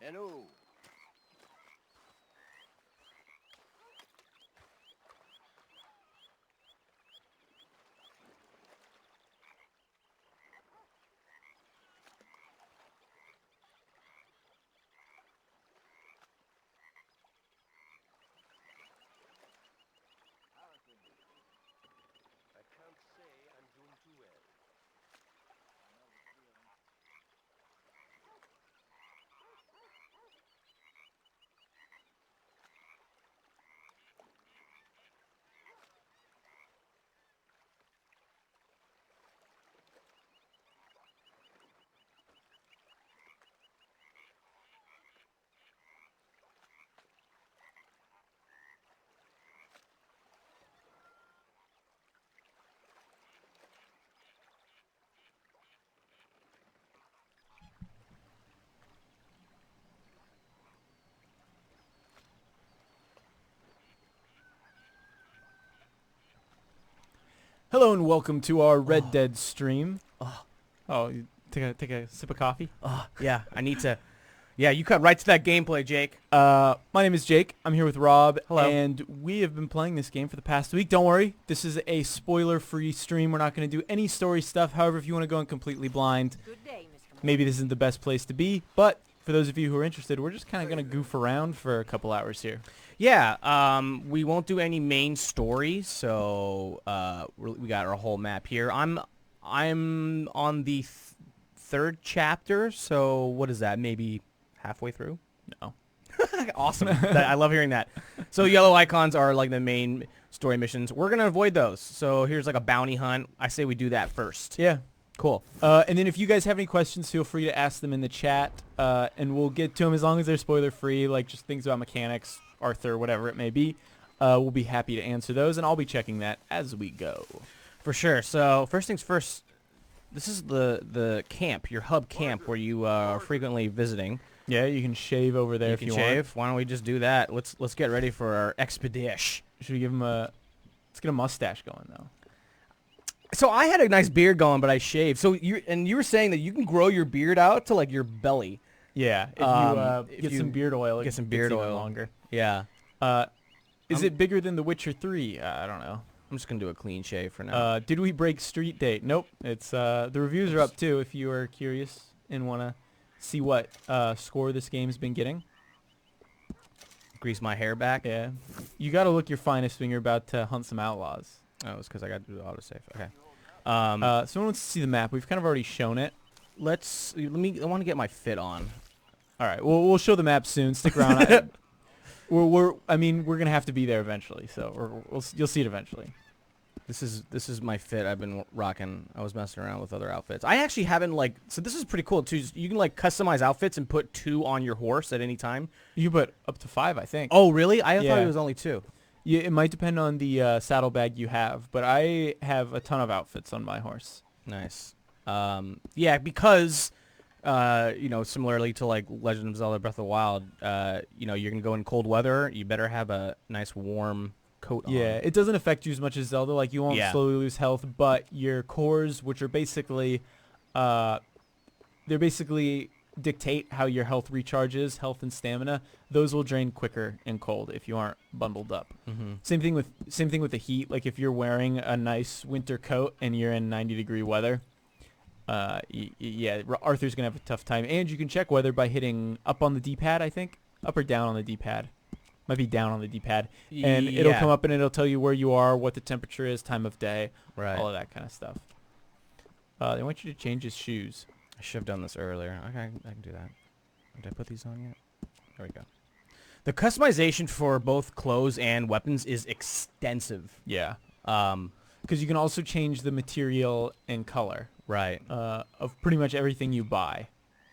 Hello. I can't say I'm doing too well. Hello and welcome to our Red Dead stream. Oh, you take a sip of coffee. Yeah, I need to. Yeah, you cut right to that gameplay, Jake. My name is Jake. I'm here with Rob. Hello. And we have been playing this game for the past week. Don't worry, this is a spoiler-free stream. We're not going to do any story stuff. However, if you want to go in completely blind, Good day, Mr. maybe this isn't the best place to be. But for those of you who are interested, we're just kind of going to goof around for a couple hours here. Yeah, we won't do any main story, so we got our whole map here. I'm on the third chapter, so what is that? Maybe halfway through? No. Awesome. I love hearing that. So yellow icons are like the main story missions. We're gonna avoid those. So here's like a bounty hunt. I say we do that first. Yeah. Cool. And then if you guys have any questions, feel free to ask them in the chat, and we'll get to them as long as they're spoiler-free, like just things about mechanics, Arthur, whatever it may be. We'll be happy to answer those, and I'll be checking that as we go. For sure. So first things first, this is the camp, your hub camp, where you are frequently visiting. Yeah, you can shave over there if you want. Shave. Why don't we just do that? Let's get ready for our expedition. Should we give him a... Let's get a mustache going, though. So I had a nice beard going, but I shaved. So you were saying that you can grow your beard out to like your belly. Yeah, if you get some beard oil, it get some gets beard even oil longer. Yeah. Is it bigger than The Witcher 3? I don't know. I'm just gonna do a clean shave for now. Did we break street date? Nope. It's the reviews are up too. If you are curious and want to see what score this game's been getting. Grease my hair back. Yeah, you got to look your finest when you're about to hunt some outlaws. Oh, it's because I got to do the autosave. Okay. Someone wants to see the map. We've kind of already shown it. I want to get my fit on. All right. Well, we'll show the map soon. Stick around. We're gonna have to be there eventually, so you'll see it eventually. This is my fit I've been rocking. I was messing around with other outfits. I actually haven't so this is pretty cool too. You can like customize outfits and put 2 on your horse at any time. You put up to 5, I think. Oh, really? I thought Yeah. it was only 2. Yeah, it might depend on the saddlebag you have, but I have a ton of outfits on my horse. Nice. Yeah, because similarly to like Legend of Zelda: Breath of the Wild, you're gonna go in cold weather. You better have a nice warm coat on. Yeah, it doesn't affect you as much as Zelda. Like, you won't Yeah. slowly lose health, but your cores, which are basically, they're basically dictate how your health recharges, health and stamina. Those will drain quicker in cold if you aren't bundled up. Mm-hmm. Same thing with the heat. Like, if you're wearing a nice winter coat and you're in 90-degree weather, Arthur's gonna have a tough time. And you can check weather by hitting up on the D-pad, I think, up or down on the D-pad. Might be down on the D-pad, and it'll come up and it'll tell you where you are, what the temperature is, time of day, Right. all of that kind of stuff. They want you to change his shoes. I should have done this earlier. Okay, I can do that. Did I put these on yet? There we go. The customization for both clothes and weapons is extensive. Yeah. Because you can also change the material and color Right. of pretty much everything you buy.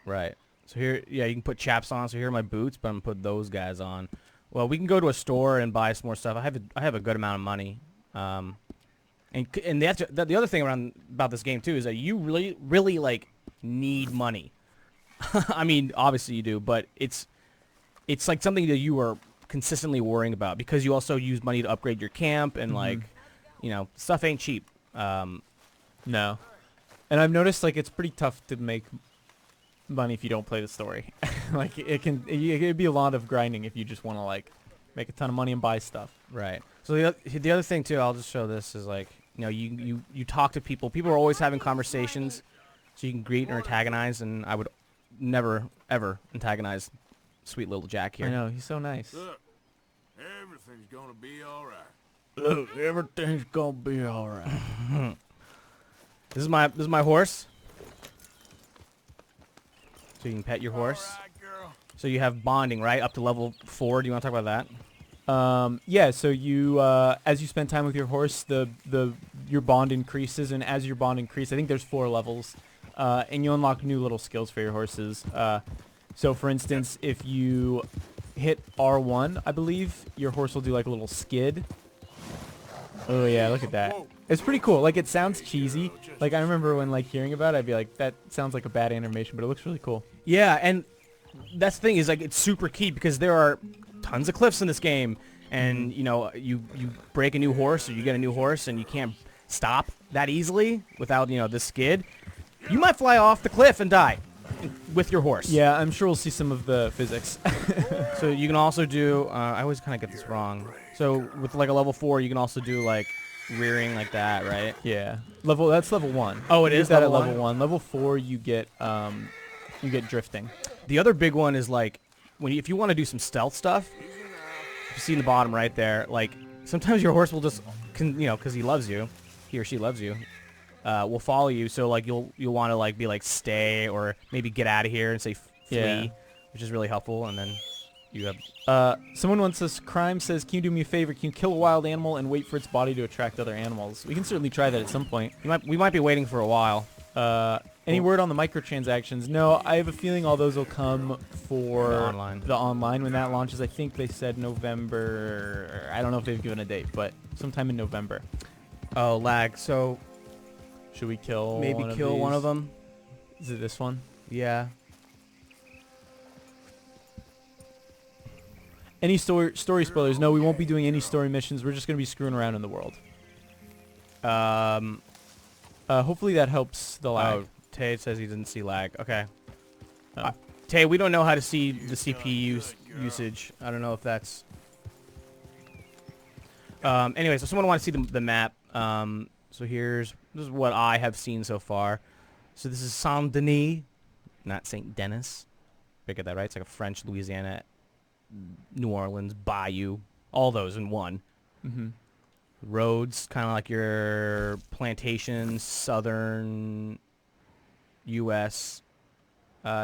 Right. So here, yeah, you can put chaps on. So here are my boots, but I'm gonna put those guys on. Well, we can go to a store and buy some more stuff. I have a good amount of money. And the other thing about this game too is that you really like need money. I mean, obviously you do, but it's like something that you are consistently worrying about because you also use money to upgrade your camp and stuff ain't cheap. No. And I've noticed, like, it's pretty tough to make money if you don't play the story. Like it'd be a lot of grinding if you just want to like make a ton of money and buy stuff. Right. So the other thing too, I'll just show this is like, you know, you talk to people. People are always having conversations, so you can greet or antagonize. And I would never ever antagonize sweet little Jack here. I know, he's so nice. Look, everything's gonna be all right. Look, everything's gonna be all right. This is my horse. So you can pet your horse. All right, girl. So you have bonding, right? Up to level 4. Do you want to talk about that? Yeah, so you as you spend time with your horse, your bond increases, and as your bond increases, I think there's 4 levels, and you unlock new little skills for your horses. So for instance, if you hit R1, I believe, your horse will do like a little skid. Oh yeah, look at that. It's pretty cool. Like, it sounds cheesy. Like, I remember when like hearing about it, I'd be like, that sounds like a bad animation, but it looks really cool. Yeah, and that's the thing is like it's super key because there are tons of cliffs in this game, and you know you break a new horse or you get a new horse and you can't stop that easily without, you know, the skid. You might fly off the cliff and die with your horse. Yeah, I'm sure we'll see some of the physics. So you can also do. I always kind of get this wrong. So with like a level 4, you can also do like rearing like that, right? Yeah, that's level 1. Oh, it You is get that at level level 1. Level 4, you get drifting. The other big one is like if you want to do some stealth stuff. You see in the bottom right there, like sometimes your horse will just, because he loves you, he or she loves you, will follow you. So like you'll want to like be like stay or maybe get out of here and say flee, Yeah. which is really helpful. And then you have Someone wants us. Crime says, "Can you do me a favor? Can you kill a wild animal and wait for its body to attract other animals?" We can certainly try that at some point. we might be waiting for a while. Any word on the microtransactions? No, I have a feeling all those will come for The online. when that launches. I think they said November. I don't know if they've given a date, but sometime in November. Oh, lag. So Should we kill? maybe kill one of them. Is it this one? Yeah. Any story spoilers? No, we won't be doing any story missions. We're just gonna be screwing around in the world. Hopefully that helps the lag. Oh, Tay says he didn't see lag. Okay. Oh. Tay, we don't know how to see the CPU usage. I don't know if that's... Anyway, so someone wants to see the map. So this is what I have seen so far. So this is Saint-Denis, not St. Denis. Did I get that right? It's like a French Louisiana, New Orleans, Bayou. All those in one. Mm-hmm. Roads, kind of like your plantation, southern U.S.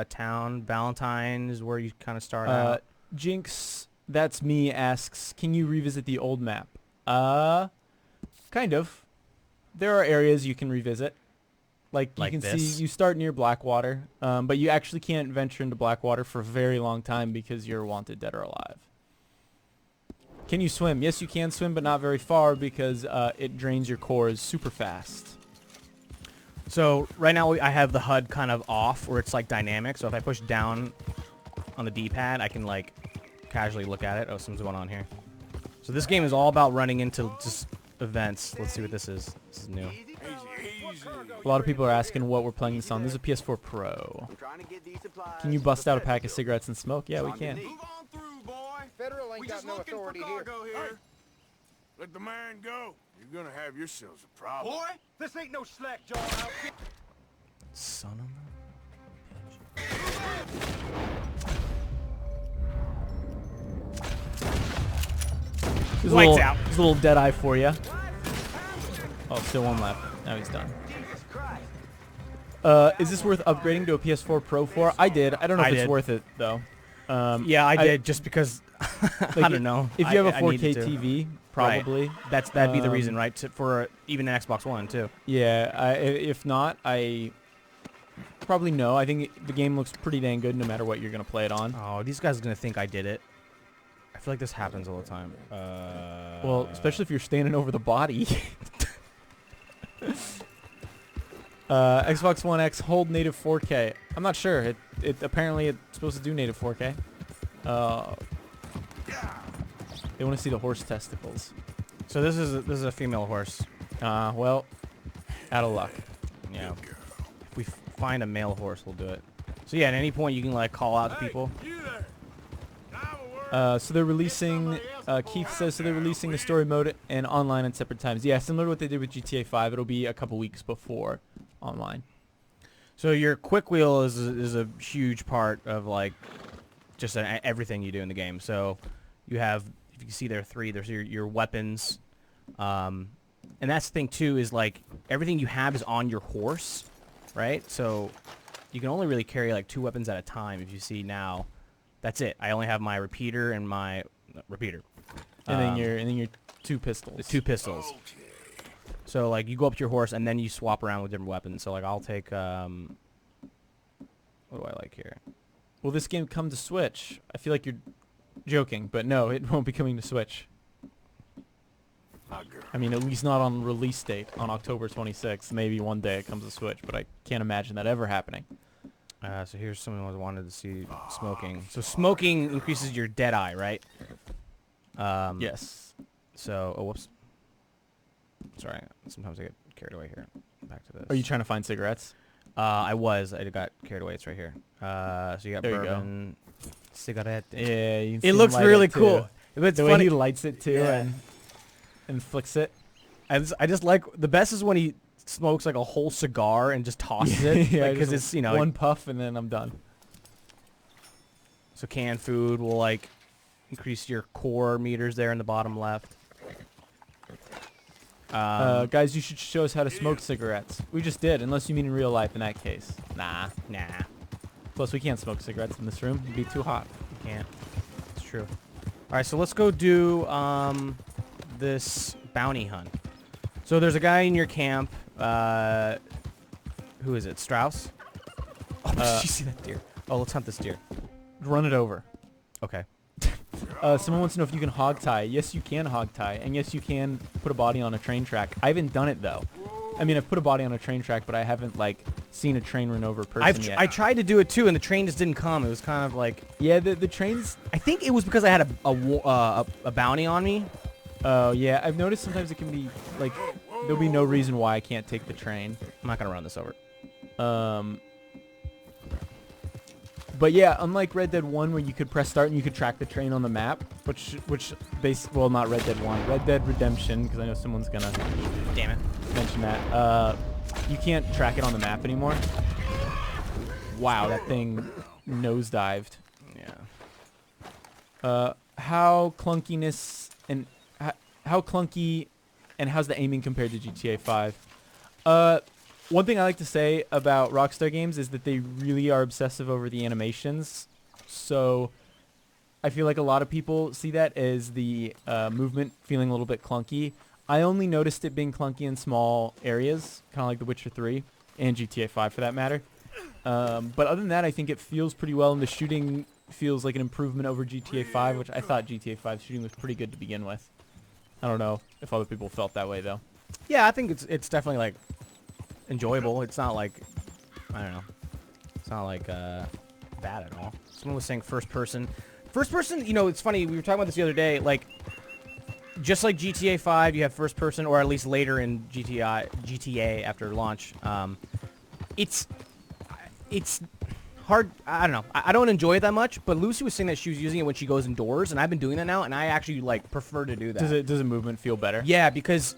Town. Valentine is where you kind of start out. Jinx, that's me, asks, can you revisit the old map? Kind of. There are areas you can revisit. Like you can this? see, you start near Blackwater, but you actually can't venture into Blackwater for a very long time because you're wanted dead or alive. Can you swim? Yes, you can swim, but not very far because it drains your cores super fast. So right now I have the HUD kind of off where it's like dynamic. So if I push down on the D-pad, I can like casually look at it. Oh, something's going on here. So this game is all about running into just events. Let's see what this is. This is new. A lot of people are asking what we're playing this on. This is a PS4 Pro. Can you bust out a pack of cigarettes and smoke? Yeah, we can. Move on through, boy. Federal ain't We got just no looking for authority here. cargo here. Let the man go. You're gonna have yourselves a problem. Boy, this ain't no slack jaw outfit. Son of a... Lights out. There's a little dead eye for you. Oh, still one left. Now he's done. Is this worth upgrading to a PS4 Pro for? I did. I don't know if it's worth it though. Yeah, I did just because I don't know. If you have a I 4K needed to. TV, probably. Right. That'd be the reason, right? For even an Xbox One too. Yeah. If not, I probably no. I think the game looks pretty dang good no matter what you're gonna play it on. Oh, these guys are gonna think I did it. I feel like this happens all the time. Well, especially if you're standing over the body. Xbox One X hold native 4K. I'm not sure. It apparently it's supposed to do native 4K. They want to see the horse testicles. So this is a female horse. Well, out of luck. Yeah. If we find a male horse, we'll do it. So yeah, at any point you can like call out to Hey, people. you there. Time of word. So they're releasing, Keith says, so they're releasing the story mode and online at separate times. Yeah, similar to what they did with GTA 5. It'll be a couple weeks before online. So your quick wheel is a huge part of like just everything you do in the game. So you have, if you can see there, there's your weapons, and that's the thing too, is like everything you have is on your horse, right? So you can only really carry like 2 weapons at a time. If you see now, that's it. I only have my repeater and my repeater, And then your 2 pistols. the 2 pistols. So like you go up to your horse and then you swap around with different weapons. So like I'll take what do I like here? Will this game come to Switch? I feel like you're joking, but no, it won't be coming to Switch. I mean, at least not on release date on October 26th. Maybe one day it comes to Switch, but I can't imagine that ever happening. So here's someone who wanted to see smoking. So smoking increases your dead eye, right? Yes. So, oh, whoops. Sorry, sometimes I get carried away here. Back to this. Are you trying to find cigarettes? I got carried away. It's right here. So you got There you go. bourbon, cigarette. Yeah, you can see It him looks light really it, too. cool. It's The way funny. he lights it too Yeah. and flicks it. I just like the best is when he smokes like a whole cigar and just tosses it, Yeah, because just it's, you know, one puff and then I'm done. so canned food will like increase your core meters there in the bottom left. Guys, you should show us how to smoke cigarettes. We just did, unless you mean in real life in that case. Nah. Plus, we can't smoke cigarettes in this room. It'd be too hot. You can't. It's true. All right, so let's go do this bounty hunt. So there's a guy in your camp. Who is it? Strauss? Oh, did you see that deer? Oh, let's hunt this deer. Run it over. Okay. Someone wants to know if you can hog tie. Yes, you can hog tie, and yes, you can put a body on a train track. I haven't done it though. I mean, I've put a body on a train track, but I haven't like seen a train run over a person yet. I tried to do it too, and the train just didn't come. It was kind of like, Yeah, the trains. I think it was because I had a bounty on me. Oh yeah, I've noticed sometimes it can be like there'll be no reason why I can't take the train. I'm not gonna run this over. But yeah, unlike Red Dead 1 where you could press start and you could track the train on the map, well, not Red Dead 1, Red Dead Redemption, because I know someone's gonna Damn it. mention that. You can't track it on the map anymore. Wow, that thing nosedived. Yeah. How clunkiness and how clunky and how's the aiming compared to GTA 5? One thing I like to say about Rockstar games is that they really are obsessive over the animations. So I feel like a lot of people see that as the movement feeling a little bit clunky. I only noticed it being clunky in small areas, kind of like The Witcher 3 and GTA 5 for that matter. But other than that, I think it feels pretty well, and the shooting feels like an improvement over GTA 5, which I thought GTA 5 shooting was pretty good to begin with. I don't know if other people felt that way though. Yeah, I think it's definitely like enjoyable. It's not like, I don't know. It's not like bad at all. Someone was saying first person. First person, you know, it's funny. We were talking about this the other day. Like, just like GTA 5, you have first person, or at least later in GTA after launch. It's hard. I don't know. I don't enjoy it that much. But Lucy was saying that she was using it when she goes indoors, and I've been doing that now, and I actually like prefer to do that. Does the movement feel better? Yeah, because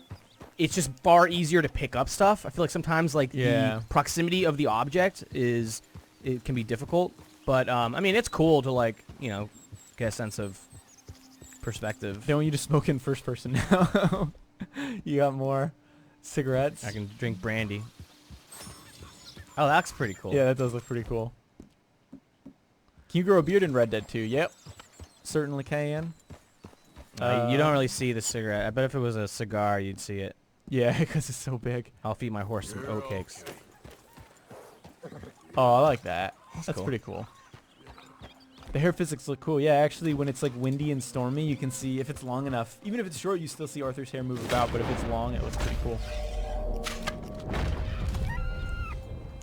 it's just far easier to pick up stuff. I feel like sometimes like Yeah. the proximity of the object it can be difficult. But I mean, it's cool to like, you know, get a sense of perspective. They want you to smoke in first person now. You got more cigarettes? I can drink brandy. Oh, that's pretty cool. Yeah, that does look pretty cool. Can you grow a beard in Red Dead 2? Yep. Certainly can. You don't really see the cigarette. I bet if it was a cigar, you'd see it. Yeah, because it's so big. I'll feed my horse some oatcakes. Oh, I like that. That's cool. pretty cool. The hair physics look cool. Yeah, actually, when it's like windy and stormy, you can see if it's long enough. Even if it's short, you still see Arthur's hair move about. But if it's long, it looks pretty cool.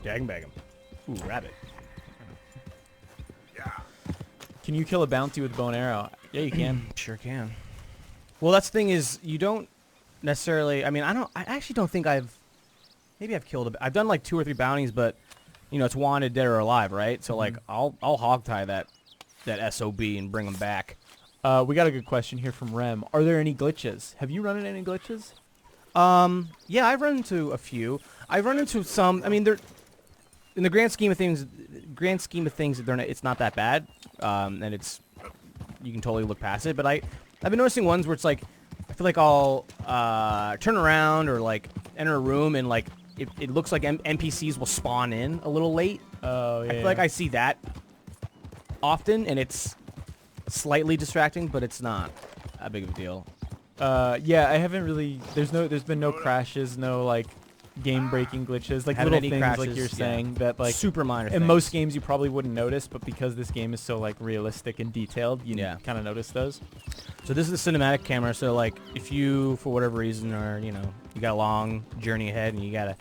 Yeah, I can bag him. Ooh, rabbit. Can you kill a bounty with a bow and arrow? Yeah, you can. Sure can. Well, that's the thing is, you don't necessarily. I mean, I actually don't think maybe I've killed I've done like 2 or 3 bounties, but you know, it's wanted, dead or alive, right? So like, I'll hog tie that SOB and bring them back. We got a good question here from Rem. Are there any glitches? Have you run into any glitches? Yeah, I've run into a few. I've run into some. I mean, they're in the grand scheme of things. It's not that bad. And you can totally look past it. But I've been noticing ones where it's like, I feel like I'll turn around or like enter a room and like it looks like NPCs will spawn in a little late. Oh yeah. I feel like I see that often, and it's slightly distracting, but it's not a big of a deal. Yeah, I haven't really. There's been no crashes, no like game-breaking glitches, like Haven't little any things crashes, like you're yeah. saying that like Super minor in things. most games you probably wouldn't notice, but because this game is so like realistic and detailed, you Yeah. kind of notice those. So this is the cinematic camera. So like, if you for whatever reason are you got a long journey ahead and you gotta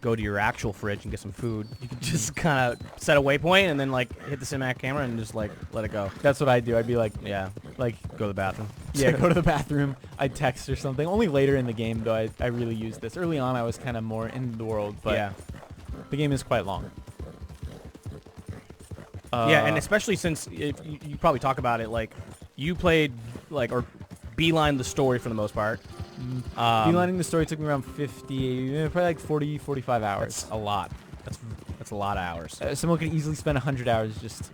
go to your actual fridge and get some food, you can just kind of set a waypoint and then like hit the cinematic camera and just like let it go. That's what I do. I'd be like, Yeah, like go to the bathroom. yeah, go to the bathroom. I'd text or something. Only later in the game though I really used this. Early on I was kind of more in the world, but Yeah. the game is quite long. Yeah, and especially since you probably talk about it, like you played like or beeline the story for the most part. Beelining the story took me around 50, probably like 40, 45 hours. That's a lot. That's a lot of hours. Someone could easily spend 100 hours just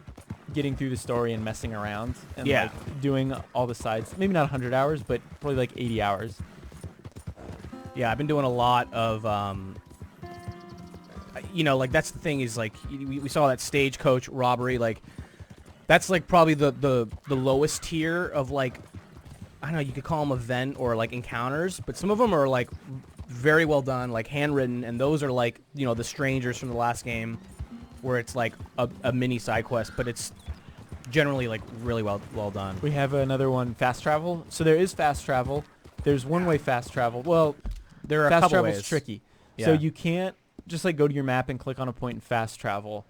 getting through the story and messing around and Yeah. like doing all the sides. Maybe not 100 hours, but probably like 80 hours. Yeah, I've been doing a lot of, like that's the thing is like we saw that stagecoach robbery. Like that's like probably the lowest tier of like, I don't know, you could call them event or like encounters, but some of them are like very well done, like handwritten, and those are like the strangers from the last game, where it's like a mini side quest, but it's generally like really well done. We have another one, fast travel. So there is fast travel. There's one-way fast travel. Well, There are a fast couple travel's ways. tricky. Yeah. So you can't just like go to your map and click on a point and fast travel.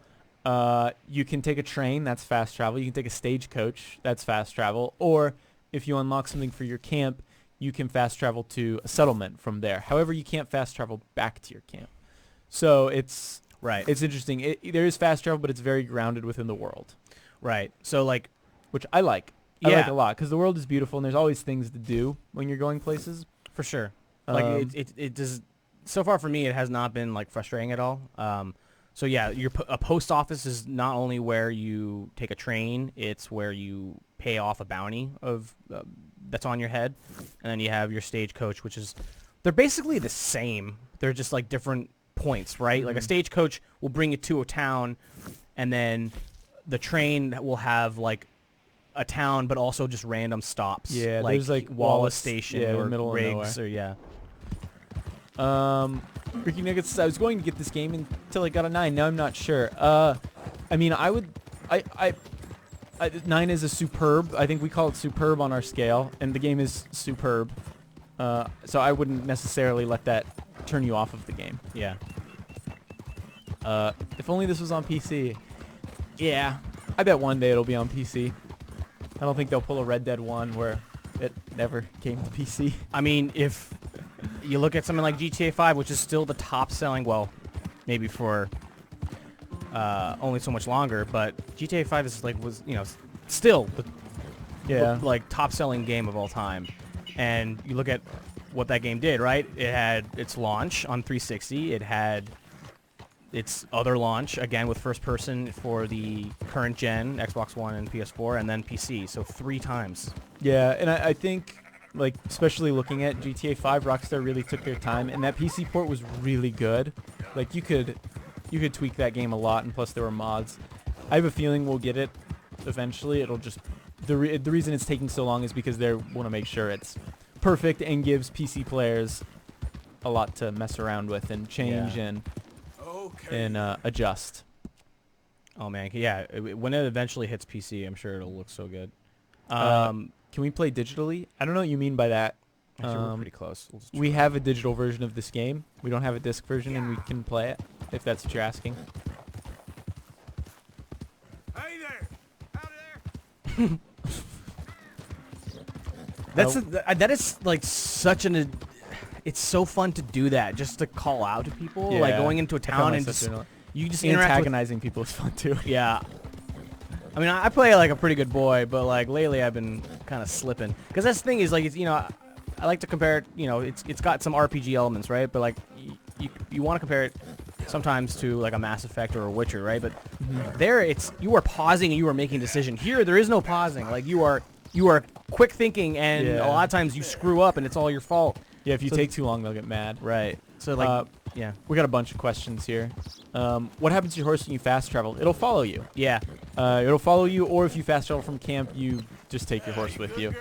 You can take a train, that's fast travel. You can take a stagecoach, that's fast travel. Or if you unlock something for your camp, you can fast travel to a settlement from there. However, you can't fast travel back to your camp. So it's Right. interesting. There is fast travel, but it's very grounded within the world, Right. So like, which I like. I Yeah. like a lot because the world is beautiful and there's always things to do when you're going places. for sure. Like Um, it does. So far for me, it has not been like frustrating at all. So yeah, a post office is not only where you take a train; it's where you pay off a bounty of that's on your head, and then you have your stagecoach, which is they're basically the same. They're just like different points, right? Like a stagecoach will bring you to a town, and then the train will have like a town, but also just random stops. Yeah, like there's, like, Wallace Wallace- Station yeah, or middle of Riggs nowhere. or yeah. Ricky Nuggets, I was going to get this game until I got a 9. Now I'm not sure. I mean, I 9 is a superb. I think we call it superb on our scale, and the game is superb. So I wouldn't necessarily let that turn you off of the game. Yeah. If only this was on PC. Yeah, I bet one day it'll be on PC. I don't think they'll pull a Red Dead 1 where it never came to PC. I mean, if you look at something like GTA 5, which is still the top selling, well, maybe for only so much longer, but GTA 5 is like still the like top selling game of all time. And you look at what that game did, right? It had its launch on 360. It had its other launch again with first person for the current gen Xbox One and PS4, and then PC. So 3 times. Yeah, and I think, like, especially looking at GTA 5, Rockstar really took their time, and that PC port was really good. Like, you could tweak that game a lot, and plus there were mods. I have a feeling we'll get it eventually. It'll just the reason it's taking so long is because they want to make sure it's perfect and gives PC players a lot to mess around with and change Yeah. and adjust. Oh man, yeah. When it eventually hits PC, I'm sure it'll look so good. Can we play digitally? I don't know what you mean by that. Actually, we're pretty close. We'll just We try. have a digital version of this game. We don't have a disc version, and we can play it, if that's what you're asking. Hey there! Out there! That is like such an. It's so fun to do that, just to call out to people, like Yeah. going into a I found town and myself just doing it. You just interact with, Antagonizing people is fun too. yeah. I mean, I play like a pretty good boy, but like lately I've been kind of slipping. Because that's the thing is like, it's, you know, I like to compare it, you know, it's got some RPG elements, right? But like you want to compare it sometimes to like a Mass Effect or a Witcher, right? But there it's, you are pausing and you are making a decision. Here there is no pausing. Like you are quick thinking, and a lot of times you screw up and it's all your fault. Yeah, if you take too long, they'll get mad. Right. So like, yeah. We got a bunch of questions here. What happens to your horse when you fast travel? It'll follow you. Yeah. It'll follow you, or if you fast travel from camp, you just take your horse with you.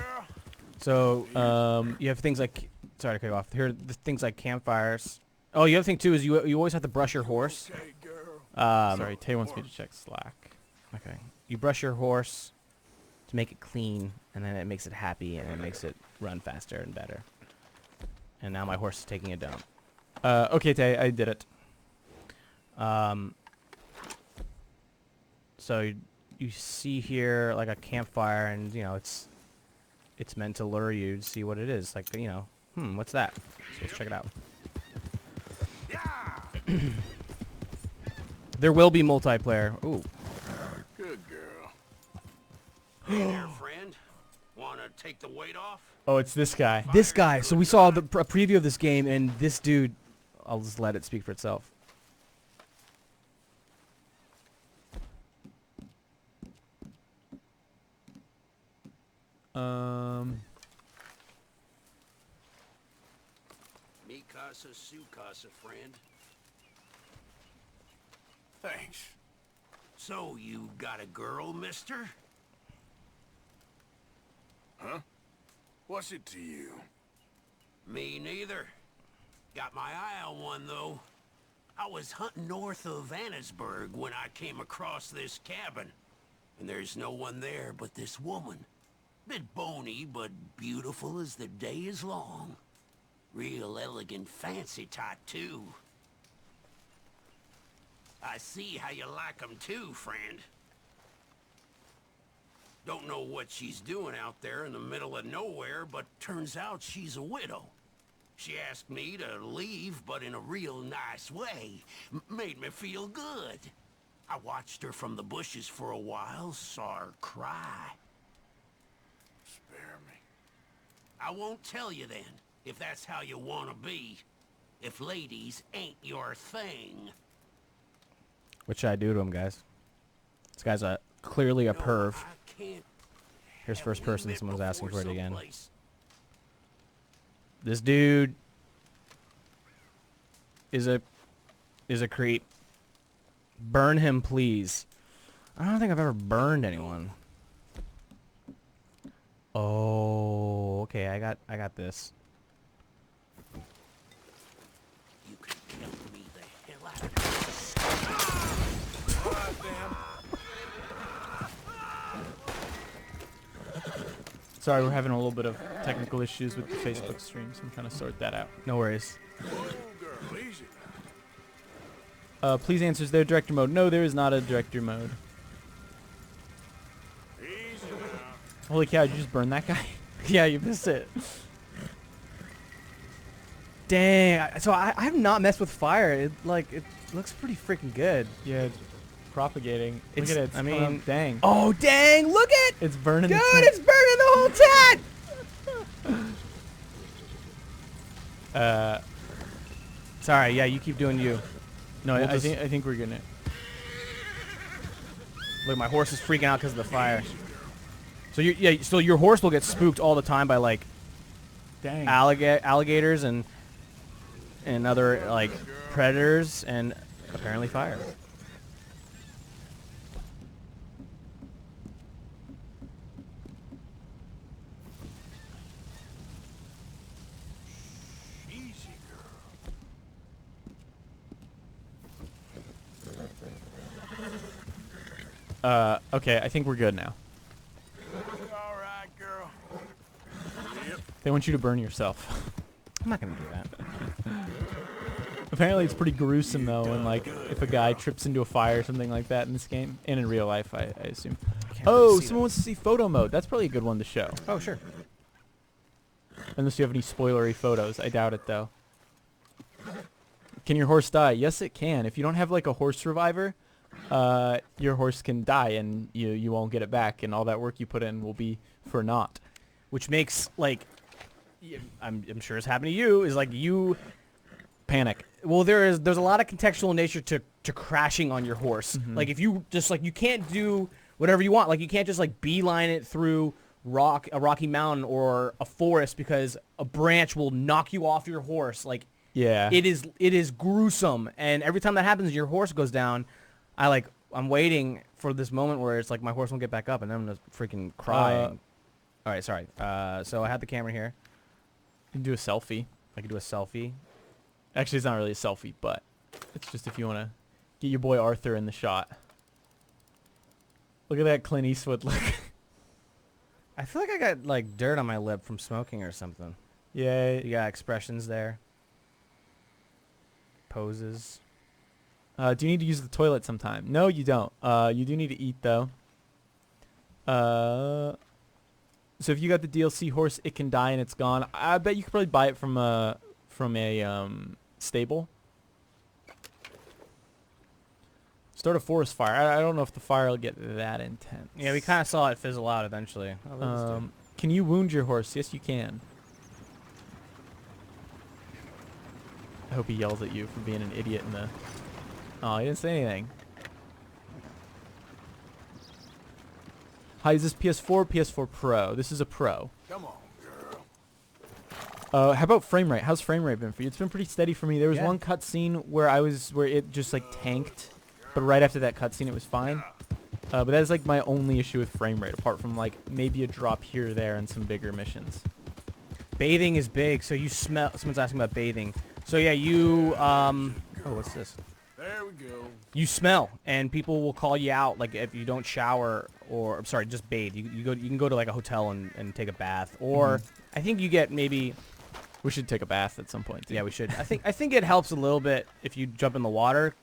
So you have things like, sorry to cut you off. Here are the things like campfires. Oh, the other thing too is you always have to brush your horse. Sorry, Tay wants me to check Slack. Okay. You brush your horse to make it clean, and then it makes it happy, and it makes it run faster and better. And now my horse is taking a dump. Okay, Tay, I did it. So you see here like a campfire, and you know it's meant to lure you to see what it is. Like, you know, what's that? So let's check it out. There will be multiplayer. Ooh. Good girl. Hey there, friend. Wanna take the weight off? Oh, it's this guy. This guy. So we saw a preview of this game, and this dude. I'll just let it speak for itself. Mi casa, su casa, friend. Thanks. So, you got a girl, mister? Huh? What's it to you? Me neither. Got my eye on one, though. I was hunting north of Annesburg when I came across this cabin. And there's no one there but this woman. Bit bony, but beautiful as the day is long. Real elegant, fancy type, too. I see how you like 'em too, friend. Don't know what she's doing out there in the middle of nowhere, but turns out she's a widow. She asked me to leave, but in a real nice way. Made me feel good. I watched her from the bushes for a while, saw her cry. Spare me. I won't tell you then, if that's how you want to be. If ladies ain't your thing. What should I do to him, guys? This guy's clearly a perv. I can't. Here's first person. Have we Someone's met asking for it before again. someplace? This dude is a creep. Burn him, please. I don't think I've ever burned anyone. Oh, okay. I got this. You can kill me the hell out of Sorry, we're having a little bit of technical issues with the Facebook stream, so I'm trying to sort that out. No worries. Oh, girl, easy. Please answer, is there director mode? No, there is not a director mode. Easy now. Holy cow, did you just burn that guy? Yeah, you missed it. Dang. So I have not messed with fire. It looks pretty freaking good. Yeah, it's propagating. It's, Look at it. It's I mean, dang. Oh, dang. Look at It's burning. Dude, the it's burning the whole tent. Sorry. Yeah, you keep doing you. No, We'll I think we're gonna. Look, my horse is freaking out because of the fire. So so your horse will get spooked all the time by like Dang. alligators and other like predators and apparently fire. Easy, girl. Okay, I think we're good now. All right, girl. Yep. They want you to burn yourself. I'm not gonna do that. Apparently, it's pretty gruesome though, when like if a guy trips into a fire or something like that in this game, and in real life, I assume. Can't Oh, really see someone wants to see photo mode. That's probably a good one to show. that. Oh, sure. Unless you have any spoilery photos. I doubt it though. Can your horse die? Yes, it can. If you don't have like a horse reviver, your horse can die and you won't get it back, and all that work you put in will be for naught. Which makes like, I'm sure it's happened to you. Is like you Panic. Well, there's a lot of contextual nature to crashing on your horse. Like if you just like you can't do whatever you want. Like you can't just like beeline it through a rocky mountain or a forest because a branch will knock you off your horse. Like Yeah. it is gruesome. And every time that happens, your horse goes down. I'm waiting for this moment where it's like my horse won't get back up, and then I'm just freaking crying. All right, sorry. So I had the camera here. You can do a selfie. I could do a selfie. Actually, it's not really a selfie, but it's just if you want to get your boy Arthur in the shot. Look at that Clint Eastwood look. I feel like I got like dirt on my lip from smoking or something. Yeah. You got expressions there. Poses. Do you need to use the toilet sometime? No, you don't. You do need to eat, though. So if you got the DLC horse, it can die and it's gone. I bet you could probably buy it from a stable. Start a forest fire. I don't know if the fire will get that intense. Yeah, we kind of saw it fizzle out eventually. Can you wound your horse? Yes, you can. I hope he yells at you for being an idiot in the... Oh, he didn't say anything. Hi, is this PS4 PS4 Pro? This is a Pro. Come on, girl. How about frame rate? How's frame rate been for you? It's been pretty steady for me. There was Yeah. one cutscene where it just like tanked, but right after that cutscene it was fine. But that is like my only issue with frame rate, apart from like maybe a drop here or there and some bigger missions. Bathing is big, so you smell. Someone's asking about bathing. So yeah, you oh, what's this? There we go. You smell, and people will call you out like if you don't shower or I'm sorry, just bathe. You can go to like a hotel and take a bath, or I think you get maybe. We should take a bath at some point. Too. Yeah, we should. I think it helps a little bit if you jump in the water,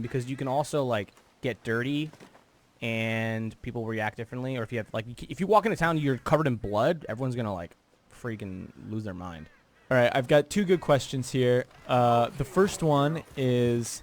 because you can also like get dirty, and people react differently. Or if you have like if you walk into town, and you're covered in blood, everyone's gonna like freaking lose their mind. All right, I've got two good questions here. The first one is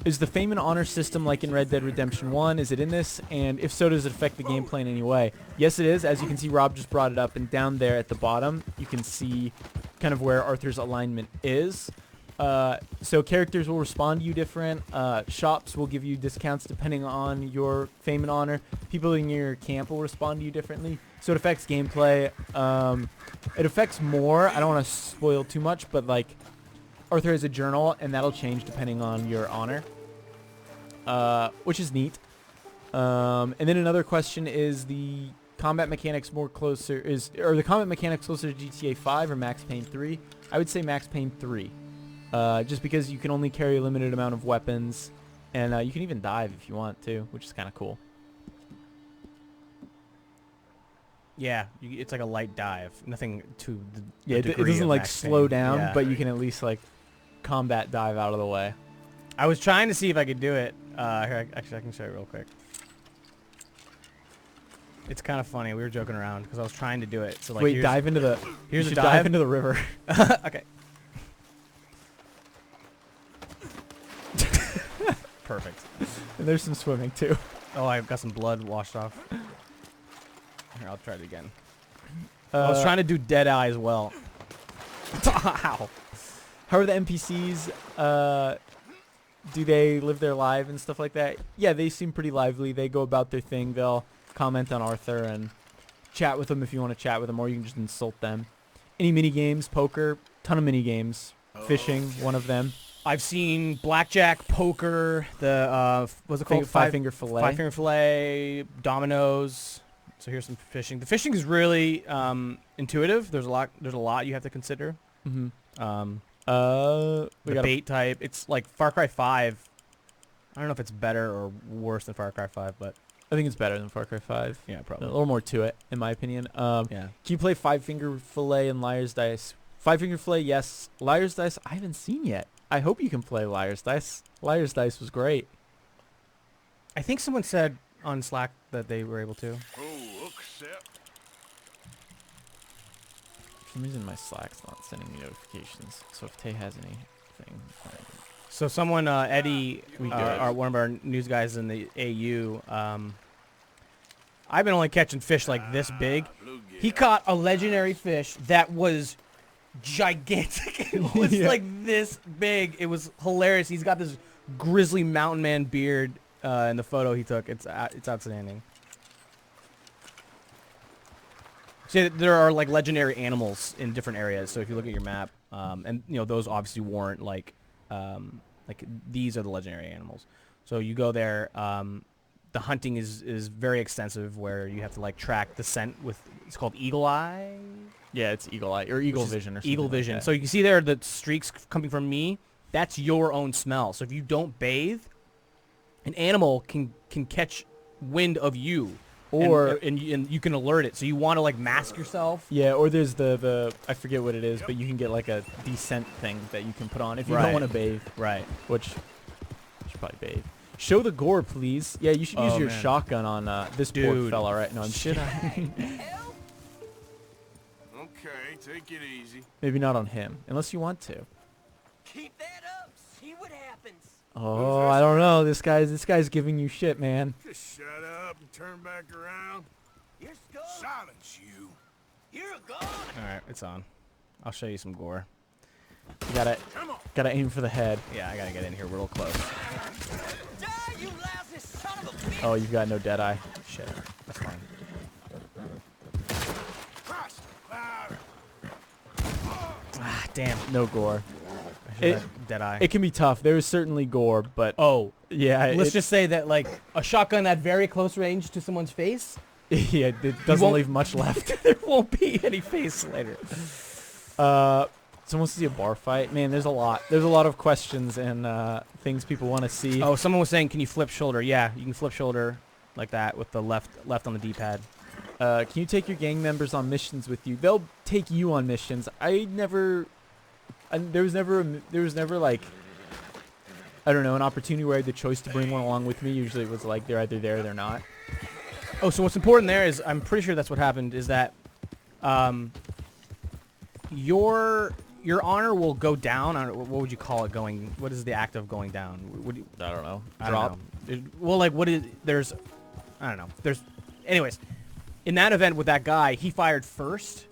the Fame and Honor system like in Red Dead Redemption 1? Is it in this? And if so, does it affect the gameplay in any way? Yes, it is. As you can see, Rob just brought it up, and down there at the bottom, you can see kind of where Arthur's alignment is. So characters will respond to you different. Shops will give you discounts depending on your Fame and Honor. People in your camp will respond to you differently. So it affects gameplay. It affects more. I don't want to spoil too much, but like Arthur has a journal, and that'll change depending on your honor, which is neat. And then another question is the combat mechanics are the combat mechanics closer to GTA 5 or Max Payne 3? I would say Max Payne 3. Just because you can only carry a limited amount of weapons, and you can even dive if you want to, which is kind of cool. Yeah, it's like a light dive. Nothing to the Yeah, it degree doesn't of like Max slow Payne. down, Yeah. but you can at least like combat dive out of the way. I was trying to see if I could do it. Here, actually, I can show you real quick. It's kind of funny. We were joking around because I was trying to do it. So like, Wait, dive into the. here's you a should dive. into the river. Okay. Perfect. And there's some swimming too. Oh, I've got some blood washed off. Here, I'll try it again. I was trying to do dead eye as well. Ow. How are the NPCs? Do they live their life and stuff like that? Yeah, they seem pretty lively. They go about their thing. They'll comment on Arthur and chat with them if you want to chat with them, or you can just insult them. Any mini games? Poker? Ton of mini games. Fishing, one of them. I've seen blackjack, poker, the what's it called? Five-finger fillet. Five-finger fillet, dominoes. So here's some fishing. The fishing is really intuitive. There's a lot you have to consider. Mm-hmm. The bait type. It's like Far Cry 5. I don't know if it's better or worse than Far Cry 5, but I think it's better than Far Cry 5. yeah, A probably. little more to it, in my opinion. Yeah. Can you play Five-Finger Fillet and Liar's Dice? Five-Finger Fillet, yes. Liar's Dice, I haven't seen yet. I hope you can play Liar's Dice. Liar's Dice was great. I think someone said on Slack that they were able to. Oh, accept. For some reason, my Slack's not sending me notifications. So if Tay has any, if anything. So someone, Eddie, We good. one of our news guys in the AU, I've been only catching fish like this big. He caught a legendary fish that was gigantic. It was Yeah. like this big. It was hilarious. He's got this grizzly mountain man beard in the photo he took. It's outstanding. So there are like legendary animals in different areas. So if you look at your map, and you know those obviously warrant like these are the legendary animals. So you go there. The hunting is very extensive, where you have to like track the scent with. It's called Eagle Eye. Yeah, it's Eagle Eye or Eagle Vision or something. Eagle like Vision. that. So you can see there the streaks coming from me. That's your own smell. So if you don't bathe, an animal can catch wind of you, Or and you can alert it. So you want to like mask yourself. yeah, or there's the I forget what it is, but you can get like a descent thing that you can put on if you Right. don't want to bathe. Right. Which you should probably bathe. Show the gore, please. Yeah, you should use Oh, your man. shotgun on this poor Dude. fella, right? No, I'm Should kidding. Okay, take it easy. Maybe not on him, unless you want to. Keep that up. See what happens. Oh, I don't know. This guy's giving you shit, man. Just shut up and turn back around. You're skull. Silence you. You're a god. All right, it's on. I'll show you some gore. You gotta aim for the head. Yeah, I gotta get in here real close. Die, you lousy son of a bitch. Oh, you've got no dead eye. Shit, that's fine. Christ, louder. Ah, damn. No gore. I should have dead eye. It can be tough. There is certainly gore, but oh, yeah, let's it- just say that like a shotgun at very close range to someone's face, yeah, it doesn't won't- leave much left. there won't be any face later. Someone wants to see a bar fight. Man, there's a lot. There's a lot of questions and things people want to see. Oh, someone was saying, can you flip shoulder? Yeah, you can flip shoulder like that with the left on the D-pad. Can you take your gang members on missions with you? They'll take you on missions. There was never like, I don't know, an opportunity where I had the choice to bring one along with me. Usually it was like they're either there or they're not. Oh, so what's important there is, I'm pretty sure that's what happened, is that your honor will go down. What would you call it going? What is the act of going down? I don't know. I don't know. Well, like what is, there's, I don't know. There's, anyways, in that event with that guy, he fired first,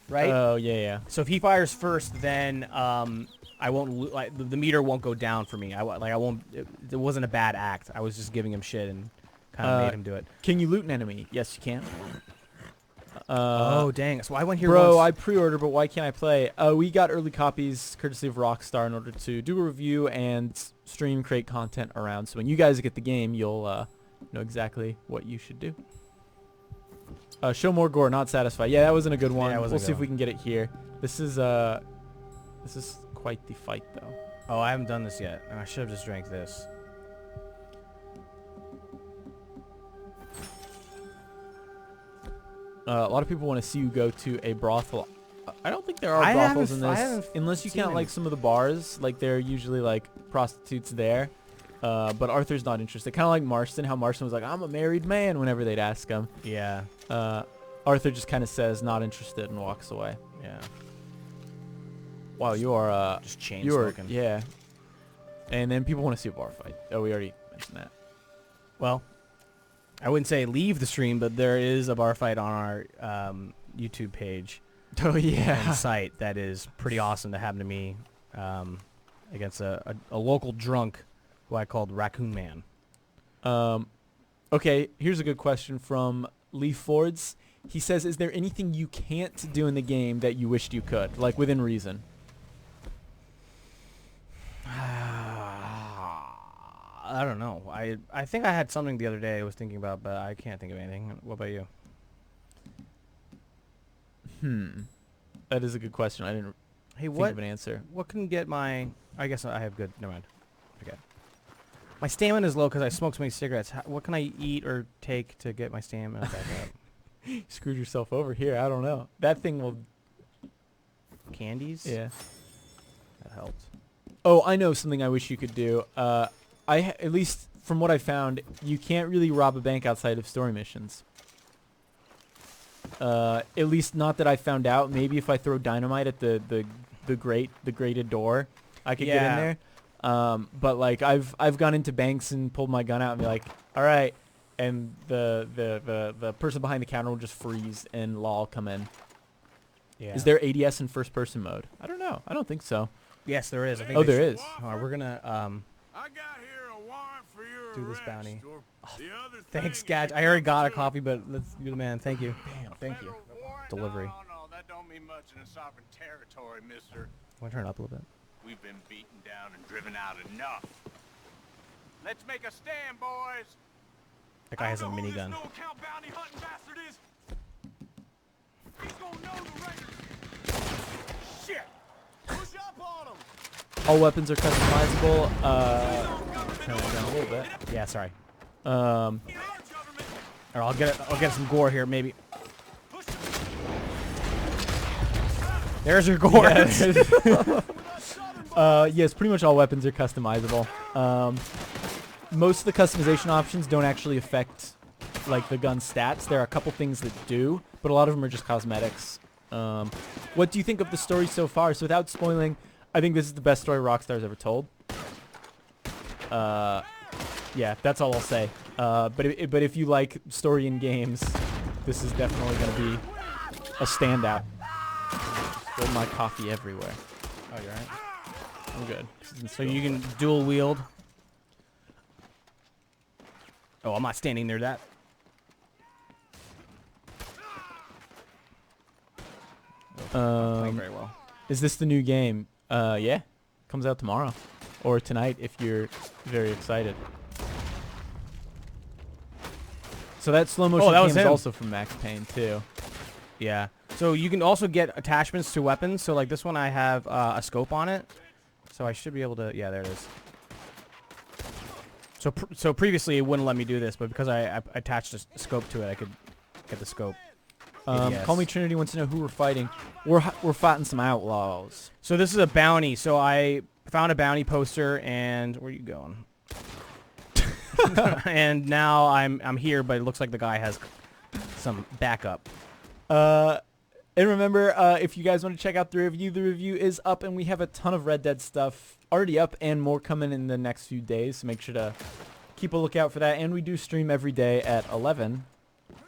right? Oh, yeah. So if he fires first, then I won't, like, the meter won't go down for me. I won't, it wasn't a bad act. I was just giving him shit and kind of made him do it. Can you loot an enemy? Yes, you can. Oh, dang. So I went here Bro, I once. pre-ordered, but why can't I play? We got early copies courtesy of Rockstar in order to do a review and stream, create content around. So when you guys get the game, you'll know exactly what you should do. Show more gore, not satisfied. Yeah, that wasn't a good one. Yeah, it wasn't We'll a see good if we can get it here. This is quite the fight, though. Oh, I haven't done this yet. I should have just drank this. A lot of people want to see you go to a brothel. I don't think there are I brothels haven't- in I this, haven't unless you seen count any. like some of the bars. Like there are usually like prostitutes there, but Arthur's not interested. Kind of like Marston, how Marston was like, "I'm a married man" whenever they'd ask him. Yeah. Arthur just kind of says, "Not interested," and walks away. Yeah. Wow, you are Just chain you are smoking. yeah. And then people want to see a bar fight. Oh, we already mentioned that. Well, I wouldn't say leave the stream, but there is a bar fight on our YouTube page Oh and yeah. site that is pretty awesome. That happened to me against a local drunk who I called Raccoon Man. Okay, here's a good question from Lee Fords. He says, "Is there anything you can't do in the game that you wished you could, like within reason?" I don't know. I think I had something the other day I was thinking about, but I can't think of anything. What about you? That is a good question. I didn't Hey, think what of an answer. what can get my... I guess I have good... Never mind. Okay. My stamina is low because I smoke so many cigarettes. What can I eat or take to get my stamina back up? You screwed yourself over here. I don't know. That thing will. Candies? Yeah. That helps. Oh, I know something I wish you could do. At least from what I found, you can't really rob a bank outside of story missions. At least not that I found out. Maybe if I throw dynamite at the grated door, I could get in Yeah. there. But like I've gone into banks and pulled my gun out and be like, all right, and the person behind the counter will just freeze and law come in. Yeah. Is there ADS in first person mode? I don't know. I don't think so. Yes, there is. I think Oh, they there should- is. All right, we're gonna I got here a warrant for your Do this arrest, bounty. or the other Thanks, thing Gadge. you I already come got a to. copy, but you're the man. Thank you. Damn, thank you. Federal warrant? Delivery. No, that don't mean much in a sovereign territory, mister. Want to turn it up a little bit? We've been beaten down and driven out enough. Let's make a stand, boys. That guy has a I don't know who minigun. this no-account bounty hunting bastard is. He's gonna know the records. Shit! Push up on him. All weapons are customizable. Turn it down a little bit. Yeah, sorry. Um, Or I'll get some gore here, maybe. There's your gore. yes, pretty much all weapons are customizable. Most of the customization options don't actually affect like the gun stats. There are a couple things that do, but a lot of them are just cosmetics. What do you think of the story so far? So without spoiling, I think this is the best story Rockstar's ever told. Yeah, that's all I'll say. But if you like story in games, this is definitely going to be a standout. Spill my coffee everywhere. Oh, you're right. I'm good. So you can dual wield. Oh, I'm not standing near that. Not playing very well. Is this the new game? Yeah. Comes out tomorrow. Or tonight if you're very excited. So that slow motion that was game is him. also from Max Payne too. Yeah. So you can also get attachments to weapons. So like this one, I have a scope on it. So I should be able to. Yeah, there it is. So so previously it wouldn't let me do this, but because I attached a scope to it, I could get the scope. Yes. Call Me Trinity wants to know who we're fighting. We're fighting some outlaws. So this is a bounty. So I found a bounty poster, and where are you going? And now I'm here, but it looks like the guy has some backup. And remember, if you guys want to check out the review is up, and we have a ton of Red Dead stuff already up and more coming in the next few days. So make sure to keep a lookout for that. And we do stream every day at 11.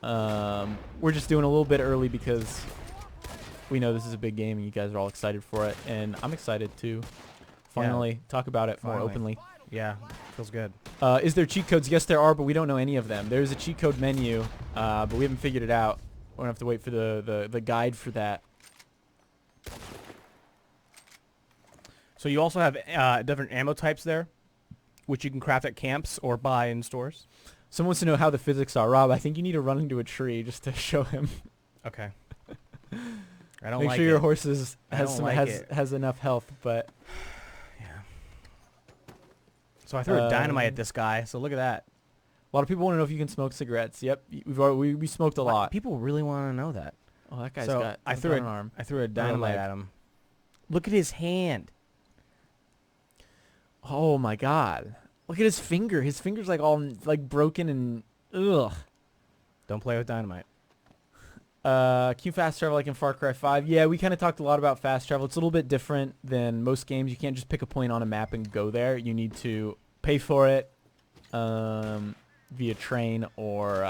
We're just doing a little bit early because we know this is a big game and you guys are all excited for it. And I'm excited to finally talk about it more Finally. openly. Yeah, feels good. Is there cheat codes? Yes, there are, but we don't know any of them. There's a cheat code menu, but we haven't figured it out. We're going to have to wait for the guide for that. So you also have different ammo types there, which you can craft at camps or buy in stores. Someone wants to know how the physics are. Rob, I think you need to run into a tree just to show him. Okay. I don't Make like sure it. your horse has I don't like it. has enough health, but Yeah. So I threw a dynamite at this guy. So look at that. a lot of people want to know if you can smoke cigarettes. Yep, we smoked a lot. People really want to know that. Oh, that guy's So got I a threw gun arm. I threw a dynamite leg. at him. Look at his hand. Oh my god. Look at his finger. His finger's like all like broken and ugh. Don't play with dynamite. Can you fast travel like in Far Cry 5? Yeah, we kind of talked a lot about fast travel. It's a little bit different than most games. You can't just pick a point on a map and go there. You need to pay for it via train or...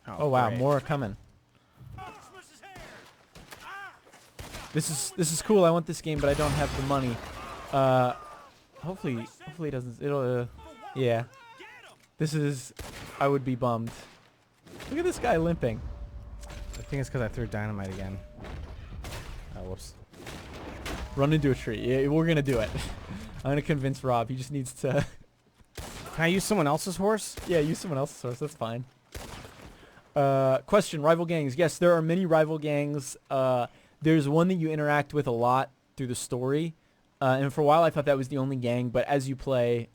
oh wow, great. more are coming. This is cool. I want this game, but I don't have the money. Hopefully it doesn't. It'll. Yeah. This is. I would be bummed. Look at this guy limping. I think it's because I threw dynamite again. Oh, whoops. Run into a tree. Yeah, we're gonna do it. I'm gonna convince Rob. He just needs to. Can I use someone else's horse? Yeah, use someone else's source. That's fine. Question: rival gangs. Yes, there are many rival gangs. There's one that you interact with a lot through the story. And for a while I thought that was the only gang, but as you play,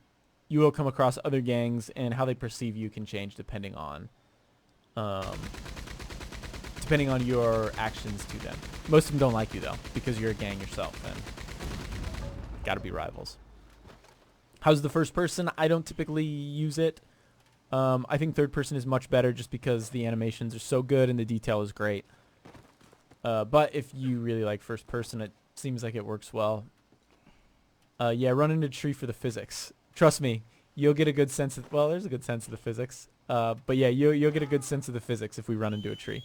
you will come across other gangs, and how they perceive you can change depending on your actions to them. Most of them don't like you though, because you're a gang yourself, and gotta be rivals. How's the first person? I don't typically use it. I think third person is much better just because the animations are so good and the detail is great. But if you really like first person, it seems like it works well. Yeah, run into a tree for the physics. Trust me, you'll get a good sense of... Well, there's a good sense of the physics. But yeah, you'll get a good sense of the physics if we run into a tree.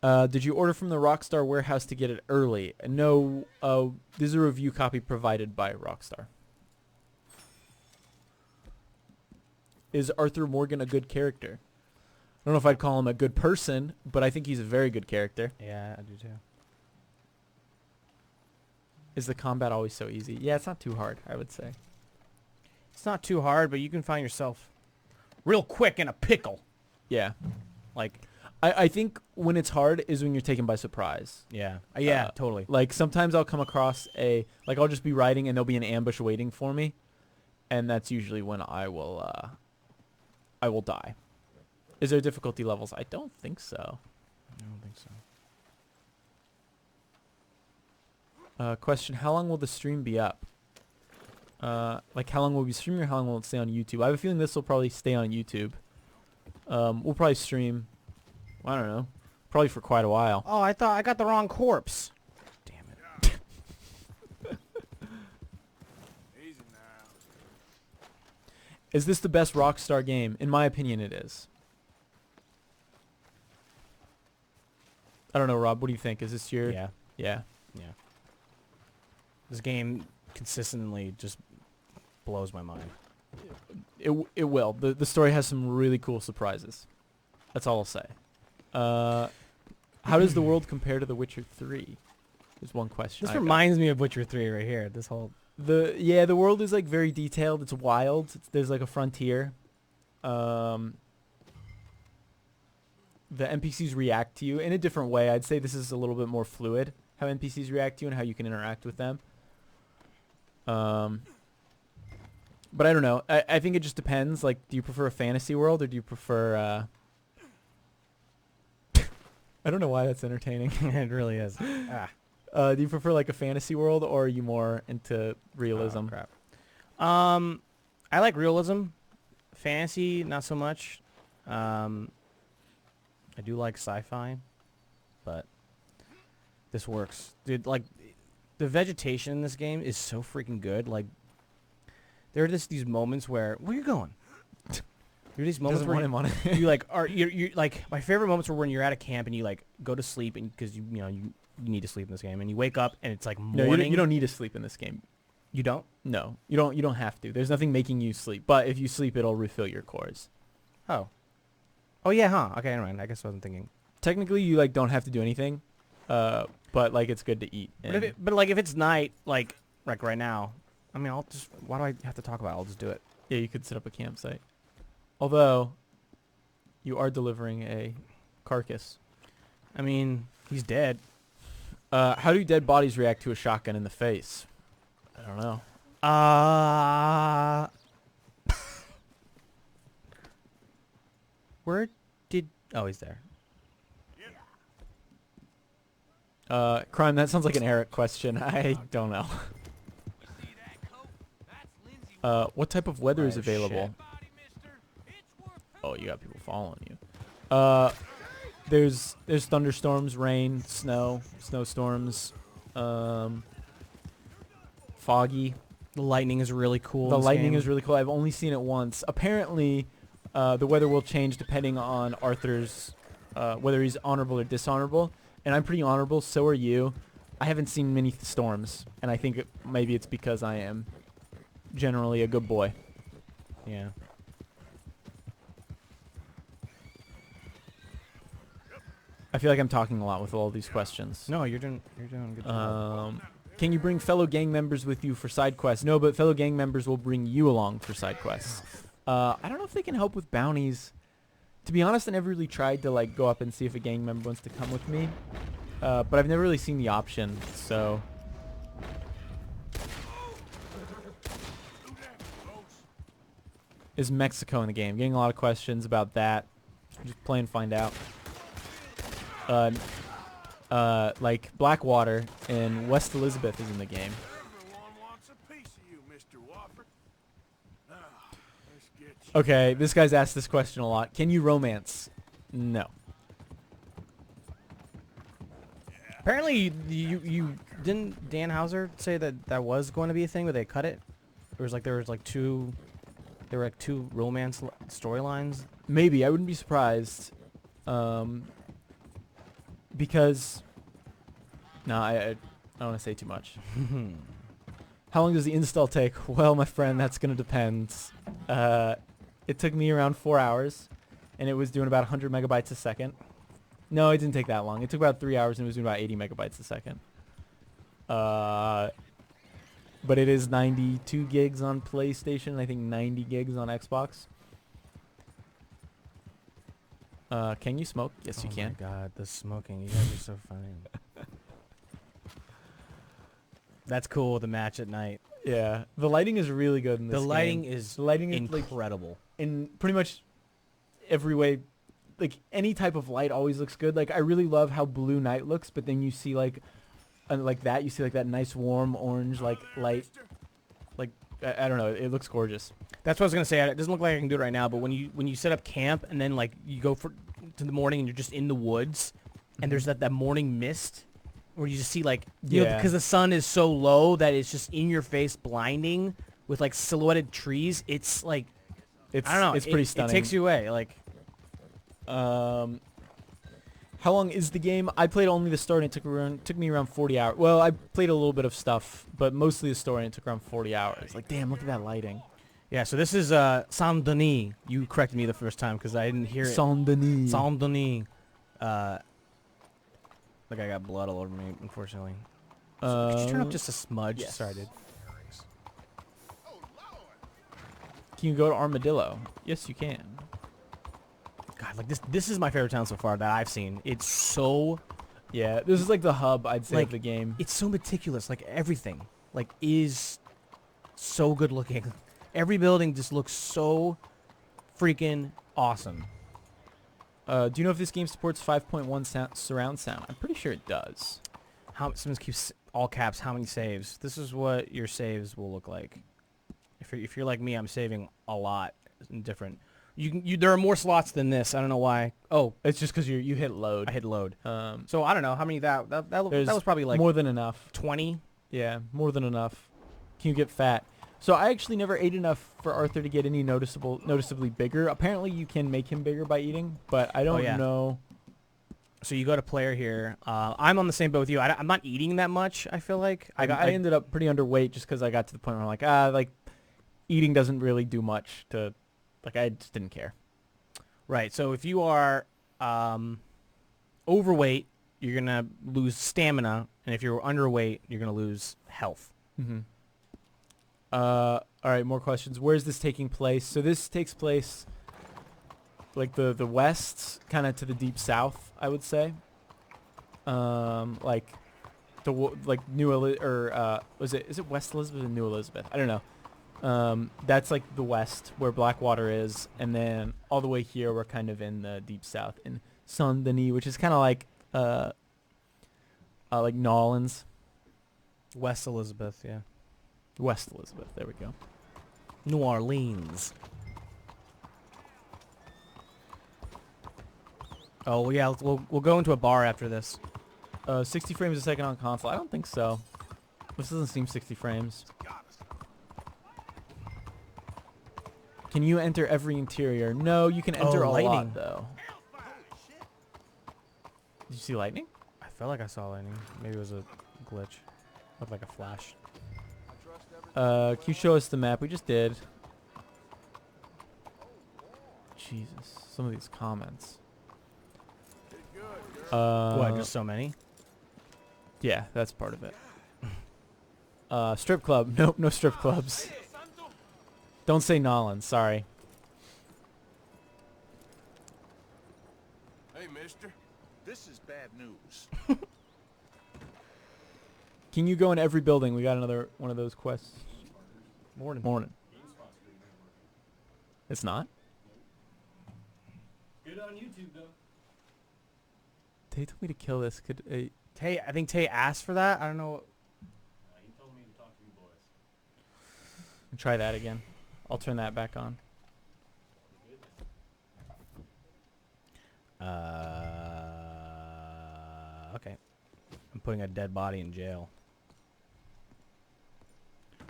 Did you order from the Rockstar warehouse to get it early? No, there's a review copy provided by Rockstar. Is Arthur Morgan a good character? I don't know if I'd call him a good person, but I think he's a very good character. Yeah, I do too. Is the combat always so easy? Yeah, it's not too hard, I would say. It's not too hard, but you can find yourself real quick in a pickle. Yeah. Like, I think when it's hard is when you're taken by surprise. yeah. Totally. Like sometimes I'll come across I'll just be riding and there'll be an ambush waiting for me. And that's usually when I will die. Is there difficulty levels? I don't think so. I don't think so. Question, how long will the stream be up? Like how long will we stream or how long will it stay on YouTube? I have a feeling this will probably stay on YouTube. We'll probably stream, I don't know, probably for quite a while. Oh, I thought I got the wrong corpse. Damn it. Easy now. Is this the best Rockstar game? In my opinion, it is. I don't know, Rob. What do you think? Is this your... Yeah. Yeah. Yeah. This game consistently just blows my mind. It will. The story has some really cool surprises. That's all I'll say. How does the world compare to The Witcher 3? There's one question. This reminds me of Witcher 3 right here. This whole... The world is like very detailed. It's wild. There's like a frontier. The NPCs react to you in a different way. I'd say this is a little bit more fluid, how NPCs react to you and how you can interact with them. But I don't know. I think it just depends. Like, do you prefer a fantasy world or do you prefer... I don't know why that's entertaining. It really is. Do you prefer like a fantasy world or are you more into realism? Oh, crap. I like realism. Fantasy, not so much. I do like sci-fi, but this works. Dude, like, the vegetation in this game is so freaking good. Like, there are just these moments where... Where are you going? There are these moments where you like are you like my favorite moments are when you're at a camp and you like go to sleep and because you need to sleep in this game and you wake up and it's like morning. No, you don't need to sleep in this game. You don't? No, you don't have to. There's nothing making you sleep. But if you sleep, it'll refill your cores. Oh. Oh yeah, huh? Okay, never mind. I guess I wasn't thinking. Technically, you like don't have to do anything, but like it's good to eat. But like if it's night, like right now, I mean, I'll just. Why do I have to talk about it? I'll just do it. Yeah, you could set up a campsite. Although, you are delivering a carcass. I mean, he's dead. How do dead bodies react to a shotgun in the face? I don't know. Where did... Oh, he's there. Crime, that sounds like an Eric question. I don't know. What type of weather is available? Oh, you got people following you. There's thunderstorms, rain, snow, snowstorms, foggy. The lightning is really cool. The lightning is really cool. I've only seen it once. Apparently, the weather will change depending on Arthur's, whether he's honorable or dishonorable. And I'm pretty honorable, so are you. I haven't seen many storms, and I think maybe it's because I am generally a good boy. Yeah. I feel like I'm talking a lot with all these questions. No, you're doing a good job. Can you bring fellow gang members with you for side quests? No, but fellow gang members will bring you along for side quests. I don't know if they can help with bounties. To be honest, I never really tried to like go up and see if a gang member wants to come with me. But I've never really seen the option, so... Is Mexico in the game? Getting a lot of questions about that. Just play and find out. Like Blackwater and West Elizabeth is in the game. Everyone wants a piece of you, Mr. Wofford. Now, let's get you. Okay, this guy's asked this question a lot. Can you romance? No. Apparently, you didn't Dan Hauser say that was going to be a thing, but they cut it. There were like two romance storylines. Maybe I wouldn't be surprised, because no, I don't want to say too much. How long does the install take? Well, my friend, that's gonna depend. It took me around 4 hours, and it was doing about 100 megabytes a second. No, it didn't take that long. It took about 3 hours, and it was doing about 80 megabytes a second. But it is 92 gigs on PlayStation, and I think 90 gigs on Xbox. Can you smoke? Yes, you can. Oh my god, the smoking. You guys are so funny. That's cool, the match at night. Yeah, the lighting is really good in this The game. lighting is like, incredible. in pretty much every way. Like, any type of light always looks good. Like, I really love how Blue Night looks, but then you see like that. You see like that nice warm orange like light. Like, I don't know. It looks gorgeous. That's what I was gonna say. It doesn't look like I can do it right now, but when you set up camp and then like you go to the morning and you're just in the woods, and there's that morning mist, where you just see like you know, because the sun is so low that it's just in your face, blinding with like silhouetted trees. It's like I don't know. It's pretty stunning. It takes you away. Like, how long is the game? I played only the story, and it took me around 40 hours. Well, I played a little bit of stuff, but mostly the story, and it took around 40 hours. Like, damn, look at that lighting. yeah. So this is Saint Denis. You corrected me the first time because I didn't hear it. Saint Denis. Saint Denis. Like I got blood all over me, unfortunately. So could you turn up just a smudge? yes. Sorry, dude. Can you go to Armadillo? Yes, you can. God, like this is my favorite town so far that I've seen. It's so Yeah, this is like the hub, I'd say, like of the game. it's so meticulous. Like everything, like is so good looking. Every building just looks so freaking awesome. Do you know if this game supports 5.1 surround sound? I'm pretty sure it does. Someone keeps all caps. How many saves? This is what your saves will look like. If you're like me, I'm saving a lot and different. There are more slots than this. I don't know why. Oh, It's just because you hit load. I hit load. Um, So I don't know how many that was probably like more than enough. 20. Yeah, more than enough. Can you get fat? So I actually never ate enough for Arthur to get any noticeably bigger. Apparently you can make him bigger by eating, but I don't yeah. know. So you go to player here. I'm on the same boat with you. I'm not eating that much. I feel like I ended up pretty underweight just because I got to the point where I'm like, eating doesn't really do much to, like, I just didn't care. Right. So if you are overweight, you're gonna lose stamina, and if you're underweight, you're gonna lose health. Mm-hmm. All right, more questions. Where is this taking place? So this takes place like the west, kind of to the deep south, I would say. Like New is it West Elizabeth or New Elizabeth? I don't know. That's like the west where Blackwater is, and then all the way here we're kind of in the deep south in Saint Denis, which is kind of like Nolans. West Elizabeth, yeah. West Elizabeth, there we go. New Orleans. Oh yeah, we'll go into a bar after this. 60 frames a second on console. I don't think so. This doesn't seem 60 frames. Can you enter every interior? No, you can enter a lightning. lot though. Did you see lightning? I felt like I saw lightning. Maybe it was a glitch. Looked like a flash. Can you show us the map? We just did. Jesus, some of these comments. What? Just so many? Yeah, that's part of it. Strip club. Nope, no strip clubs. Don't say Nolan. Sorry. Hey, mister. This is bad news. Can you go in every building? We got another one of those quests. Morning. It's not? Good on YouTube though. They told me to kill this. Tay, I think Tay asked for that. I don't know. He told me to talk to you boys. Try that again. I'll turn that back on. Okay. I'm putting a dead body in jail.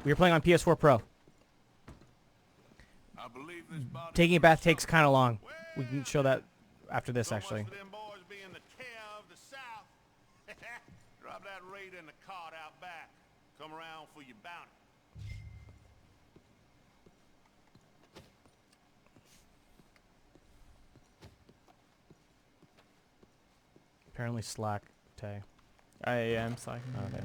We were playing on PS4 Pro. I believe this body Taking a bath takes kind of long. We can show that after this, so much actually. for them boys being the care of the South. Drop that raider in the cart out back. Come around for your bounty. Apparently Slack, Tay. I am slacking. Okay.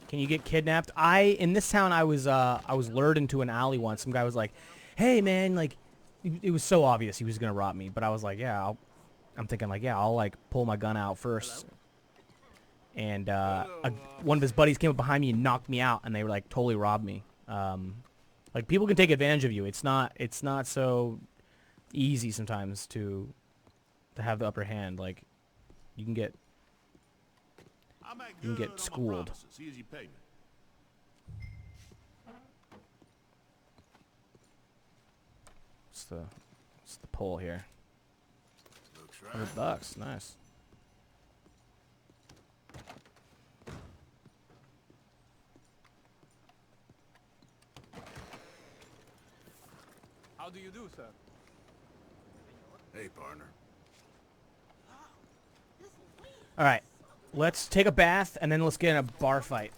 Can you get kidnapped? In this town I was lured into an alley once. Some guy was like, "Hey man, like it was so obvious he was going to rob me." But I was like, "Yeah, I'm thinking like, yeah, I'll like pull my gun out first." And one of his buddies came up behind me and knocked me out, and they were like totally robbed me. Like people can take advantage of you. It's not so easy sometimes to have the upper hand. Like you can get You can get schooled. See as you pay me. What's the pull here? Looks right. $100, nice. How do you do, sir? Hey, partner. All right, let's take a bath and then let's get in a bar fight.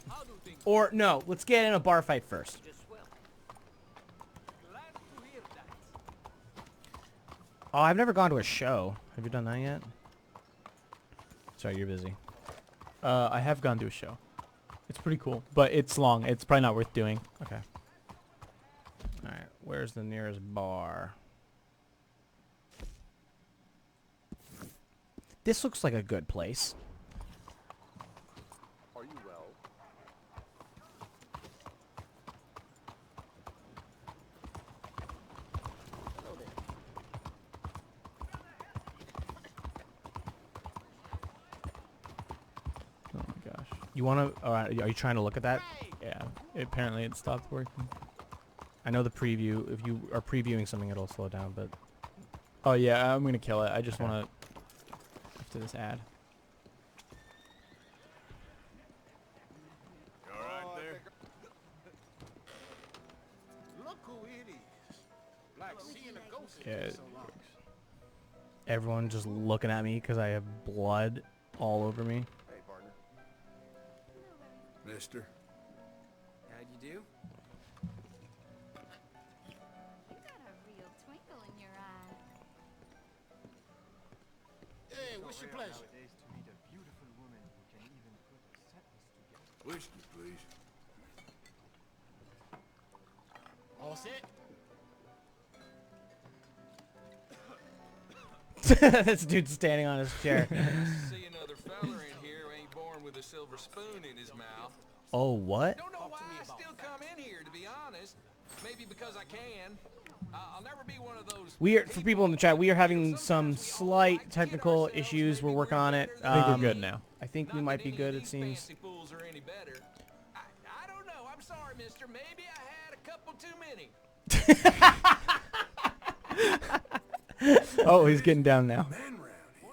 Or no, let's get in a bar fight first. Oh, I've never gone to a show. Have you done that yet? Sorry, you're busy. I have gone to a show. It's pretty cool, but it's long. It's probably not worth doing. Okay. All right, where's the nearest bar? This looks like a good place. Are you well? Oh my gosh. You want to? Are you trying to look at that? Yeah. Apparently it stopped working. I know the preview. If you are previewing something, it'll slow down. But Oh yeah, I'm gonna kill it. I just Okay. want to after this ad. You all right there? Look who it is. Like seeing a ghost. Yeah. It long. everyone just looking at me because I have blood all over me. Hey, partner. Mister. How'd you do? You got a real twinkle in your eye. Hey, what's your pleasure? Nowadays to meet a beautiful woman who can even put a sentence together. Whiskey, please. All set? This dude's standing on his chair. See another feller in here who ain't born with a silver spoon in his mouth. Oh, what? Don't know why I still come in here, to be honest. Maybe because I can. I'll never be one of those. We are, for people in the chat, we are having some slight technical issues. We're working on it. I think we're good now. I think we Not might that be any good, of it these seems. fancy fools are any better. I don't know. I'm sorry, mister. Maybe I had a couple too many. Oh, he's getting down now. Man round here.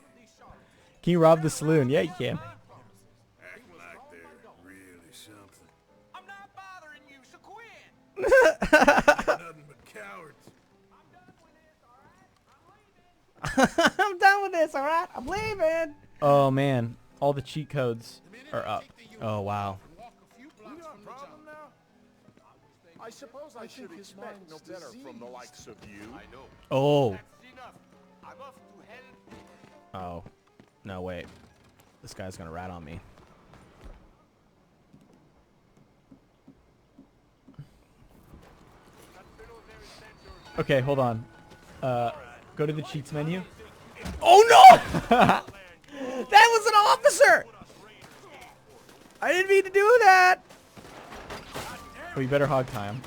Can you rob the saloon? Yeah, you can. Acting like they're really something. I'm not bothering you, so quit. Nothing but cowards. I'm done with this, alright? I'm leaving. Oh man, all the cheat codes are up. Oh, wow. You got a problem now? I suppose I should expect no better from the likes of you. I know. Oh. That's enough. I'm off to hell. Oh. No, wait. This guy's gonna rat on me. Okay, hold on. Go to the cheats menu. Oh, no! That was an officer! I didn't mean to do that! Oh, you better hog time.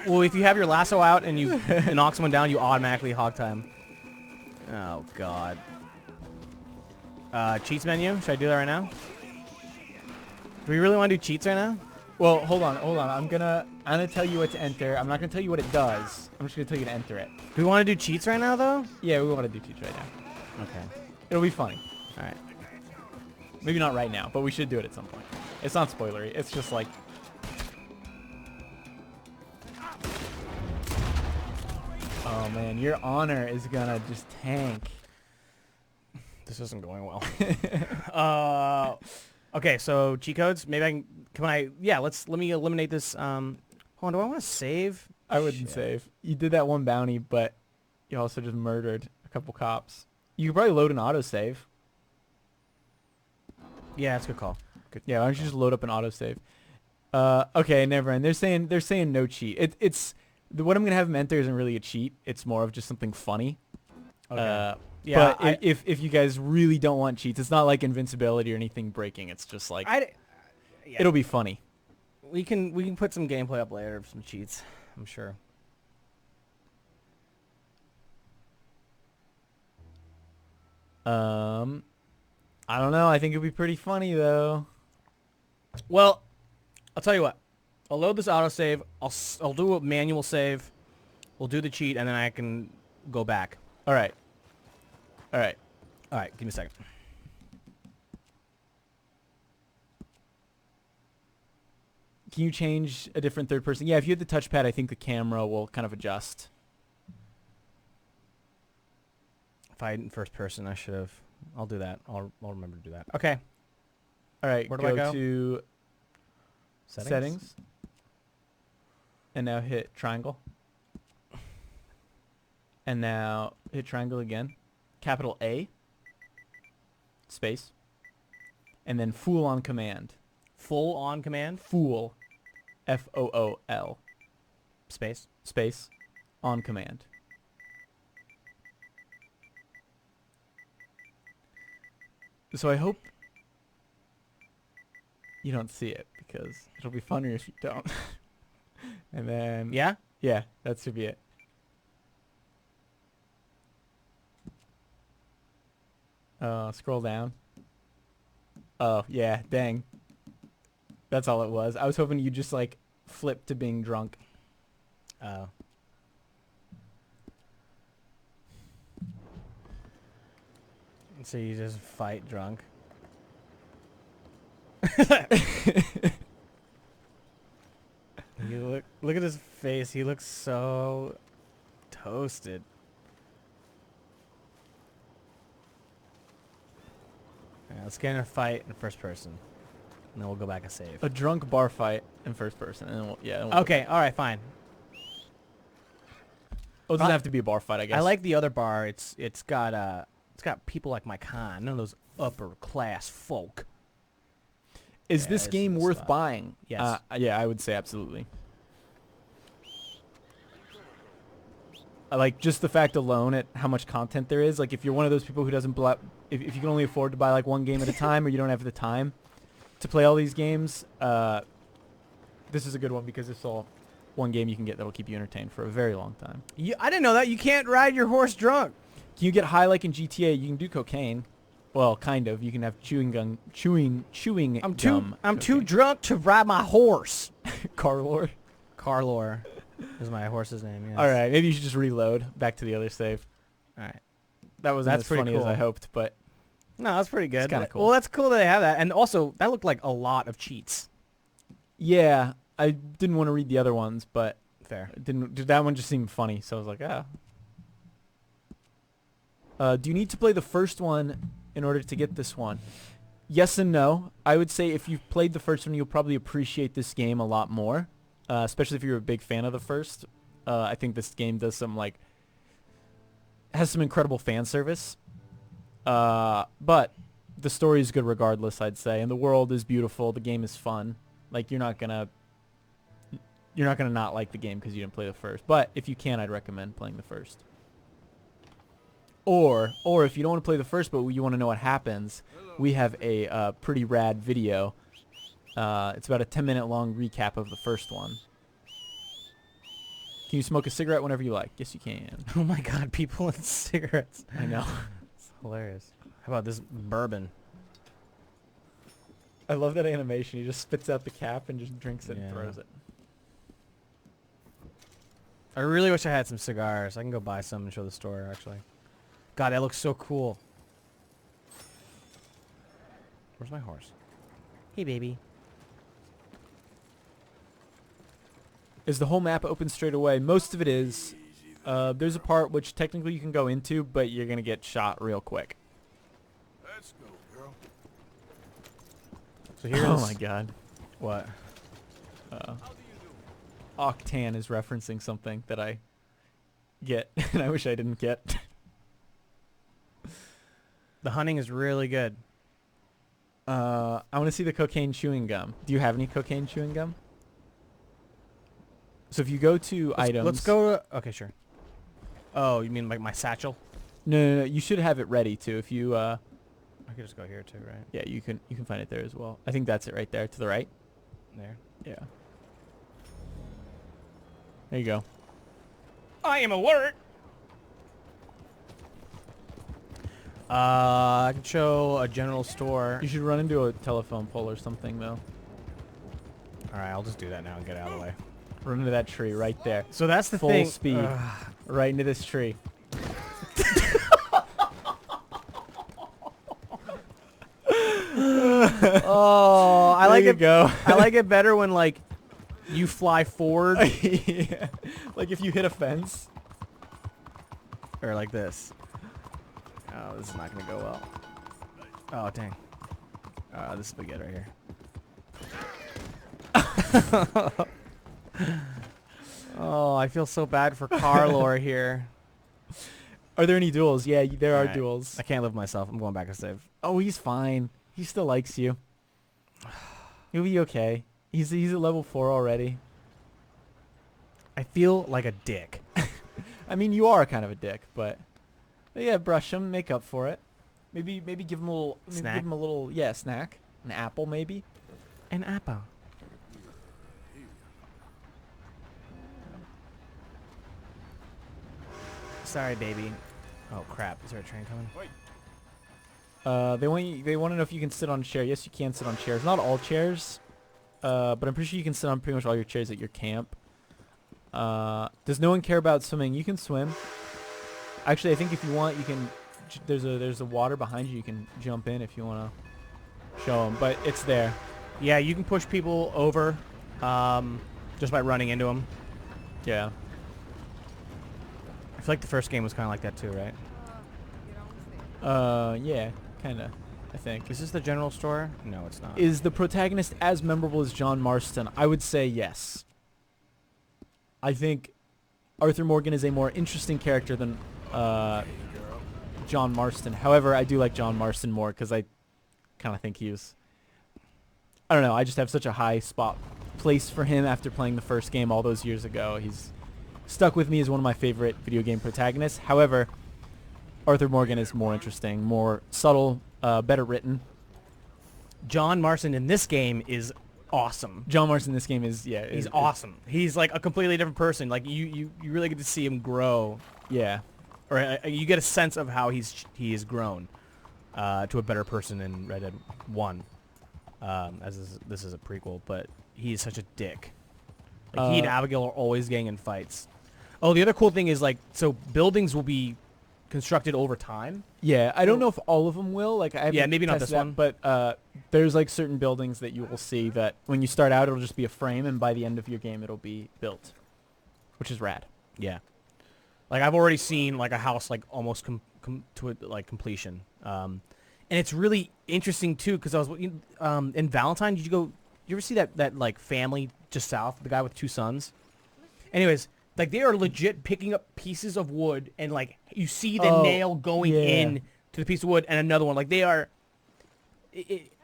Well, if you have your lasso out and you knock someone down, you automatically hog time. Oh, God. Cheats menu? Should I do that right now? Do we really want to do cheats right now? Well, hold on. I'm gonna tell you what to enter. I'm not gonna tell you what it does. I'm just gonna tell you to enter it. Do we want to do cheats right now, though? Yeah, we want to do cheats right now. Okay. It'll be funny. All right. Maybe not right now, but we should do it at some point. It's not spoilery. It's just like. Oh man, your honor is gonna just tank. This isn't going well. Okay, so cheat codes. Maybe I can. Can I? Yeah. Let me eliminate this. Hold on. Do I want to save? I wouldn't Shit. save. You did that one bounty, but you also just murdered a couple cops. You could probably load an autosave. Yeah, that's a good call. Good. Yeah, why don't you just load up an autosave? Okay, never mind. They're saying no cheat. What I'm gonna have them enter isn't really a cheat. It's more of just something funny. Okay. Yeah. But if you guys really don't want cheats, it's not like invincibility or anything breaking. It's just like Yeah. it'll be funny. We can put some gameplay up later of some cheats. I'm sure. I don't know. I think it'd be pretty funny though. Well, I'll tell you what. I'll load this autosave. I'll do a manual save. We'll do the cheat, and then I can go back. All right. All right. All right. Give me a second. Can you change a different third person? Yeah, if you hit the touchpad, I think the camera will kind of adjust. If I in first person, I should have. I'll do that. I'll remember to do that. Okay. All right. Where do I go? To settings. And now hit triangle. And now hit triangle again. Capital A. Space. And then fool on command. Full on command. Fool. Fool. Space. Space. On command. So I hope you don't see it because it'll be funnier if you don't. And then Yeah. yeah, that should be it. Scroll down. Oh yeah, dang. That's all it was. I was hoping you just like flip to being drunk. Oh. So you just fight drunk. You look at his face. He looks so toasted. Yeah, let's get in a fight in first person, and then we'll go back and save. A drunk bar fight in first person, and then we'll Okay, all right, fine. Oh, it doesn't have to be a bar fight, I guess. I like the other bar. It's got people like my kind, none of those upper class folk. Is Yeah, this it's game some worth stuff. buying? Yes. Yeah, I would say absolutely. I like just the fact alone at how much content there is. Like if you're one of those people who doesn't if you can only afford to buy like one game at a time or you don't have the time to play all these games, this is a good one because it's all one game you can get that'll keep you entertained for a very long time. I didn't know that. You can't ride your horse drunk. Can you get high like in GTA? You can do cocaine. Well, kind of. You can have chewing I'm gum. I'm too drunk to ride my horse. Car lord. Carlor is my horse's name. Yes. All right, maybe you should just reload back to the other save. All right. That wasn't That's as pretty funny as cool. I hoped, but No, that's pretty good. kinda cool. Well, that's cool that they have that, and also that looked like a lot of cheats. yeah, I didn't want to read the other ones, but Fair. that one just seemed funny, so I was like, do you need to play the first one in order to get this one? Yes and no. I would say if you've played the first one, you'll probably appreciate this game a lot more, especially if you're a big fan of the first. I think this game does has some incredible fan service. But the story is good regardless, I'd say, and the world is beautiful. The game is fun. Like you're not gonna not like the game because you didn't play the first. But if you can, I'd recommend playing the first. Or if you don't want to play the first, but you want to know what happens, we have a pretty rad video. It's about a 10-minute long recap of the first one. Can you smoke a cigarette whenever you like? Yes, you can. Oh my God, people and cigarettes. I know. It's hilarious. How about this bourbon? I love that animation. He just spits out the cap and just drinks it Yeah. and throws it. I really wish I had some cigars. I can go buy some and show the store, actually. God, that looks so cool. Where's my horse? Hey, baby. Is the whole map open straight away? Most of it is. There's a part which technically you can go into, but you're going to get shot real quick. Let's go, girl. So here's... Oh my god. What? Octan is referencing something that I get, and I wish I didn't get. The hunting is really good. I want to see the cocaine chewing gum. Do you have any cocaine chewing gum? So if you go to items... Let's go to... Okay, sure. Oh, you mean like my satchel? No, you should have it ready too. If you... I could just go here too, right? Yeah, you can find it there as well. I think that's it right there to the right. There. Yeah. There you go. I am alert! I can show a general store. You should run into a telephone pole or something though. Alright, I'll just do that now and get out of the way. Run into that tree right there. So that's the Full thing. speed. Right into this tree. Oh, I like There it. you go. I like it better when like you fly forward Yeah. Like if you hit a fence. or like this. Oh, this is not gonna go well. Oh dang. This is good right here. Oh, I feel so bad for Carlor here. Are there any duels? Yeah, there are Alright. duels. I can't live myself. I'm going back to save. Oh, he's fine. He still likes you. He'll be okay. He's at level 4 already. I feel like a dick. I mean, you are kind of a dick, but yeah, brush him, make up for it. Maybe give him a little Snack? Give him a little snack, an apple maybe. An apple. Sorry, baby. Oh crap! Is there a train coming? They want to know if you can sit on a chair. Yes, you can sit on chairs. Not all chairs, but I'm pretty sure you can sit on pretty much all your chairs at your camp. Does no one care about swimming? You can swim. Actually, I think if you want, you can. There's a water behind you. You can jump in if you want to show them, but it's there. Yeah, you can push people over, just by running into them. Yeah. I feel like the first game was kind of like that too, right? Yeah, kind of. I think. Is this the general store? No, it's not. Is the protagonist as memorable as John Marston? I would say yes. I think Arthur Morgan is a more interesting character than John Marston. However, I do like John Marston more because I kind of think he was... I don't know. I just have such a high spot place for him after playing the first game all those years ago. He's stuck with me as one of my favorite video game protagonists. However, Arthur Morgan is more interesting, more subtle, better written. John Marston in this game is awesome. John Marston in this game is, yeah. He's awesome. He's like a completely different person. Like you really get to see him grow. Yeah. Or you get a sense of how he has grown to a better person in Red Dead 1. This is a prequel, but he is such a dick. Like he and Abigail are always getting in fights. Oh, the other cool thing is like, so buildings will be constructed over time. Yeah, I don't know if all of them will. Like, I haven't maybe not tested this that, one. but there's like certain buildings that you will see that when you start out, it'll just be a frame, and by the end of your game, it'll be built, which is rad. Yeah, like I've already seen like a house like almost to like completion, and it's really interesting too because I was in Valentine. Did you ever see that like family just south, the guy with 2 sons? Anyways. Like, they are legit picking up pieces of wood, and, like, you see the nail going in to the piece of wood, and another one. Like, they are...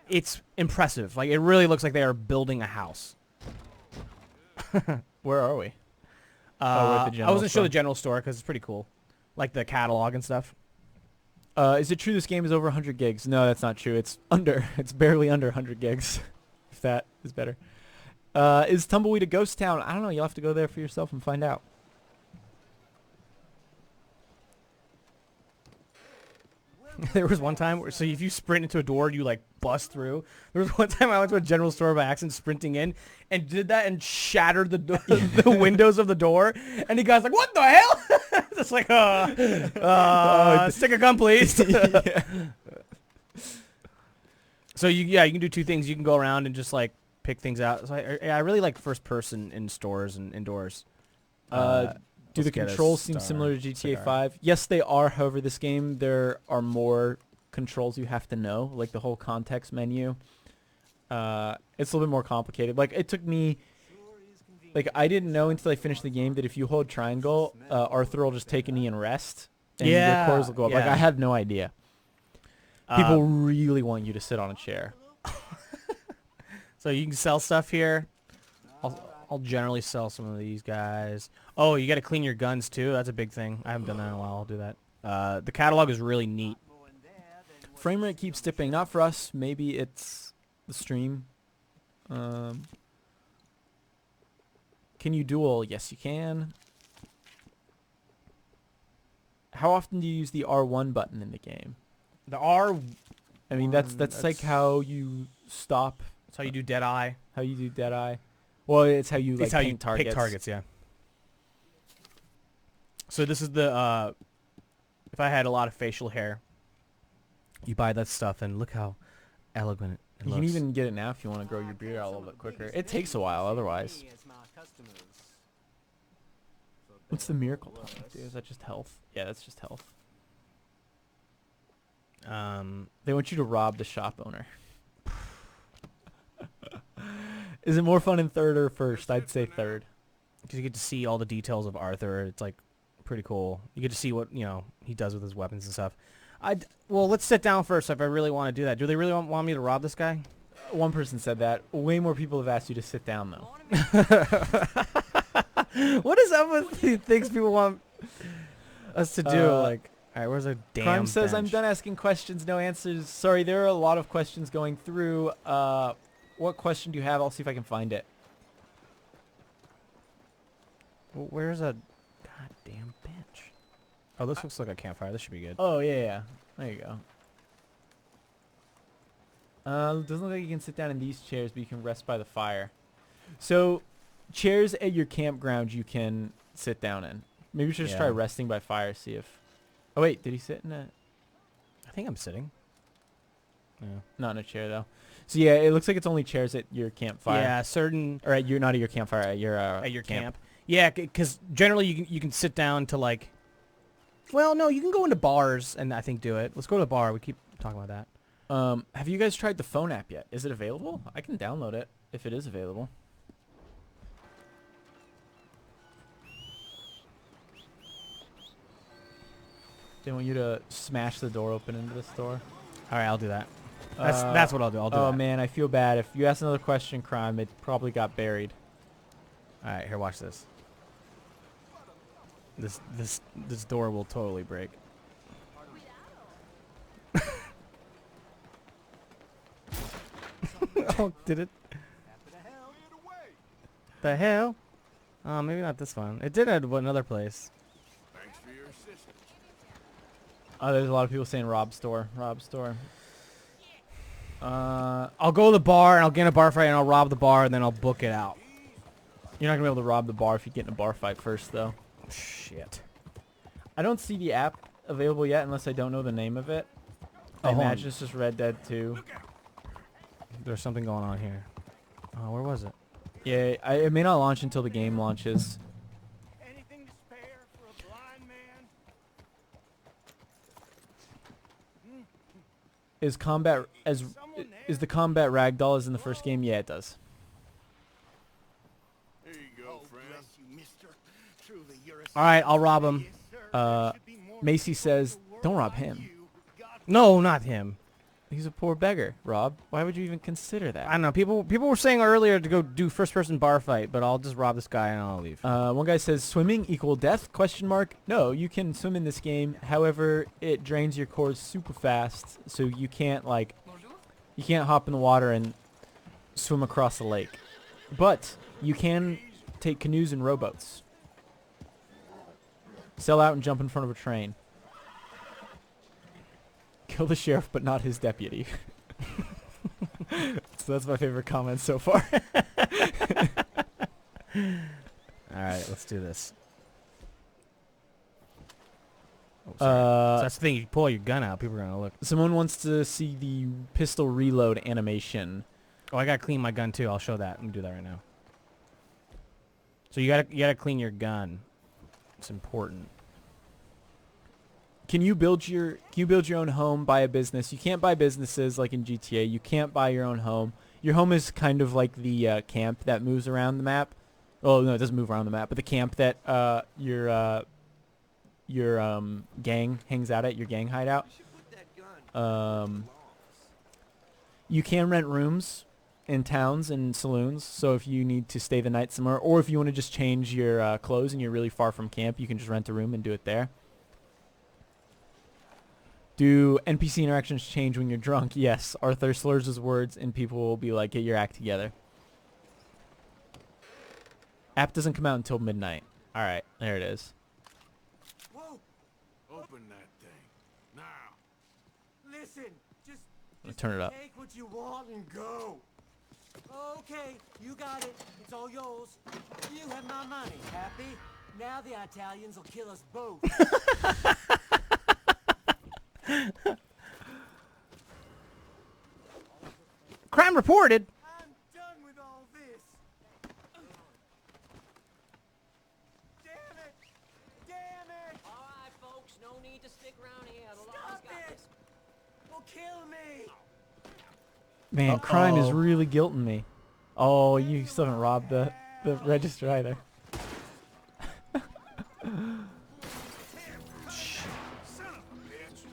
It's impressive. Like, it really looks like they are building a house. Where are we? We're at the I general was going to show store. the general store, because it's pretty cool. Like, the catalog and stuff. Is it true this game is over 100 gigs? No, that's not true. It's under. It's barely under 100 gigs, if that is better. Is Tumbleweed a ghost town? I don't know. You'll have to go there for yourself and find out. There was one time where, so if you sprint into a door, you like bust through. There was one time I went to a general store by accident, sprinting in, and did that and shattered the the windows of the door. And the guy's like, "What the hell?" Just like, stick a gun, please. So you can do two things. You can go around and just like pick things out. So I really like first person in stores and indoors. Do the controls seem similar to GTA 5? Yes, they are. However, this game, there are more controls you have to know, like the whole context menu. It's a little bit more complicated. Like, it took me... Like, I didn't know until I finished the game that if you hold triangle, Arthur will just take a knee and rest, and your cores will go up. Like, I had no idea. People really want you to sit on a chair. So you can sell stuff here. I'll generally sell some of these guys. Oh, you got to clean your guns too. That's a big thing. I haven't done that in a while. I'll do that. The catalog is really neat. Frame rate keeps dipping. Not for us. Maybe it's the stream. Can you duel? Yes, you can. How often do you use the R1 button in the game? The R. I mean, that's like how you stop. That's how you do Deadeye. How you do Deadeye. Well, it's how you like paint targets. Pick targets, yeah. So this is the if I had a lot of facial hair, you buy that stuff and look how elegant it You looks. can even get it now if you want to grow your beard out a little bit quicker. It takes a while otherwise. What's the miracle tonic, dude? Is that just health? Yeah, that's just health. They want you to rob the shop owner. Is it more fun in third or first? I'd say third. Because you get to see all the details of Arthur. It's like pretty cool. You get to see what he does with his weapons and stuff. Well, let's sit down first if I really want to do that. Do they really want me to rob this guy? One person said that. Way more people have asked you to sit down though. What is up with the things people want us to do? Like, all right, where's a damn Crime says, bench? I'm done asking questions, no answers. Sorry, there are a lot of questions going through. What question do you have? I'll see if I can find it. Where's a goddamn bench? Oh, this looks like a campfire. This should be good. Oh, yeah. There you go. Doesn't look like you can sit down in these chairs, but you can rest by the fire. So, chairs at your campground you can sit down in. Maybe we should just try resting by fire, see if... Oh, wait. Did he sit in a... I think I'm sitting. Yeah. Not in a chair, though. So, yeah, it looks like it's only chairs at your campfire. Yeah, certain... Or not at your campfire, at your camp. Yeah, because generally you can sit down to, like... Well, no, you can go into bars and I think do it. Let's go to a bar. We keep talking about that. Have you guys tried the phone app yet? Is it available? I can download it if it is available. They want you to smash the door open into the store. All right, I'll do that. That's what I'll do. I'll do that. Oh, man, I feel bad. If you ask another question, Crime, it probably got buried. All right, here, watch this. This door will totally break. Oh, did it? The hell? Oh, maybe not this one. It did at another place. Thanks for your assistance. Oh, there's a lot of people saying Rob store. Rob store. I'll go to the bar and I'll get in a bar fight and I'll rob the bar and then I'll book it out. You're not going to be able to rob the bar if you get in a bar fight first, though. Shit. I don't see the app available yet unless I don't know the name of it. I imagine it's just Red Dead 2. There's something going on here. Oh, where was it? Yeah, it may not launch until the game launches. Anything to spare for a blind man? Is the combat ragdoll as in the first game? Yeah, it does. There you go, friend. All right, I'll rob him. Macy says, don't rob him. No, not him. He's a poor beggar, Rob. Why would you even consider that? I don't know. People were saying earlier to go do first-person bar fight, but I'll just rob this guy and I'll leave. One guy says, swimming equal death? Question mark. No, you can swim in this game. However, it drains your cores super fast, so you can't hop in the water and swim across the lake. But you can take canoes and rowboats. Sell out and jump in front of a train. Kill the sheriff, but not his deputy. So that's my favorite comment so far. All right, let's do this. Oh, sorry. So that's the thing. You pull your gun out, people are gonna look. Someone wants to see the pistol reload animation. Oh, I gotta clean my gun too. I'll show that. Let me do that right now. So you gotta clean your gun. It's important. Can you build your own home, buy a business? You can't buy businesses like in GTA. You can't buy your own home. Your home is kind of like the camp that moves around the map. Oh no, it doesn't move around the map, but the camp that your gang hangs out at, your gang hideout. You can rent rooms in towns and saloons, so if you need to stay the night somewhere, or if you want to just change your clothes and you're really far from camp, you can just rent a room and do it there. Do NPC interactions change when you're drunk? Yes. Arthur slurs his words and people will be like, get your act together. App doesn't come out until midnight. Alright, there it is. Whoa! Open that thing. Now. Listen, just Turn it up. take what you want and go. Okay, you got it. It's all yours. You have my money. Happy? Now the Italians will kill us both. Crime reported. I'm done with all this. Damn it! Damn it! All right, folks, no need to stick around here. The law's Stop got it! this. Will kill me. Man, crime is really guilting me. Oh, you still haven't robbed the register either. Son of a bitch.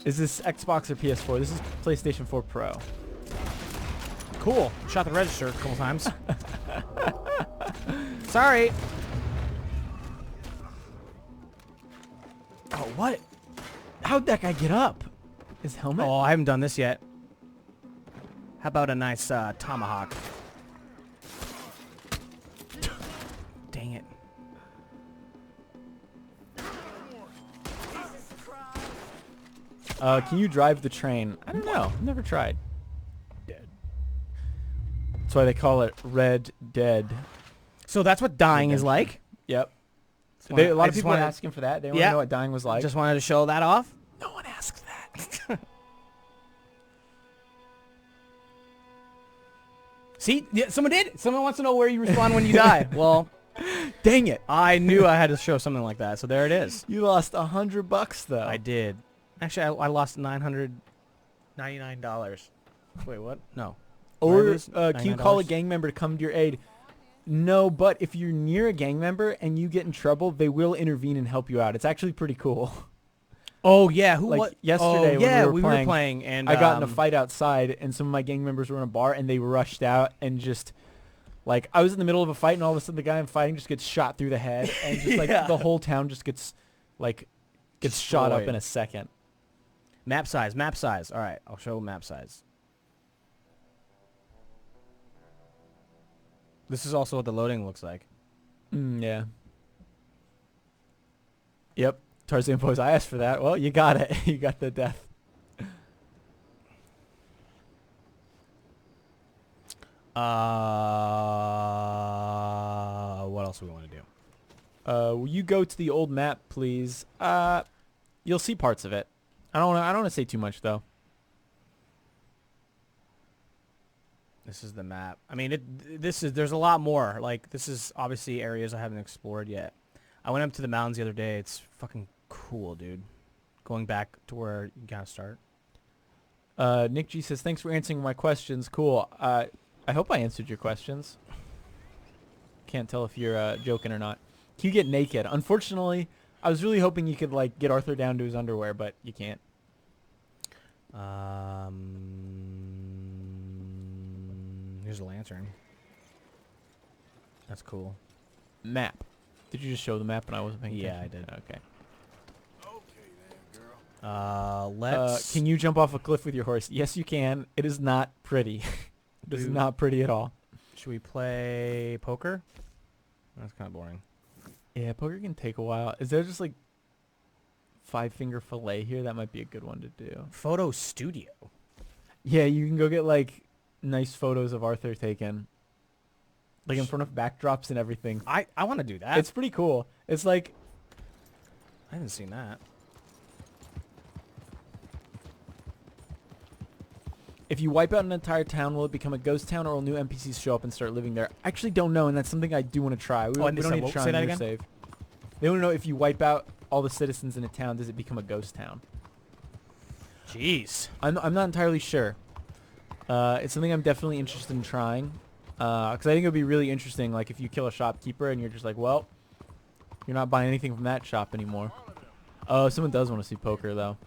Is this Xbox or PS4? This is PlayStation 4 Pro. Cool. Shot the register a couple times. Sorry. Oh, what? How'd that guy get up? His helmet? Oh, I haven't done this yet. How about a nice tomahawk? Dang it. Can you drive the train? I don't know. I've never tried. Dead. That's why they call it Red Dead. So that's what dying is like? Yep. Wanna- A lot I of just people are wanna- asking for that. They want to Yeah. know what dying was like. Just wanted to show that off? No one asks that. See? Yeah, someone did. Someone wants to know where you respond when you die. Well, Dang it. I knew I had to show something like that, so there it is. You lost $100 though. I did. Actually, I lost $999. Wait, what? No. Or Did I lose can you call a $99? gang member to come to your aid? No, but if you're near a gang member and you get in trouble, they will intervene and help you out. It's actually pretty cool. Oh, yeah. Who? Like what? yesterday Oh, when yeah, we were playing, and I got in a fight outside, and some of my gang members were in a bar, and they rushed out and just, like, I was in the middle of a fight, and all of a sudden the guy I'm fighting just gets shot through the head, and just like Yeah. the whole town just gets shot up Destroyed. in a second. Map size, map size. All right, I'll show map size. This is also what the loading looks like. Yeah. Yep. Tarzan Boys, I asked for that. Well, you got it. You got the death. What else do we want to do? Will you go to the old map, please? You'll see parts of it. I don't want to say too much though. This is the map. I mean, there's a lot more. Like, this is obviously areas I haven't explored yet. I went up to the mountains the other day. It's fucking cool, dude. Going back to where you gotta start. Nick G says, thanks for answering my questions. Cool. I hope I answered your questions. Can't tell if you're joking or not. Can you get naked? Unfortunately, I was really hoping you could like get Arthur down to his underwear, but you can't. Here's a lantern. That's cool. Map. Did you just show the map and I wasn't paying Yeah, attention? I did. Okay. Okay then, girl. Let's. Can you jump off a cliff with your horse? Yes, you can. It is not pretty. It is Dude. not pretty at all. Should we play poker? That's kind of boring. Yeah, poker can take a while. Is there just like 5-finger fillet here. That might be a good one to do. Photo studio. Yeah, you can go get like nice photos of Arthur taken, like in front of backdrops and everything. I want to do that. It's pretty cool. It's like, I haven't seen that. if you wipe out an entire town, will it become a ghost town, or will new NPCs show up and start living there? I actually don't know, and that's something I do want to try. We don't need to try say on that your again? save. They want to know, if you wipe out all the citizens in a town, does it become a ghost town? Jeez. I'm not entirely sure. It's something I'm definitely interested in trying, because I think it would be really interesting, like if you kill a shopkeeper and you're just like, well, you're not buying anything from that shop anymore. Oh, someone does want to see poker though.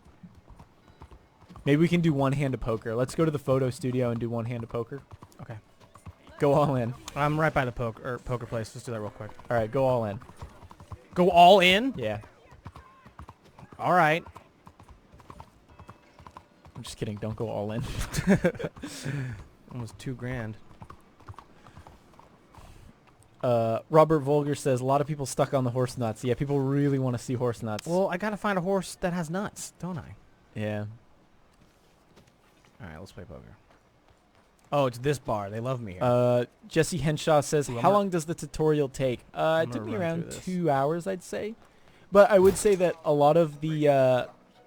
Maybe we can do one-handed poker. Let's go to the photo studio and do one-handed poker. Okay. Go all in. I'm right by the poker place. Let's do that real quick. All right, go all in. Go all in? Yeah. All right. I'm just kidding. Don't go all in. Almost $2,000. Robert Volger says, a lot of people stuck on the horse nuts. Yeah, people really want to see horse nuts. Well, I gotta find a horse that has nuts, don't I? Yeah. All right, let's play poker. Oh, it's this bar. They love me here. Jesse Henshaw says, Ooh, I'm how gonna- long does the tutorial take? I'm It took gonna me run around through this. 2 hours, I'd say. But I would say that a lot of the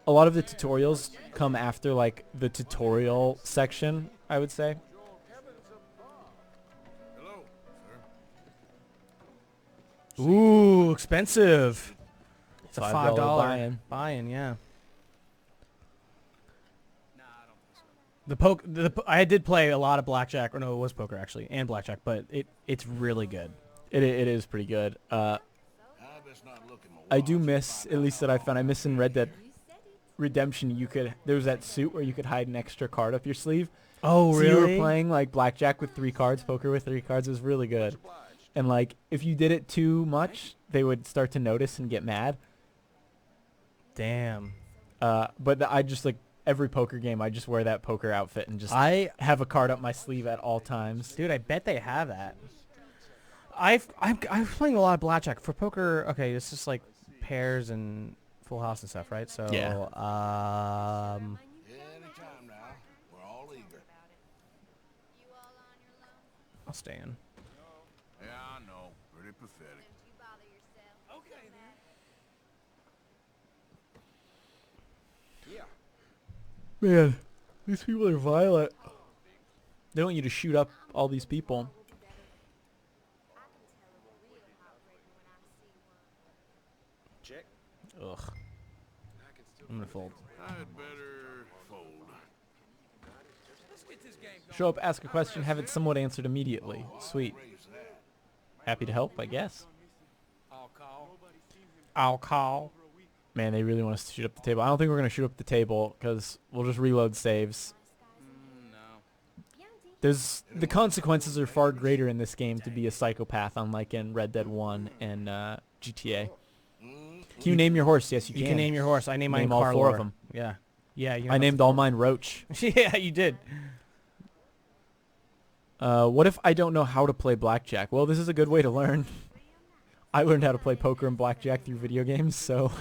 tutorials come after like the tutorial section, I would say. Ooh, expensive. It's a $5 $5 buy-in. buy-in, yeah. I did play a lot of blackjack, or no, it was poker actually, and blackjack, but it's really good. It is pretty good. I do miss, at least that I found, I miss in Red Dead Redemption, there was that suit where you could hide an extra card up your sleeve. Oh, So really? you were playing like blackjack with 3 cards, poker with 3 cards. It was really good. And like if you did it too much, they would start to notice and get mad. Damn. But I just like every poker game, I just wear that poker outfit and just I have a card up my sleeve at all times. Dude, I bet they have that. I'm playing a lot of blackjack for poker. Okay, it's just like pairs and full house and stuff, right? So Yeah. Anytime now. We're all eager. You all on your lonesome? I'll stay in. Yeah, I know. Pretty pathetic. Don't you bother yourself. Okay, then. Man, these people are violent. They want you to shoot up all these people. I can tell a real heartbreaker when I see one. Check. Ugh. I'm gonna fold. I'd better fold. Let's get this game going. Show up, ask a question, have it somewhat answered immediately. Sweet. Happy to help, I guess. I'll call. Man, they really want us to shoot up the table. I don't think we're going to shoot up the table because we'll just reload saves. The consequences are far greater in this game to be a psychopath, unlike in Red Dead 1 and GTA. Can you name your horse? Yes, you can. You can name your horse. I named mine Name all 4 of Carlor. them. Yeah. Yeah. I named all mine Roach. Yeah, you did. What if I don't know how to play blackjack? Well, this is a good way to learn. I learned how to play poker and blackjack through video games, so...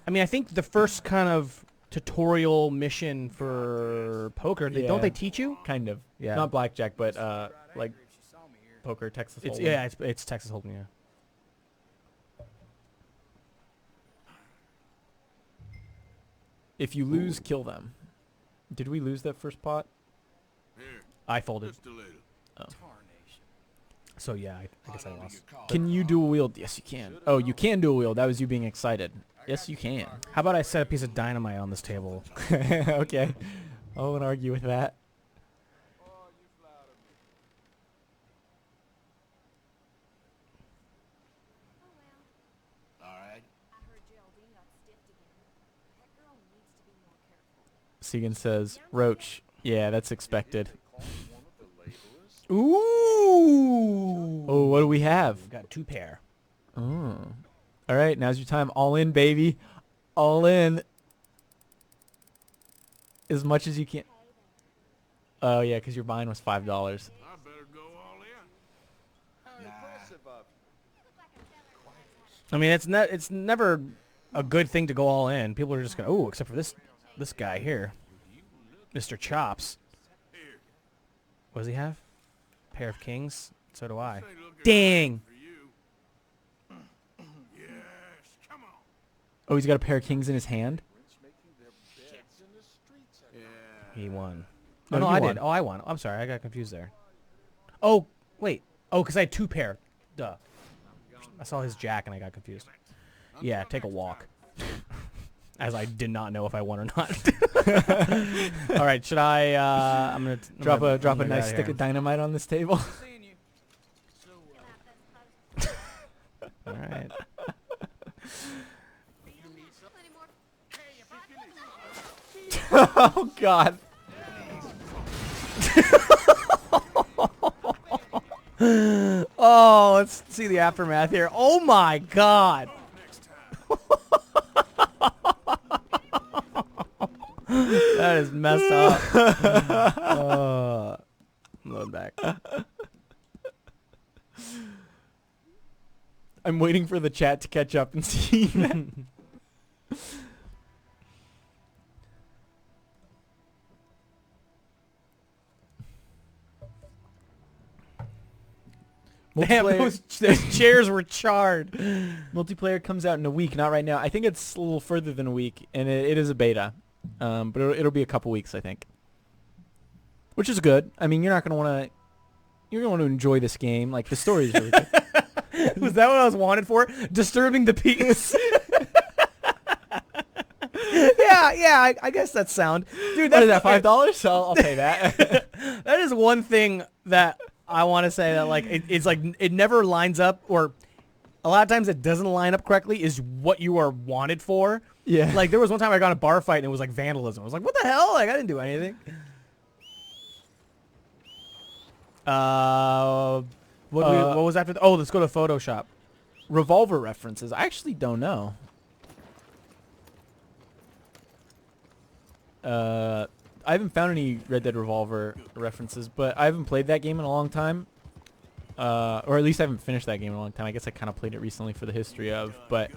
I mean, I think the first kind of tutorial mission for poker, don't they teach you? Kind of. Yeah. Not blackjack, but like poker, Texas It's Hold'em. it's Texas Hold'em, yeah. If you lose, kill them. Did we lose that first pot? Here, I folded. just a little. So yeah, I guess I lost. Can you dual wield? Yes, you can. Oh, you can dual wield. That was you being excited. Yes, you can. How about I set a piece of dynamite on this table? Okay. I won't argue with that. All right. I heard Geraldine got stiffed again. That girl needs to be more careful. Segan says, Roach. Yeah, that's expected. Ooh. Oh, what do we have? We've got 2 pair. Oh. All right, now's your time. All in, baby. All in. As much as you can. Oh, yeah, because your buying was $5. I better go all in. I mean, it's never a good thing to go all in. People are just gonna, oh, except for this guy here, Mr. Chops. What does he have? Pair of kings. So do I. Dang. Oh, he's got a pair of kings in his hand. He won. No, Oh, no, you I won. did. Oh, I won. I'm sorry. I got confused there. Oh, wait. Oh, because I had 2 pair. Duh. I saw his jack and I got confused. Yeah, take a walk. As I did not know if I won or not. All right, should I? I'm gonna Drop a get nice outta stick here. of dynamite on this table. All right. Oh God. Oh, let's see the aftermath here. Oh my God. That is messed up. Load back. I'm waiting for the chat to catch up and see. Damn, those chairs were charred. Multiplayer comes out in a week, not right now. I think it's a little further than a week, and it is a beta. But it'll be a couple weeks, I think. Which is good. I mean, you're gonna want to enjoy this game. Like, the story is really good. Was that what I was wanted for? Disturbing the peace. yeah. I guess that's sound, dude. What is that? $5? I'll pay that. That is one thing that I want to say that like it's like it never lines up, or a lot of times it doesn't line up correctly. Is what you are wanted for. Yeah. Like there was one time I got in a bar fight and it was like vandalism. I was like, what the hell? Like I didn't do anything. What was after? Oh, let's go to Photoshop. Revolver references. I actually don't know. I haven't found any Red Dead Revolver references, but I haven't played that game in a long time. Or at least I haven't finished that game in a long time. I guess I kind of played it recently for the history of, but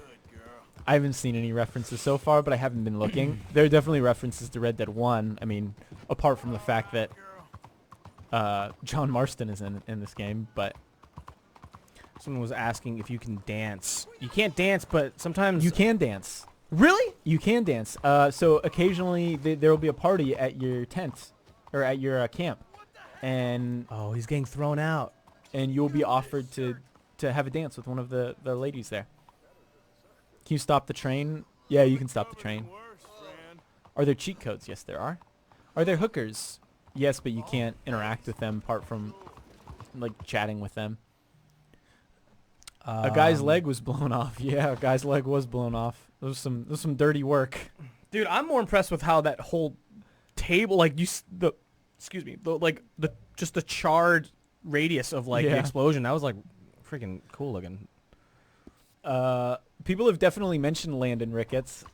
I haven't seen any references so far, but I haven't been looking. There are definitely references to Red Dead 1. I mean, apart from the fact that John Marston is in this game, but Someone was asking if you can dance. You can't dance, but sometimes you can dance. Really? You can dance. So occasionally there will be a party at your tent or at your camp, and oh, he's getting thrown out. And you'll be offered to have a dance with one of the ladies there. Can you stop the train? Yeah, you can stop the train. Are there cheat codes? Yes, there are. Are there hookers? Yes, but you can't interact with them apart from like chatting with them. A guy's leg was blown off. Yeah, a guy's leg was blown off. There was some dirty work. Dude, I'm more impressed with how that whole table, like the charred radius of like the explosion. That was like freaking cool looking. People have definitely mentioned Landon Ricketts.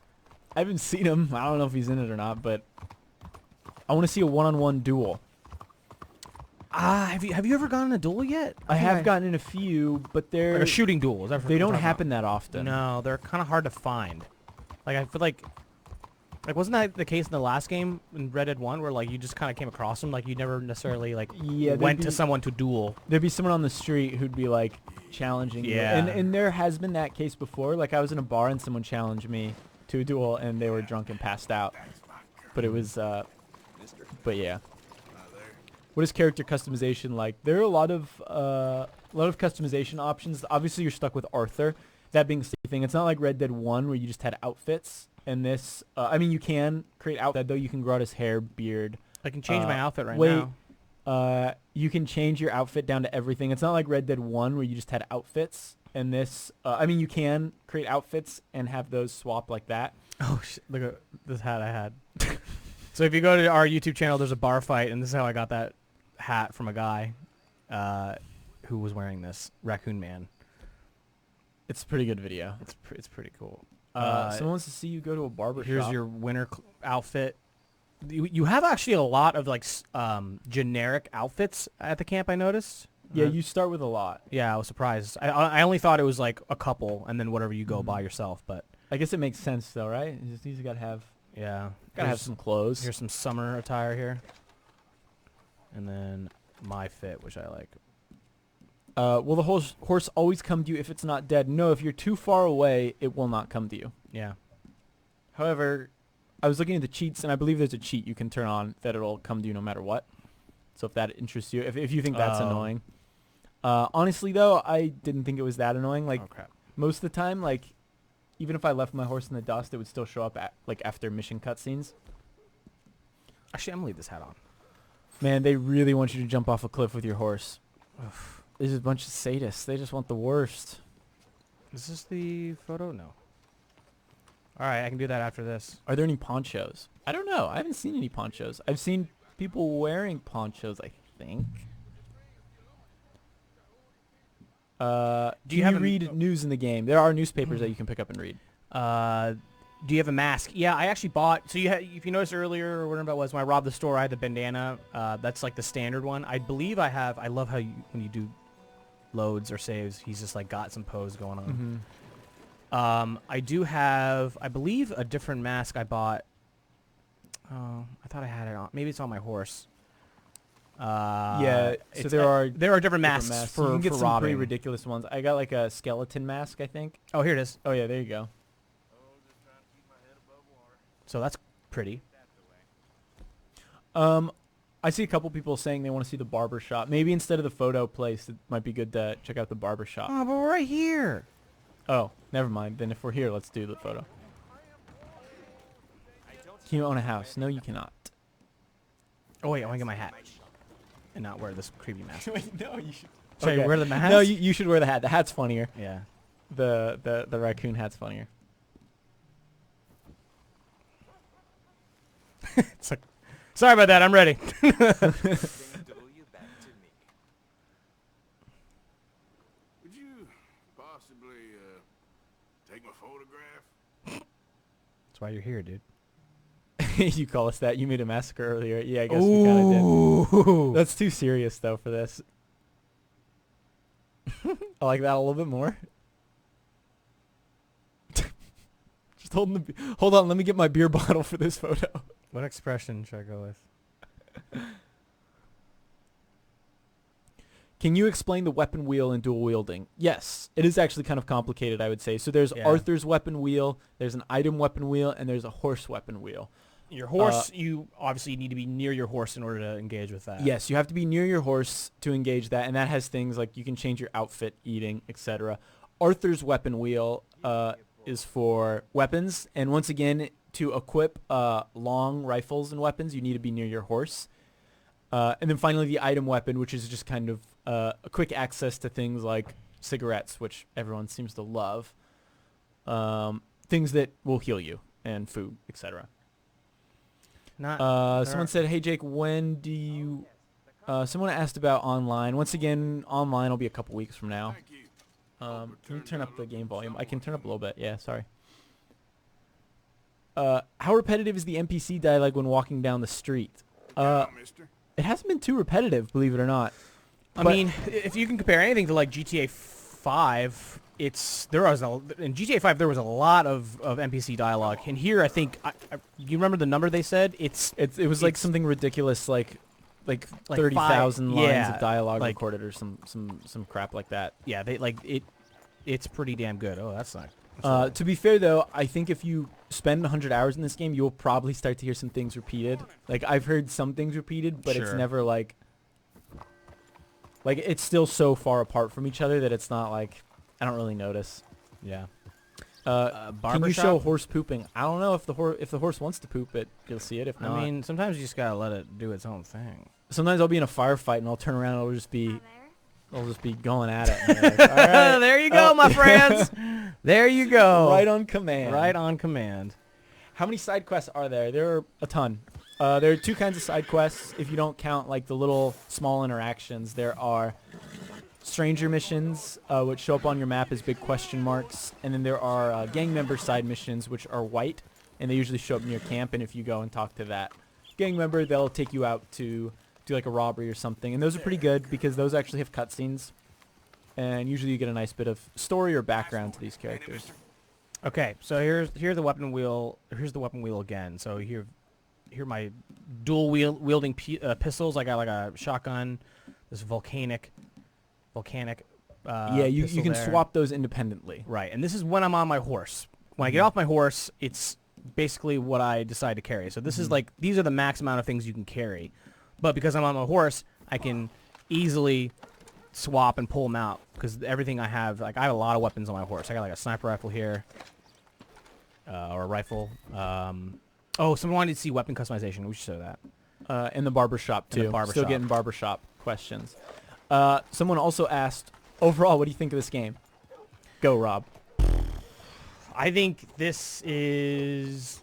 I haven't seen him. I don't know if he's in it or not, but I want to see a one-on-one duel. Have you ever gotten a duel yet? I have gotten in a few, but they're like a shooting duel. They don't happen that often. No, they're kind of hard to find. Like I feel like wasn't that the case in the last game in Red Dead 1 where like you just kind of came across them, like you never necessarily like went to someone to duel. There'd be someone on the street who'd be like challenging you. And there has been that case before. Like I was in a bar and someone challenged me to a duel and they were drunk and passed out. But it was but yeah. What is character customization like? There are a lot of customization options. Obviously, you're stuck with Arthur. That being the thing, it's not like Red Dead 1 where you just had outfits. And this, I mean, you can create outfit though. You can grow out his hair, beard. I can change my outfit now. You can change your outfit down to everything. It's not like Red Dead 1 where you just had outfits. And this, I mean, you can create outfits and have those swap like that. Oh shit! Look at this hat I had. So if you go to our YouTube channel, there's a bar fight, and this is how I got that hat from a guy who was wearing this Raccoon Man. It's a pretty good video. It's pretty cool. Someone wants to see you go to a barber Here's shop. your winter outfit. You have actually a lot of like generic outfits at the camp. I noticed. Yeah, you start with a lot. Yeah, I was surprised. I only thought it was like a couple, and then whatever you go buy yourself. But I guess it makes sense though, right? These gotta have Yeah. some clothes. Here's some summer attire here. And then my fit, which I like. Will the horse always come to you if it's not dead? No, if you're too far away, it will not come to you. Yeah. However, I was looking at the cheats, and I believe there's a cheat you can turn on that it'll come to you no matter what. So if that interests you, if you think that's annoying. Honestly, though, I didn't think it was that annoying. Like, Oh, crap. most of the time, like, even if I left my horse in the dust, it would still show up like after mission cutscenes. Actually, I'm going to leave this hat on. Man, they really want you to jump off a cliff with your horse. There's a bunch of sadists. They just want the worst. Is this the photo? No. All right, I can do that after this. Are there any ponchos? I don't know. I haven't seen any ponchos. I've seen people wearing ponchos, I think. Do you read news in the game? There are newspapers that you can pick up and read. Do you have a mask? Yeah, I actually bought. So if you noticed earlier, or whatever it was, when I robbed the store, I had the bandana. That's like the standard one. I believe I have. I love how when you do loads or saves, he's just like got some pose going on. Mm-hmm. I do have, I believe, a different mask I bought. Oh, I thought I had it on. Maybe it's on my horse. Yeah, so there are different masks for you can get some robbing. pretty ridiculous ones. I got like a skeleton mask, I think. Oh, here it is. Oh yeah, there you go. So that's pretty. I see a couple people saying they want to see the barber shop. Maybe instead of the pphoto place, it might be good to check out the barber shop. Oh, but we're right here. Oh, never mind. Then if we're here, let's do the photo. Can you own a house? No, you cannot. Oh wait, I want to get my hat and not wear this creepy mask. Wait, no, you should. Should I wear the mask? No, you should wear the hat. The hat's funnier. Yeah. The raccoon hat's funnier. It's like, sorry about that. I'm ready. Would you possibly take my photograph? That's why you're here, dude. You call us that? You made a massacre earlier. Yeah, I guess we kind of did. That's too serious though for this. I like that a little bit more. Just hold on. Let me get my beer bottle for this photo. What expression should I go with? Can you explain the weapon wheel and dual wielding? Yes, it is actually kind of complicated, I would say. So there's Arthur's weapon wheel, there's an item weapon wheel, and there's a horse weapon wheel. Your horse, you obviously need to be near your horse in order to engage with that. Yes, you have to be near your horse to engage that, and that has things like you can change your outfit, eating, etc. Arthur's weapon wheel is for weapons, and once again, to equip long rifles and weapons, you need to be near your horse. And then finally, the item weapon, which is just kind of a quick access to things like cigarettes, which everyone seems to love. Things that will heal you, and food, etc. Someone said, hey, Jake, when do you... someone asked about online. Once again, online will be a couple weeks from now. Thank you. Can you turn up the game volume? I can turn up a little bit. Yeah, sorry. How repetitive is the NPC dialogue when walking down the street? Mister. It hasn't been too repetitive, believe it or not. I mean, if you can compare anything to like GTA 5, in GTA 5 there was a lot of NPC dialogue. And here, I think, you remember the number they said? It was like something ridiculous, like 30,000 lines of dialogue recorded, or some crap like that. Yeah, it's pretty damn good. Oh, that's not. To be fair, though, I think if you spend 100 hours in this game, you'll probably start to hear some things repeated. Like, I've heard some things repeated, but it's never like it's still so far apart from each other that it's not like I don't really notice. Yeah. Can you show horse pooping? I don't know if the horse wants to poop it, you'll see it. If not, I mean, sometimes you just gotta let it do its own thing. Sometimes I'll be in a firefight and I'll turn around and I'll just be going at it. And like, all right. There you go, my friends. There you go. Right on command. Right on command. How many side quests are there? There are a ton. There are two kinds of side quests. If you don't count like the little small interactions, there are stranger missions, which show up on your map as big question marks, and then there are gang member side missions, which are white, and they usually show up near camp. And if you go and talk to that gang member, they'll take you out to do like a robbery or something. And those are pretty good because those actually have cutscenes, and usually you get a nice bit of story or background to these characters. Okay, so here's the weapon wheel. Here's the weapon wheel again. So here are my dual wielding pistols. I got like a shotgun, this volcanic. Yeah, you pistol can there. swap those independently. Right, and this is when I'm on my horse. When I get off my horse, it's basically what I decide to carry. So this is like, these are the max amount of things you can carry. But because I'm on my horse, I can easily swap and pull them out because everything I have, like I have a lot of weapons on my horse. I got like a sniper rifle here, or a rifle. Oh, someone wanted to see weapon customization. We should show that. In the barbershop too. In the barbershop. Still getting barbershop questions. Someone also asked, overall, what do you think of this game? Go, Rob. I think this is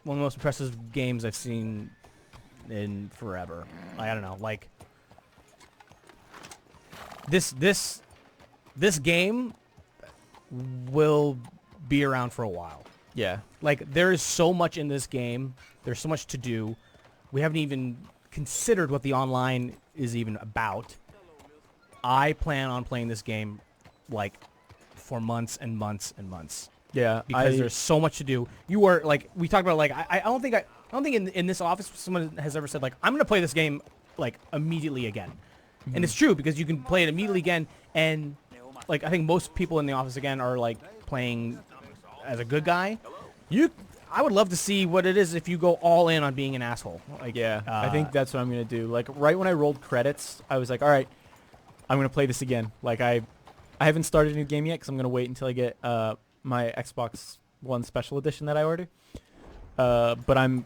one of the most impressive games I've seen in forever. I don't know, like this game will be around for a while. Yeah. Like there is so much in this game. There's so much to do. We haven't even considered what the online is even about. I plan on playing this game like for months and months and months. Yeah, Because there's so much to do. You are like, we talked about like, I don't think in this office someone has ever said like, I'm gonna play this game like immediately again. And it's true because you can play it immediately again, and like I think most people in the office again are like playing as a good guy. I would love to see what it is if you go all in on being an asshole. Like, yeah, I think that's what I'm gonna do. Like right when I rolled credits, I was like, all right, I'm gonna play this again. Like I haven't started a new game yet because I'm gonna wait until I get my Xbox One Special Edition that I ordered. But I'm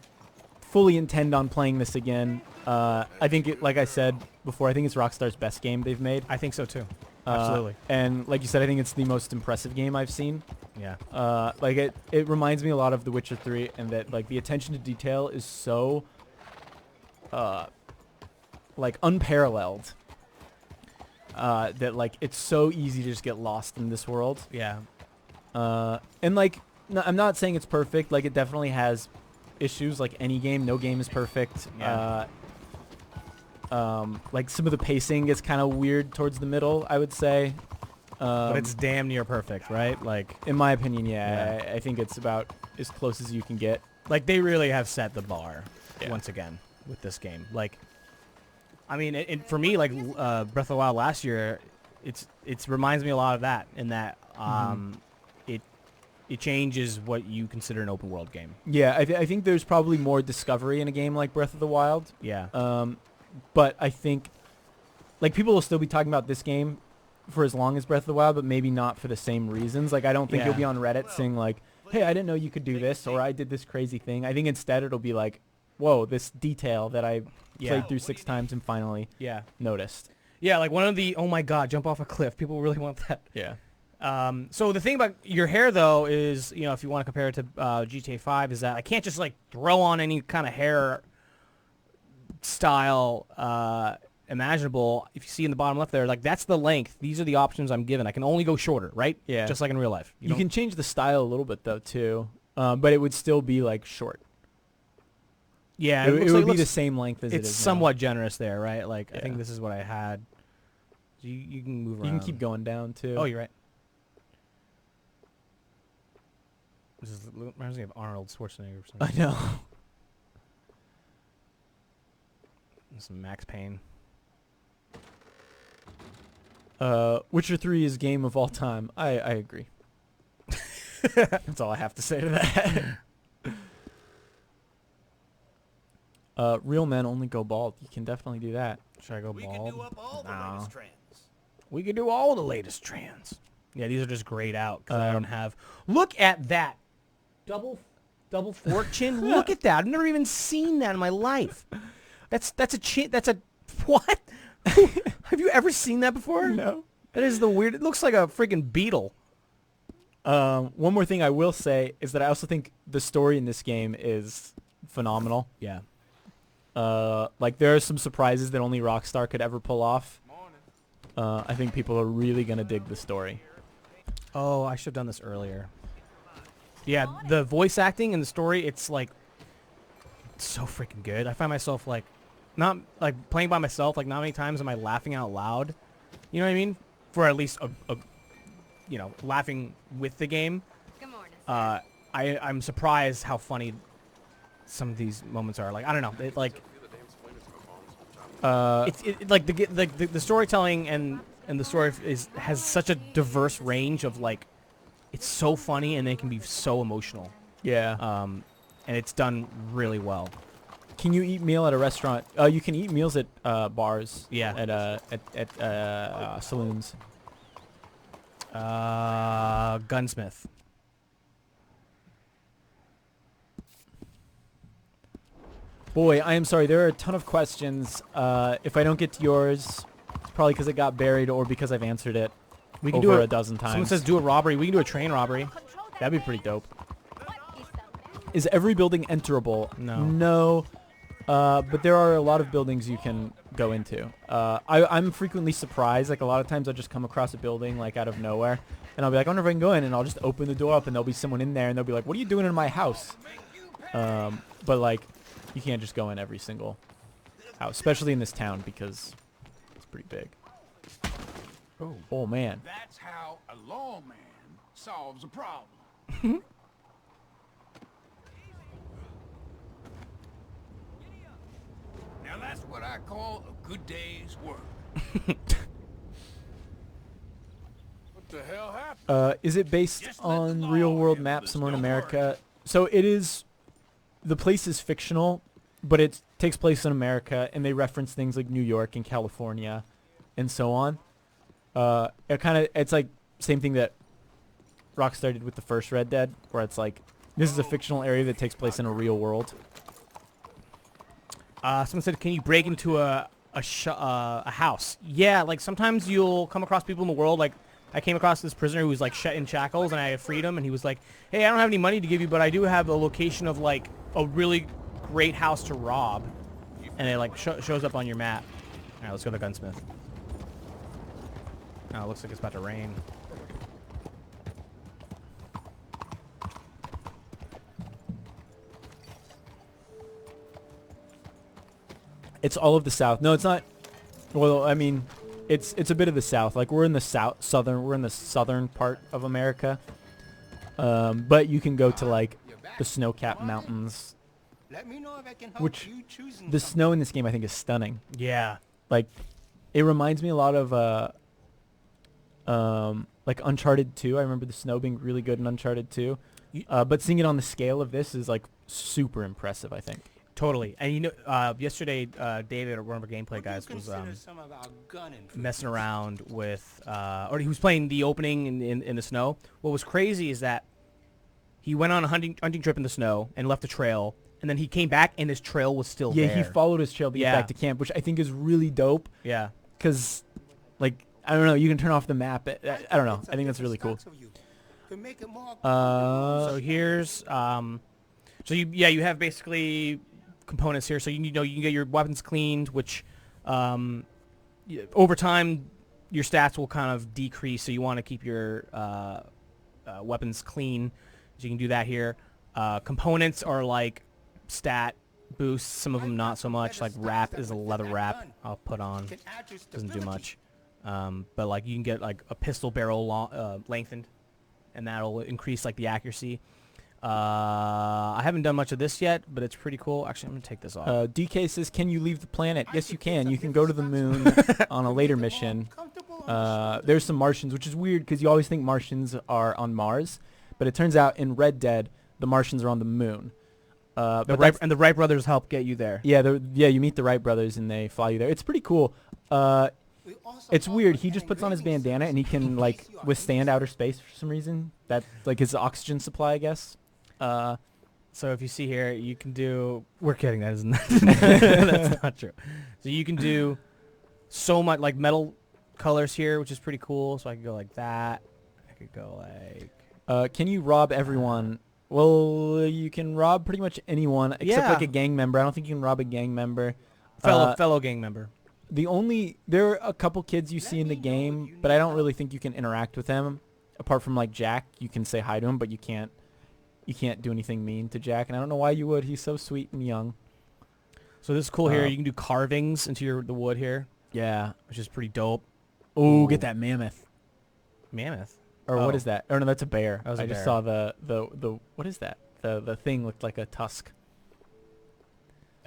fully intend on playing this again. I think, like I said before, I think it's Rockstar's best game they've made. I think so too. Absolutely. And like you said, I think it's the most impressive game I've seen. Yeah. Like it reminds me a lot of The Witcher 3, and that like the attention to detail is so like unparalleled. That like it's so easy to just get lost in this world. Yeah. And like I'm not saying it's perfect. Like it definitely has issues. Like any game, no game is perfect. Yeah. Like some of the pacing is kind of weird towards the middle, I would say. But it's damn near perfect, right? Like, in my opinion, yeah. I think it's about as close as you can get. like they really have set the bar Yeah. once again with this game. Like, I mean, for me, like Breath of the Wild last year, it's reminds me a lot of that in that it changes what you consider an open world game. Yeah, I think there's probably more discovery in a game like Breath of the Wild. Yeah. But I think like people will still be talking about this game for as long as Breath of the Wild, but maybe not for the same reasons. Like I don't think Yeah. you'll be on Reddit saying like, hey, I didn't know you could do this, or I did this crazy thing. I think instead it'll be like, whoa, this detail that I played through 6 times and finally Yeah. noticed. Yeah, like one of the, oh my god, jump off a cliff. People really want that. Yeah. So the thing about your hair, though, is, you know, if you want to compare it to GTA 5, is that I can't just, like, throw on any kind of hair style imaginable. If you see in the bottom left there, like, that's the length. These are the options I'm given. I can only go shorter, right? Yeah. Just like in real life. You can change the style a little bit, though, too. But it would still be, like, short. Yeah, It would be the same length as it it's is now. somewhat generous there, right? Like, I Yeah. think this is what I had. So you can move around. You can keep going down, too. Oh, you're right. This reminds me of Arnold Schwarzenegger or something. I know. Some Max Payne. Witcher 3 is game of all time. I agree. That's all I have to say to that. Real men only go bald. You can definitely do that. Should I go We bald? can do up all the No. latest trends. We could do all the latest trends. Yeah, these are just grayed out because I don't have. Look at that, double fork chin. Look at that. I've never even seen that in my life. That's a chin. That's a what? Have you ever seen that before? No. That is the weird. It looks like a freaking beetle. One more thing I will say is that I also think the story in this game is phenomenal. Yeah. Like there are some surprises that only Rockstar could ever pull off. I think people are really gonna dig the story. Oh, I should have done this earlier. Yeah, the voice acting and the story, it's like it's so freaking good. I find myself like not like playing by myself, like not many times am I laughing out loud. You know what I mean? For at least a you know, laughing with the game. Good morning, I'm surprised how funny some of these moments are. Like I don't know, like the storytelling and the story has such a diverse range of like, it's so funny and it can be so emotional. Yeah. And it's done really well. Can you eat meal at a restaurant? You can eat meals at bars. Yeah. At saloons. Gunsmith. Boy, I am sorry. There are a ton of questions. If I don't get to yours, it's probably because it got buried or because I've answered it We can over do a dozen times. Someone says do a robbery. We can do a train robbery. That'd be pretty dope. Is every building enterable? No. No. But there are a lot of buildings you can go into. I'm frequently surprised. Like a lot of times I'll just come across a building like out of nowhere. And I'll be like, I wonder if I can go in. And I'll just open the door up and there'll be someone in there. And they'll be like, what are you doing in my house? But like, you can't just go in every single house. Especially in this town because it's pretty big. Oh man. That's how a lawman solves a problem. Now that's what I call a good day's work. What the hell happened? Is it based on real world maps somewhere in America? So it is. The place is fictional, but it takes place in America, and they reference things like New York and California, and so on. It's like same thing that Rockstar did with the first Red Dead, where it's like this is a fictional area that takes place in a real world. Someone said, can you break into a house? Yeah, like sometimes you'll come across people in the world. Like I came across this prisoner who was like shut in shackles, and I freed him, and he was like, hey, I don't have any money to give you, but I do have a location of like a really great house to rob. And it like shows up on your map. All right, let's go to the gunsmith. Oh, it looks like it's about to rain. It's all of the South. No, it's not. Well, I mean, it's a bit of the South. Like we're in the southern part of America. But you can go to like the snow-capped mountains. Let me know if I can help Which you choosing the snow in this game I think is stunning. Yeah. Like it reminds me a lot of like Uncharted 2. I remember the snow being really good in Uncharted 2. But seeing it on the scale of this is like super impressive, I think. Totally. And you know, yesterday David, one of our gameplay guys, was messing around with, or he was playing the opening in the snow. What was crazy is that he went on a hunting trip in the snow and left a trail, and then he came back and his trail was still there. Yeah, he followed his trail to get back to camp, which I think is really dope. Yeah. Because, like, I don't know, you can turn off the map. I don't know. I think that's really cool. So here's, so you have basically components here. So you know you can get your weapons cleaned, which over time your stats will kind of decrease. So you want to keep your weapons clean. So you can do that here. Components are like stat boosts. Some of them not so much. Like wrap is a leather wrap I'll put on. Doesn't do much. But like you can get like a pistol barrel lengthened, and that'll increase like the accuracy. I haven't done much of this yet, but it's pretty cool. Actually, I'm gonna take this off. DK says, can you leave the planet? Yes, you can. You can go to the moon on a later mission. There's some Martians, which is weird because you always think Martians are on Mars, but it turns out in Red Dead, the Martians are on the moon. The Wright brothers help get you there. Yeah, you meet the Wright brothers and they fly you there. It's pretty cool. It's weird. He just puts on his bandana and he can like withstand outer space for some reason. That's like his oxygen supply, I guess. So if you see here, you can do. We're kidding. That isn't. That's not true. So you can do so much like metal colors here, which is pretty cool. So I could go like that. I could go like. Can you rob everyone? Well, you can rob pretty much anyone except like a gang member. I don't think you can rob a gang member. Fellow gang member. There are a couple kids you see in the game, but I don't really think you can interact with them. Apart from like Jack, you can say hi to him, but you can't do anything mean to Jack, and I don't know why you would. He's so sweet and young. So this is cool here. You can do carvings into the wood here. Yeah, which is pretty dope. Ooh, get that mammoth. Mammoth? Or Oh. what is that? Oh no, that's a bear. That was a I just bear. saw the what is that? The thing looked like a tusk.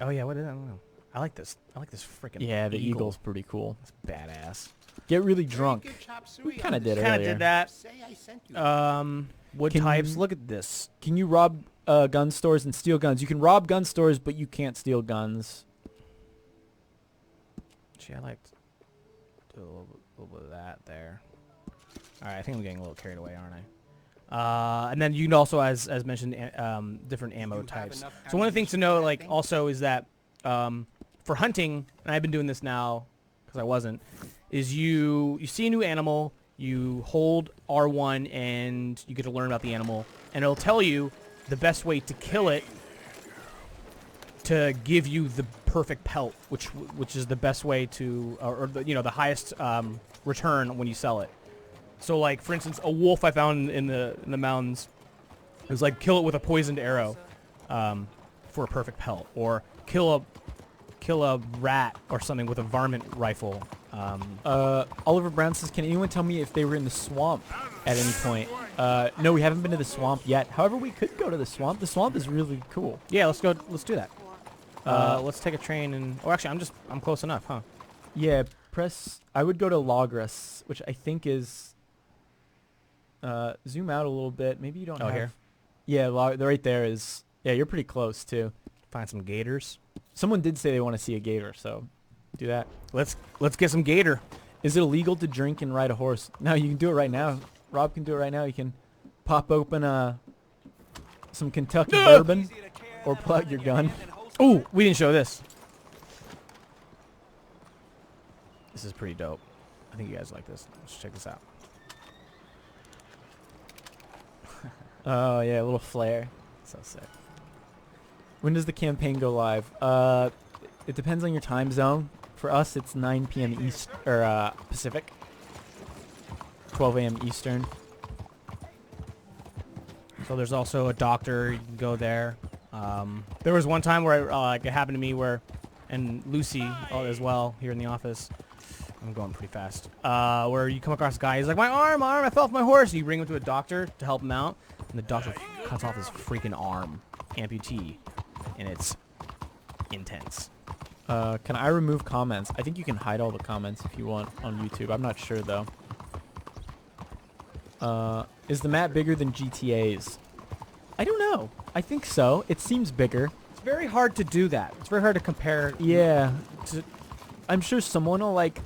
Oh yeah, what is that? I don't know. I like this. I like this freaking. Yeah, the eagle. eagle's pretty cool. It's badass. Get really drunk. We kind of did Kind of earlier. did that. Say I sent you. Wood Can types. you- Look at this. Can you rob gun stores and steal guns? You can rob gun stores, but you can't steal guns. Gee, I liked do a little bit of that there. All right, I think I'm getting a little carried away, aren't I? And then you can also, as mentioned, different ammo types. So one of the things to know, like, also is that for hunting, and I've been doing this now because I wasn't, is you see a new animal, you hold R1, and you get to learn about the animal, and it'll tell you the best way to kill it to give you the perfect pelt, which is the best way to, or the, the highest return when you sell it. So, like, for instance, a wolf I found in the mountains, it was like kill it with a poisoned arrow for a perfect pelt, or kill a rat or something with a varmint rifle. Oliver Brown says, can anyone tell me if they were in the swamp at any point? No, we haven't been to the swamp yet. However, we could go to the swamp. The swamp is really cool. Yeah, let's go. Let's do that. Let's take a train and. Oh, actually, I'm close enough, huh? Yeah, I would go to Logras, which I think is. Zoom out a little bit. Maybe you don't. Oh, have, here. Yeah, right there is. Yeah, you're pretty close too. Find some gators. Someone did say they want to see a gator, so do that. Let's get some gator. Is it illegal to drink and ride a horse? No, you can do it right now. Rob can do it right now. You can pop open some Kentucky bourbon or plug your gun. Ooh, we didn't show this. This is pretty dope. I think you guys like this. Let's check this out. Oh yeah, a little flare. So sick. When does the campaign go live? It depends on your time zone. For us, it's 9 p.m. East or Pacific, 12 a.m. Eastern. So there's also a doctor. You can go there. There was one time where it happened to me and Lucy as well here in the office. I'm going pretty fast. Where you come across a guy, he's like, my arm, I fell off my horse. You bring him to a doctor to help him out, and the doctor cuts off his freaking arm, amputee, and it's intense. Can I remove comments? I think you can hide all the comments if you want on YouTube. I'm not sure though. Is the map bigger than GTA's? I don't know. I think so. It seems bigger. It's very hard to do that. It's very hard to compare. Yeah. I'm sure someone will like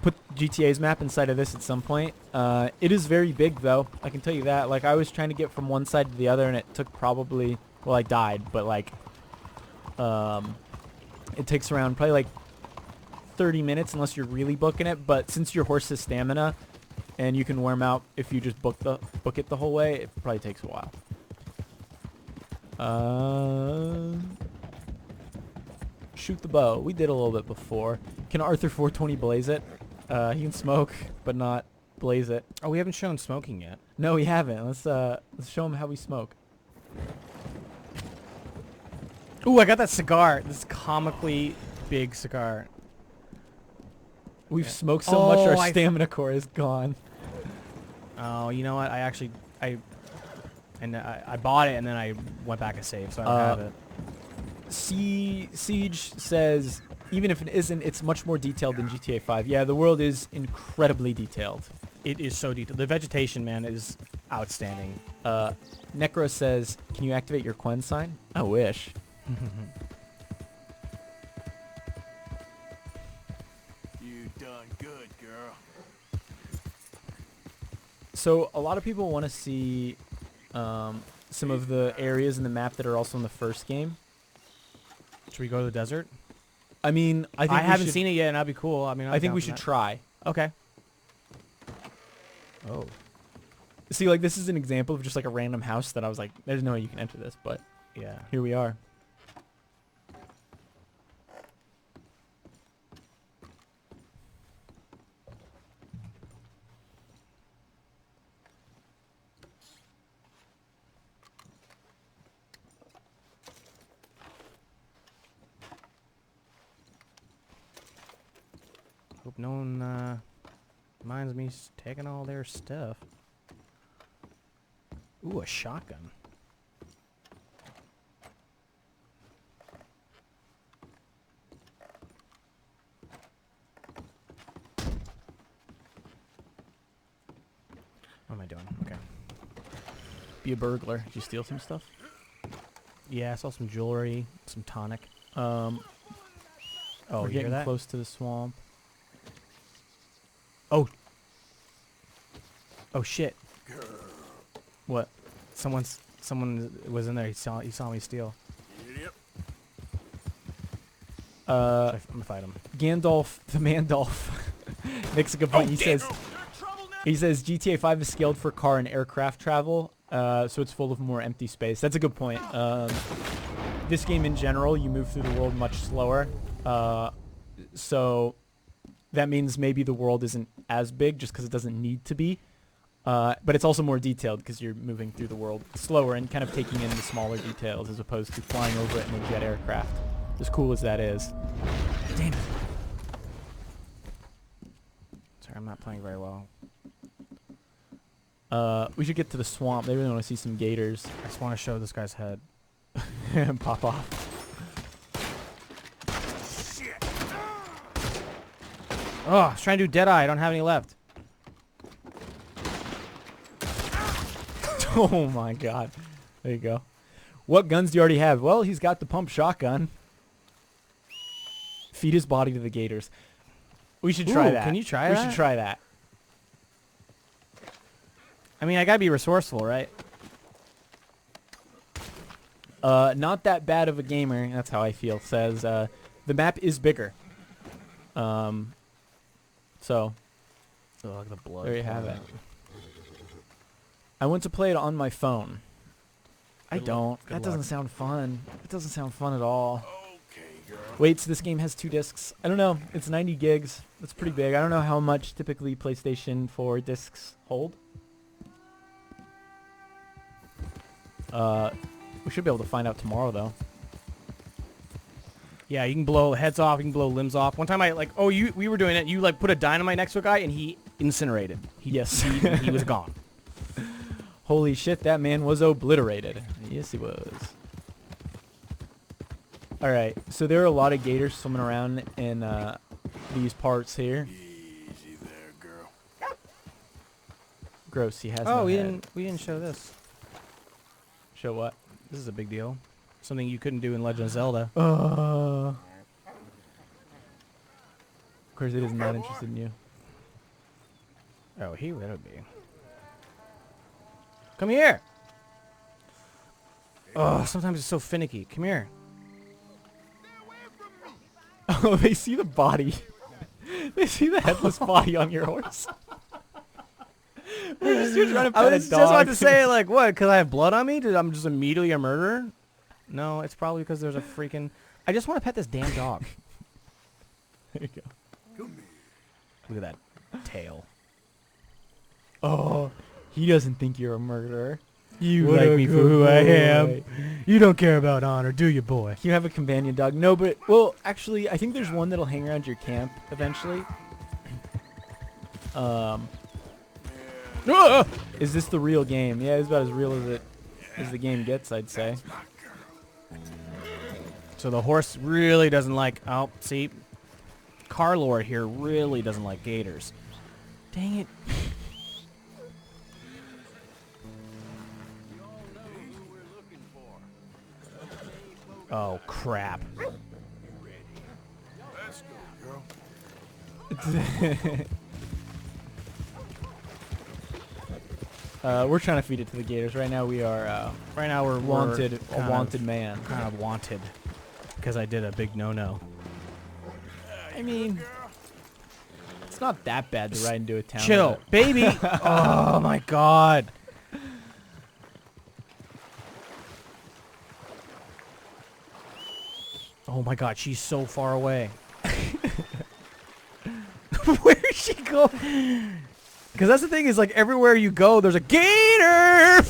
put GTA's map inside of this at some point. It is very big though. I can tell you that. Like I was trying to get from one side to the other and it took probably, well, I died, but like, it takes around probably like 30 minutes unless you're really booking it. But since your horse has stamina and you can wear 'em out if you just book it the whole way, it probably takes a while. Shoot the bow. We did a little bit before. Can Arthur 420 blaze it? He can smoke, but not blaze it. Oh, we haven't shown smoking yet. No, we haven't. Let's show him how we smoke. Ooh, I got that cigar. This comically big cigar. We've smoked so much Oh, our stamina core is gone. Oh, you know what? I actually, I bought it and then I went back and saved, so I don't have it. Siege says, even if it isn't, it's much more detailed than GTA 5. Yeah, the world is incredibly detailed. It is so detailed. The vegetation, man, is outstanding. Necro says, can you activate your Quen sign? I wish. You done good, girl. So a lot of people want to see some of the areas in the map that are also in the first game. Should we go to the desert? I mean, I haven't seen it yet, and that'd be cool. I mean, I think we should try. Okay. Oh. See, like, this is an example of just like a random house that I was like, there's no way you can enter this, but Yeah. here we are. Hope no one minds me taking all their stuff. Ooh, a shotgun. What am I doing? Okay. Be a burglar. Did you steal some stuff? Yeah, I saw some jewelry, some tonic. Oh, Oh, we're you hear getting that? close to the swamp. Oh. Oh shit! What? Someone was in there. He saw me steal. Uh, I'm gonna fight him. Gandalf, the Mandolf, makes a good point. He says GTA 5 is scaled for car and aircraft travel, so it's full of more empty space. That's a good point. This game in general, you move through the world much slower, so that means maybe the world isn't as big just because it doesn't need to be. But it's also more detailed because you're moving through the world slower and kind of taking in the smaller details as opposed to flying over it in a jet aircraft. As cool as that is. Damn it. Sorry, I'm not playing very well. We should get to the swamp. They really want to see some gators. I just want to show this guy's head. And pop off. Oh, I was trying to do Deadeye. I don't have any left. Oh my god. There you go. What guns do you already have? Well, he's got the pump shotgun. Feed his body to the gators. We should try Ooh, that. can you try we that? should try that. I mean, I gotta be resourceful, right? Not that bad of a gamer. That's how I feel. Says the map is bigger. So Oh, look at the blood. there you have it. I want to play it on my phone. I Good luck. don't. Good That doesn't luck. sound fun. It doesn't sound fun at all. Okay, girl. Wait, so this game has 2 discs. I don't know. It's 90 gigs. That's pretty big. I don't know how much typically PlayStation 4 discs hold. We should be able to find out tomorrow, though. Yeah, you can blow heads off. You can blow limbs off. One time we were doing it. You like put a dynamite next to a guy and he incinerated. Yes. He was gone. Holy shit, that man was obliterated. Yes, he was. Alright, so there are a lot of gators swimming around in these parts here. Easy there, girl. Gross, he has Oh, no we head. didn't show this. Show what? This is a big deal. Something you couldn't do in Legend of Zelda. Of course, it is not interested in you. Oh, he would be. Come here. Oh, sometimes it's so finicky. Come here. Oh, they see the body. They see the headless body on your horse. You're trying to I pet was a just dog. about to say, like, what? Because I have blood on me? I'm just immediately a murderer? No, it's probably because there's a freaking... I just want to pet this damn dog. There you go. Look at that tail. Oh, he doesn't think you're a murderer. You What like a me for good who I am. boy. You don't care about honor, do you, boy? You have a companion dog. No, but, well, actually, I think there's one that'll hang around your camp eventually. Is this the real game? Yeah, it's about as real as the game gets, I'd say. So the horse really doesn't like... Oh, see? Carlord here really doesn't like gators. Dang it. Oh, crap. Let's go, girl. We're trying to feed it to the gators. Right now we are Right now we're wanted, kind a wanted man. Kind of wanted. Because I did a big no-no. I mean, it's not that bad to ride into a town. Chill. with Baby! Oh, my God. Oh, my God. She's so far away. Where's she go? Because that's the thing is, like, everywhere you go, there's a gator!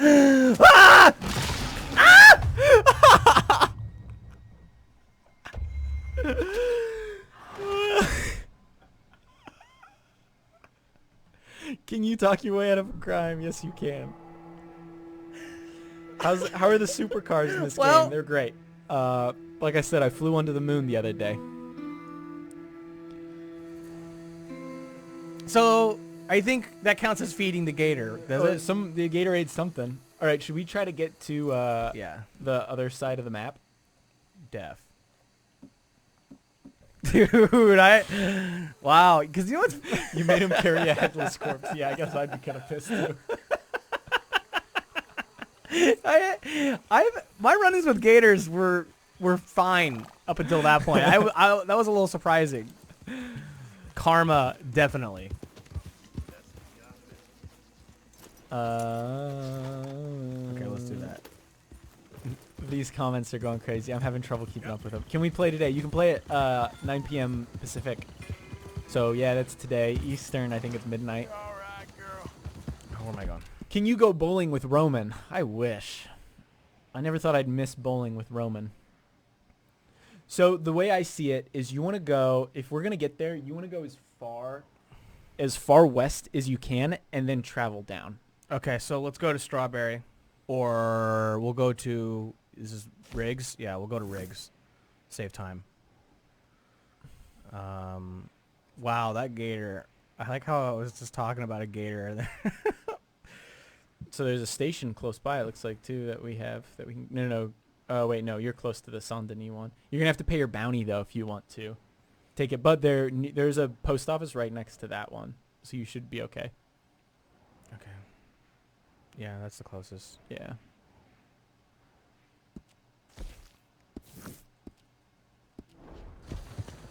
Ah! Ah! Can you talk your way out of a crime? Yes, you can. How are the supercars in this game? They're great. Like I said, I flew onto the moon the other day. So I think that counts as feeding the gator. Does it? The Gatorade's something. All right, should we try to get to Yeah. the other side of the map? Deaf. Dude, wow, because you know what's You made him carry a headless corpse. Yeah, I guess I'd be kind of pissed too. my run-ins with gators were fine up until that point. That was a little surprising. Karma, definitely. Okay, let's do that. These comments are going crazy. I'm having trouble keeping up with them. Can we play today? You can play at 9 p.m. Pacific. So yeah, that's today. Eastern, I think it's midnight. All right, girl. Oh, where am I going? Can you go bowling with Roman? I wish. I never thought I'd miss bowling with Roman. So the way I see it is you want to go, if we're going to get there, you want to go as far west as you can and then travel down. Okay, so let's go to Strawberry, or we'll go to, is this Riggs? Yeah, we'll go to Riggs. Save time. Wow, that gator. I like how I was just talking about a gator there. So there's a station close by, it looks like, too, that we have. That we can. No. Oh, wait, no. You're close to the Saint Denis one. You're going to have to pay your bounty, though, if you want to take it. But there's a post office right next to that one. So you should be okay. Okay. Yeah, that's the closest. Yeah.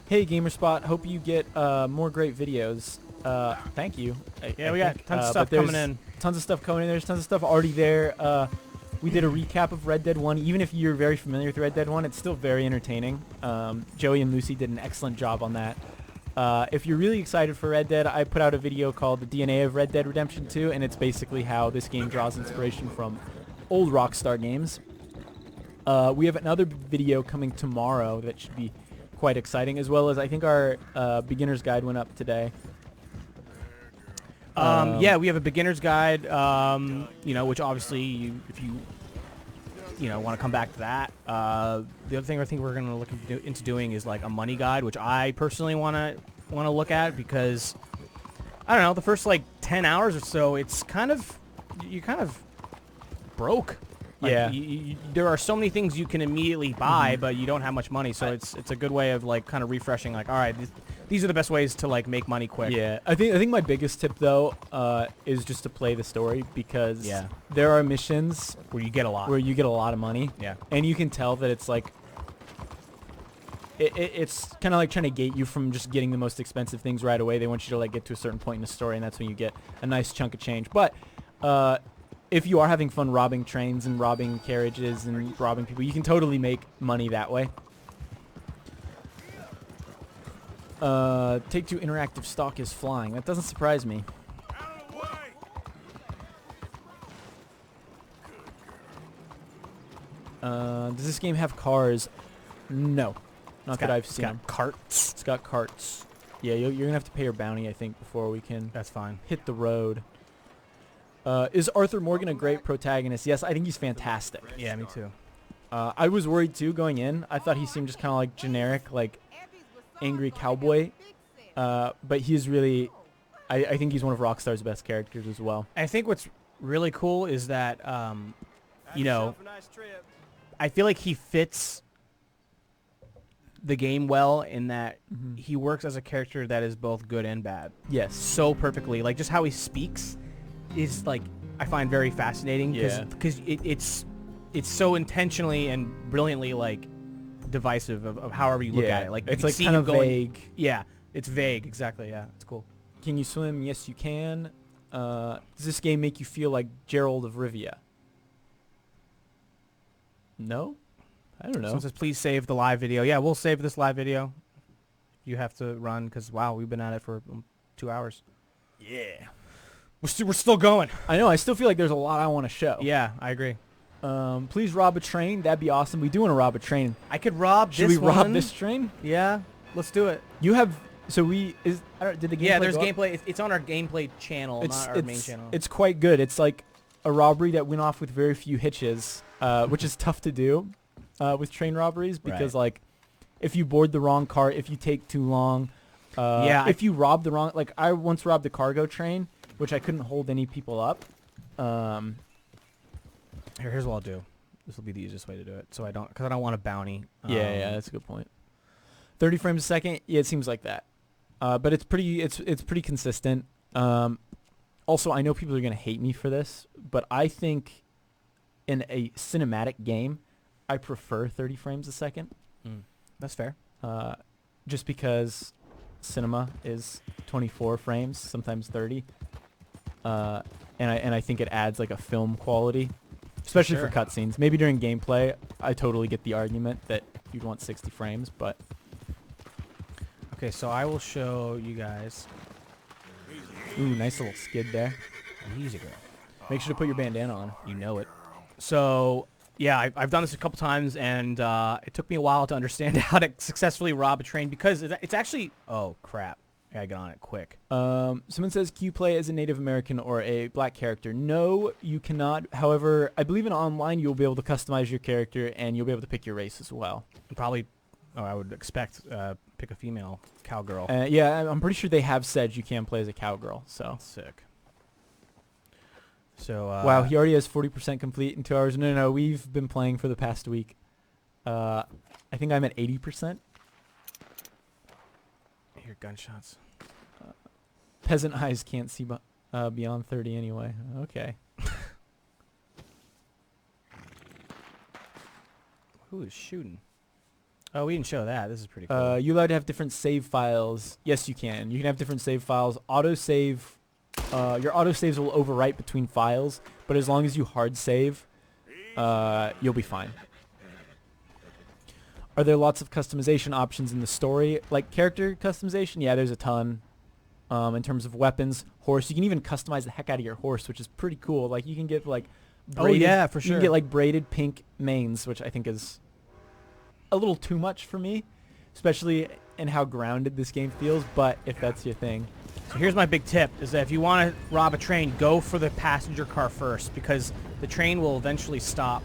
Hey, GamerSpot. Hope you get more great videos. Thank you. Yeah, we got tons of stuff coming in. Tons of stuff coming in. There's tons of stuff already there. We did a recap of Red Dead 1. Even if you're very familiar with Red Dead 1, it's still very entertaining. Joey and Lucy did an excellent job on that. If you're really excited for Red Dead, I put out a video called The DNA of Red Dead Redemption 2, and it's basically how this game draws inspiration from old Rockstar games. We have another video coming tomorrow that should be quite exciting, as well as I think our beginner's guide went up today. Yeah, we have a beginner's guide, which obviously if you want to come back to that. The other thing I think we're going to look into doing is like a money guide, which I personally want to look at, because I don't know, the first like 10 hours or so, it's you're kind of broke. Like, yeah. There are so many things you can immediately buy, but you don't have much money, so it's a good way of like kind of refreshing. Like, all right, these are the best ways to like make money quick. Yeah, I think my biggest tip though is just to play the story, because there are missions where you get a lot of money. Yeah, and you can tell that it's like it's kind of like trying to gate you from just getting the most expensive things right away. They want you to like get to a certain point in the story, and that's when you get a nice chunk of change. But if you are having fun robbing trains and robbing carriages and robbing people, you can totally make money that way. Take-Two Interactive stock is flying. That doesn't surprise me. Out of the way! Does this game have cars? No. Not that I've seen. It's got carts. It's got carts. Yeah, you're going to have to pay your bounty, I think, before we can That's fine. hit the road. Is Arthur Morgan a great protagonist? Yes, I think he's fantastic. Yeah, me too. I was worried, too, going in. I thought he seemed just kind of like generic, like angry cowboy. But he's really... I think he's one of Rockstar's best characters as well. I think what's really cool is that, I feel like he fits the game well in that he works as a character that is both good and bad. Yes. So perfectly. Like, just how he speaks is, like, I find very fascinating. Because it's so intentionally and brilliantly, like, divisive of however you look at it. Like, it's like kind of vague. Yeah, it's vague. Exactly, yeah. It's cool. Can you swim? Yes, you can. Does this game make you feel like Gerald of Rivia? No? I don't know. Someone says, please save the live video. Yeah, we'll save this live video. You have to run because, wow, we've been at it for 2 hours. Yeah. We're still going. I know. I still feel like there's a lot I want to show. Yeah, I agree. Please rob a train. That'd be awesome. We do want to rob a train. I could rob Should we rob this train? Yeah, let's do it. You have So we is I don't, did the gameplay Yeah, there's go up? gameplay. It's on our gameplay channel, not our main channel. It's quite good. It's like a robbery that went off with very few hitches, which is tough to do with train robberies because like if you board the wrong car, if you take too long, if you rob the wrong, like I once robbed a cargo train, which I couldn't hold any people up. Here's what I'll do. This will be the easiest way to do it. So I don't, because I don't want a bounty. Yeah, that's a good point. 30 frames a second. Yeah, it seems like that. But it's pretty consistent. Also, I know people are gonna hate me for this, but I think in a cinematic game, I prefer 30 frames a second. That's fair. Just because cinema is 24 frames, sometimes 30, and I think it adds like a film quality, especially for cutscenes. Maybe during gameplay, I totally get the argument that you'd want 60 frames, but okay. So I will show you guys. Ooh, nice little skid there. Easy girl. Make sure to put your bandana on. You know it. So yeah, I've done this a couple times, and it took me a while to understand how to successfully rob a train because it's actually. Oh crap! I gotta get on it quick. Someone says, can you play as a Native American or a black character? No, you cannot. However, I believe in online you'll be able to customize your character and you'll be able to pick your race as well. Probably, I would expect pick a female cowgirl. Yeah, I'm pretty sure they have said you can play as a cowgirl. So sick. So wow, he already has 40% complete in 2 hours. No, we've been playing for the past week. I think I'm at 80%. Hear gunshots. Peasant eyes can't see beyond 30 anyway. Okay. Who is shooting? Oh, we didn't show that. This is pretty cool. You allowed to have different save files? Yes, you can. You can have different save files. Autosave. Your autosaves will overwrite between files, but as long as you hard save, you'll be fine. Are there lots of customization options in the story? Like character customization? Yeah, there's a ton. In terms of weapons, horse, you can even customize the heck out of your horse, which is pretty cool. Like you can get like braided, for sure. You can get like braided pink manes, which I think is a little too much for me, especially in how grounded this game feels, but if that's your thing. So here's my big tip, is that if you want to rob a train, go for the passenger car first, because the train will eventually stop.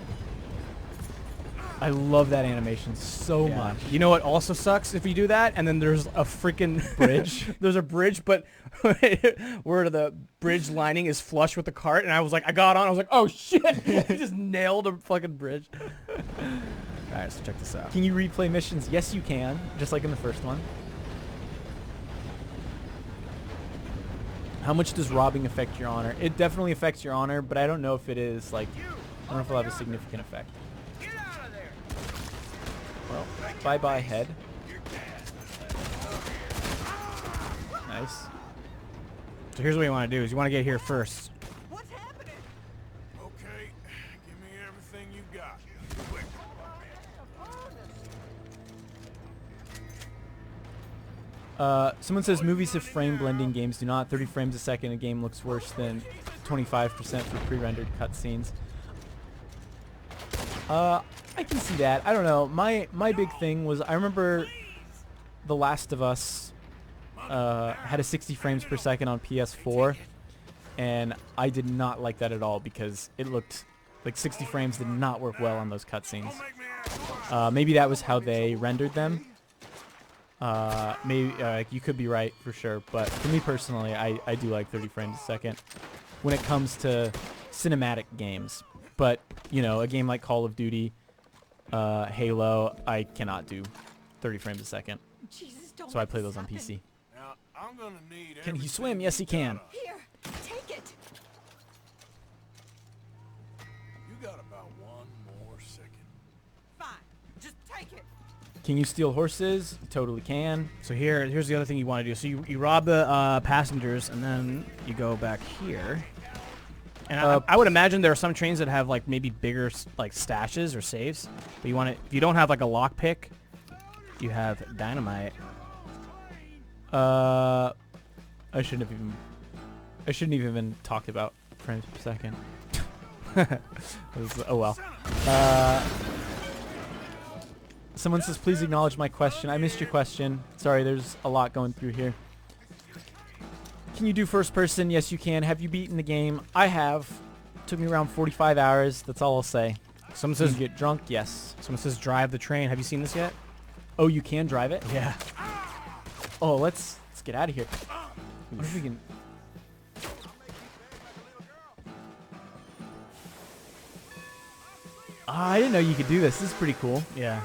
I love that animation so much. You know what also sucks if you do that, and then there's a freaking bridge. There's a bridge, but where the bridge lining is flush with the cart, and I was like, I got on, I was like, oh shit! I just nailed a fucking bridge. Alright, so check this out. Can you replay missions? Yes, you can, just like in the first one. How much does robbing affect your honor? It definitely affects your honor, but I don't know if it is, like, I don't know if it'll have a significant effect. Well, bye-bye head. Nice. So here's what you want to do, is you want to get here first. What's happening? Okay, give me everything you got. Someone says movies have frame blending, games do not. 30 frames a second, a game looks worse than 25% for pre-rendered cutscenes. I can see that. I don't know. My big thing was, I remember The Last of Us had a 60 frames per second on PS4, and I did not like that at all because it looked like 60 frames did not work well on those cutscenes. Maybe that was how they rendered them. Maybe you could be right for sure, but for me personally, I do like 30 frames a second when it comes to cinematic games. But you know, a game like Call of Duty, Halo, I cannot do 30 frames a second. Jesus, don't So I let play this those on happen. PC. Now, I'm gonna need Can he everything swim? Yes, he can. Here, take it. You got about 1 more second. Fine. Just take it. Can you steal horses? You totally can. So here's the other thing you want to do. So you rob the passengers, and then you go back here. And I would imagine there are some trains that have like maybe bigger like stashes or safes. But you want to, if you don't have like a lockpick, you have dynamite. I shouldn't have even talked about frames per second. Oh well. Someone says, please acknowledge my question. I missed your question. Sorry, there's a lot going through here. Can you do first person? Yes, you can. Have you beaten the game? I have. Took me around 45 hours. That's all I'll say. Someone Can says you get drunk? Yes. Someone says drive the train. Have you seen this yet? Oh, you can drive it? Yeah. Oh, let's get out of here. I wonder if we can... I didn't know you could do this. This is pretty cool. Yeah.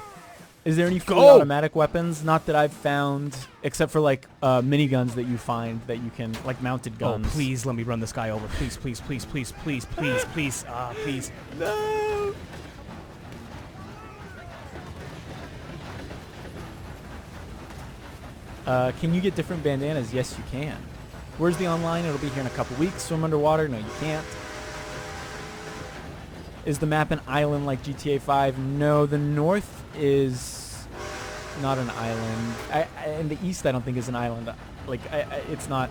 Is there any fully automatic weapons? Not that I've found, except for like miniguns that you find that you can, like mounted guns. Oh, please let me run this guy over. Please, please, please, please, please, please, please. Please. No. Can you get different bandanas? Yes, you can. Where's the online? It'll be here in a couple weeks. Swim underwater? No, you can't. Is the map an island like GTA 5? No, the north is not an island. And the east, I don't think, is an island. Like, it's not.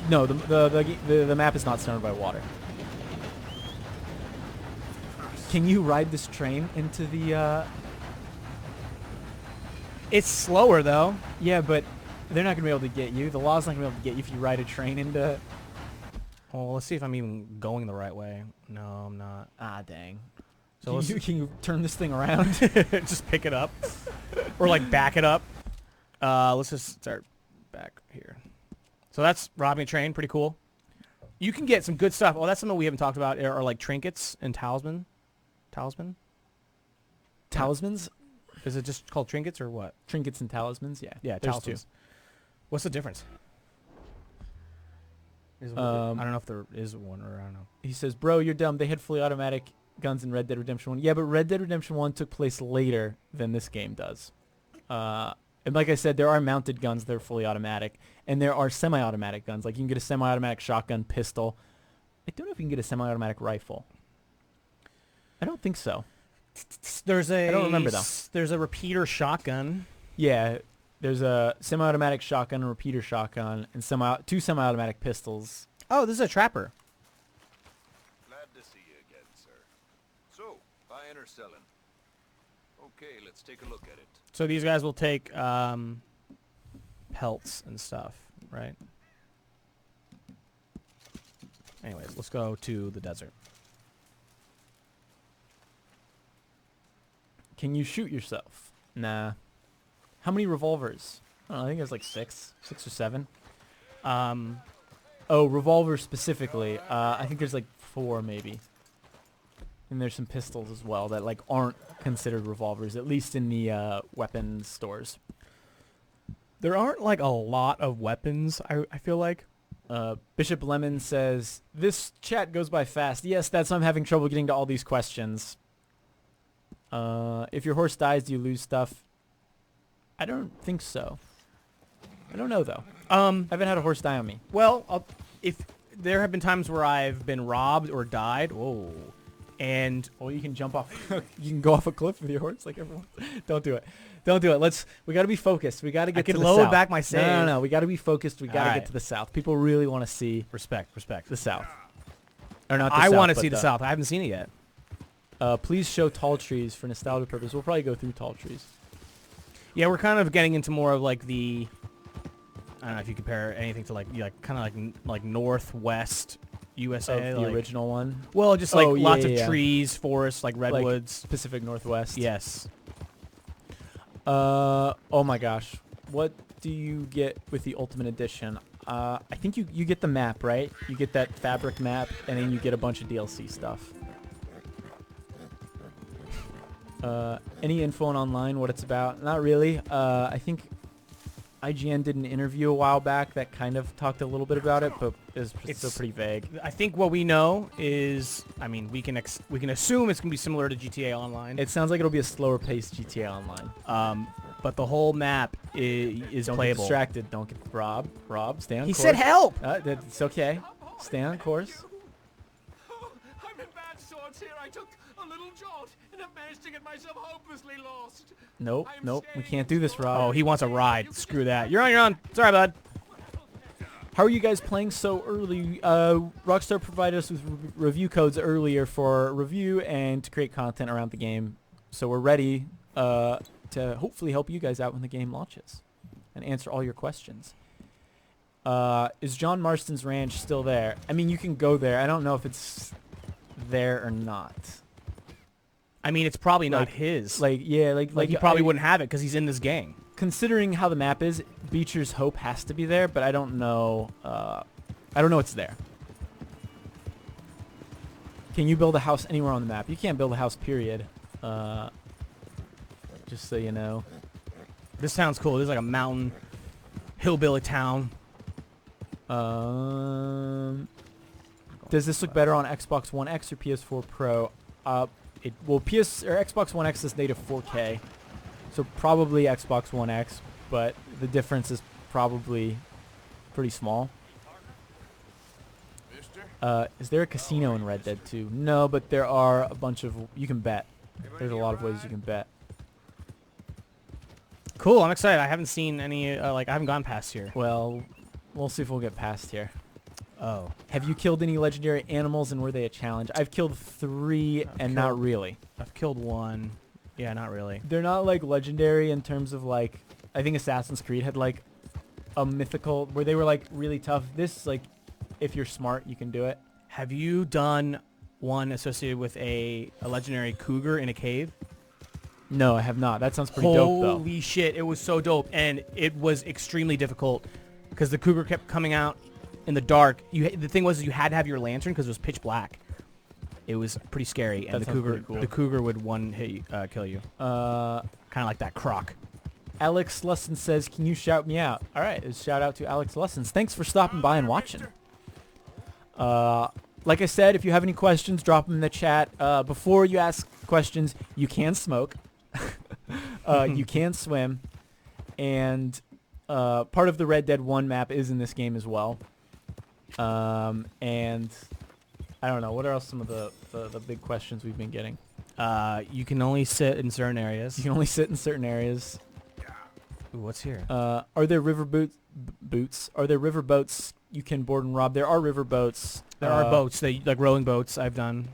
No, the map is not surrounded by water. Can you ride this train into the? It's slower though. Yeah, but they're not gonna be able to get you. The law's not gonna be able to get you if you ride a train into. Well, let's see if I'm even going the right way. No, I'm not. Ah, dang. So Can you turn this thing around? just pick it up, or like back it up. Let's just start back here. So that's robbing a train. Pretty cool. You can get some good stuff. Oh, that's something we haven't talked about. Are like trinkets and talisman. Talismans? Is it just called trinkets or what? Trinkets and talismans. Yeah. Yeah, there's talismans. two. What's the difference? I don't know if there is one or I don't know. He says, bro, you're dumb. They had fully automatic guns in Red Dead Redemption 1. Yeah, but Red Dead Redemption 1 took place later than this game does. And like I said, there are mounted guns that are fully automatic. And there are semi-automatic guns. Like you can get a semi-automatic shotgun pistol. I don't know if you can get a semi-automatic rifle. I don't think so. I don't remember, though. There's a repeater shotgun. Yeah, there's a semi-automatic shotgun, a repeater shotgun, and two semi-automatic pistols. Oh, this is a trapper. Glad to see you again, sir. So, buying or selling? Okay, let's take a look at it. So these guys will take pelts and stuff, right? Anyways, let's go to the desert. Can you shoot yourself? Nah. How many revolvers? I don't know, I think there's like 6 or 7. Oh, revolvers specifically. I think there's like 4 maybe. And there's some pistols as well that like aren't considered revolvers, at least in the weapons stores. There aren't like a lot of weapons, I feel like. Bishop Lemon says, this chat goes by fast. Yes, that's why I'm having trouble getting to all these questions. If your horse dies, do you lose stuff? I don't think so. I don't know, though. I haven't had a horse die on me. Well, if there have been times where I've been robbed or died, whoa, and you can jump off. You can go off a cliff with your horse like everyone. Don't do it. Don't do it. We got to be focused. We got to get to the south. I can load back my save. No. We got to be focused. We got to get to the south. People really want to see respect the south. Or not. The I south, want to see the south. I haven't seen it yet. Please show tall trees for nostalgia purpose. We'll probably go through tall trees. Yeah, we're kind of getting into more of like the. I don't know if you compare anything to like kind of like northwest USA, of the original one. Well, just like lots of trees, forests, like redwoods, like Pacific Northwest. Yes. Oh my gosh, what do you get with the Ultimate Edition? I think you get the map, right? You get that fabric map, and then you get a bunch of DLC stuff. Any info on online, what it's about? Not really. I think IGN did an interview a while back that kind of talked a little bit about it, but it's still pretty vague. I think what we know is, I mean, we can assume it's gonna be similar to GTA Online. It sounds like it'll be a slower paced GTA Online. But the whole map is Don't playable. Get distracted. Don't get Rob, stay on course. He said help. It's okay. Stay on course. I'm in bad sorts here. I took a little jolt and have managed to get myself hopelessly lost. Nope. We can't do this, Rob. Oh, he wants a ride. Screw that. You're on. Sorry, bud. How are you guys playing so early? Rockstar provided us with review codes earlier for review and to create content around the game. So we're ready. to hopefully help you guys out when the game launches and answer all your questions. Is John Marston's ranch still there? I mean, you can go there. I don't know if it's there or not. I mean, it's probably not Like- his. Like, yeah, like he probably wouldn't have it because he's in this gang. Considering how the map is, Beecher's Hope has to be there, but I don't know. I don't know it's there. Can you build a house anywhere on the map? You can't build a house, period. Just so you know. This sounds cool. This is like a mountain, hillbilly town. Does this look better on Xbox One X or PS4 Pro? Xbox One X is native 4K, so probably Xbox One X, but the difference is probably pretty small. Is there a casino in Red Dead 2? No, but there are a bunch of... You can bet. There's a lot of ways you can bet. Cool. I'm excited. I haven't seen any. I haven't gone past here. Well, we'll see if we'll get past here. Oh. Have you killed any legendary animals, and were they a challenge? I've killed 3, and not really. I've killed 1. Yeah, not really. They're not like legendary in terms of like... I think Assassin's Creed had like a mythical where they were like really tough. This, like, if you're smart, you can do it. Have you done one associated with a legendary cougar in a cave? No, I have not. That sounds pretty dope, though. Holy shit, it was so dope, and it was extremely difficult because the cougar kept coming out in the dark. The thing was, you had to have your lantern because it was pitch black. It was pretty scary, and That sounds pretty cool. the cougar would kill you. Kind of like that croc. Alex Lusson says, "Can you shout me out?" All right, a shout out to Alex Lussons. Thanks for stopping by and watching. Like I said, if you have any questions, drop them in the chat. Before you ask questions, you can smoke. You can swim. And part of the Red Dead 1 map is in this game as well. And I don't know. What are some of the big questions we've been getting? You can only sit in certain areas. You can only sit in certain areas. Ooh, what's here? Are there river boots? Are there river boats you can board and rob? There are river boats. There are boats, like rowing boats I've done.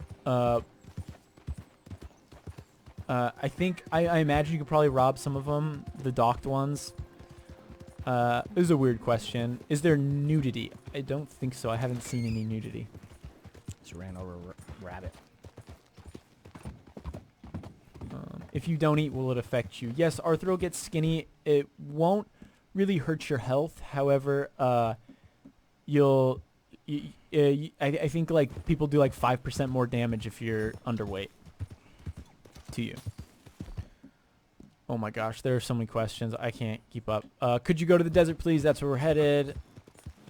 I think, I imagine you could probably rob some of them, the docked ones. This is a weird question. Is there nudity? I don't think so. I haven't seen any nudity. Just ran over a rabbit. If you don't eat, will it affect you? Yes, Arthur will get skinny. It won't really hurt your health. However, I think like people do like 5% more damage if you're underweight to you. Oh my gosh, there are so many questions. I can't keep up. Could you go to the desert, please? That's where we're headed.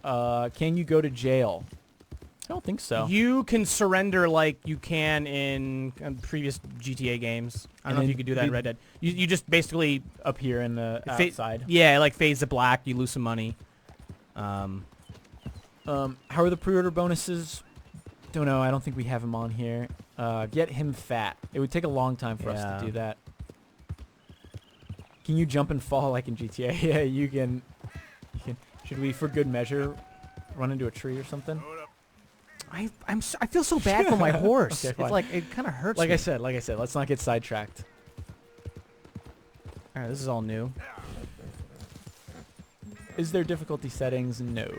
Can you go to jail? I don't think so. You can surrender like you can in previous GTA games. I don't know if you could do that in Red Dead. You just basically up here in the outside. Yeah, like fades to black. You lose some money. How are the pre-order bonuses? Don't know. I don't think we have him on here. Get him fat. It would take a long time for us to do that. Can you jump and fall like in GTA? Yeah, you can. Should we, for good measure, run into a tree or something? I feel so bad for my horse. Okay, it's fine. like it kind of hurts. Like me. I said, let's not get sidetracked. All right, this is all new. Is there difficulty settings? No.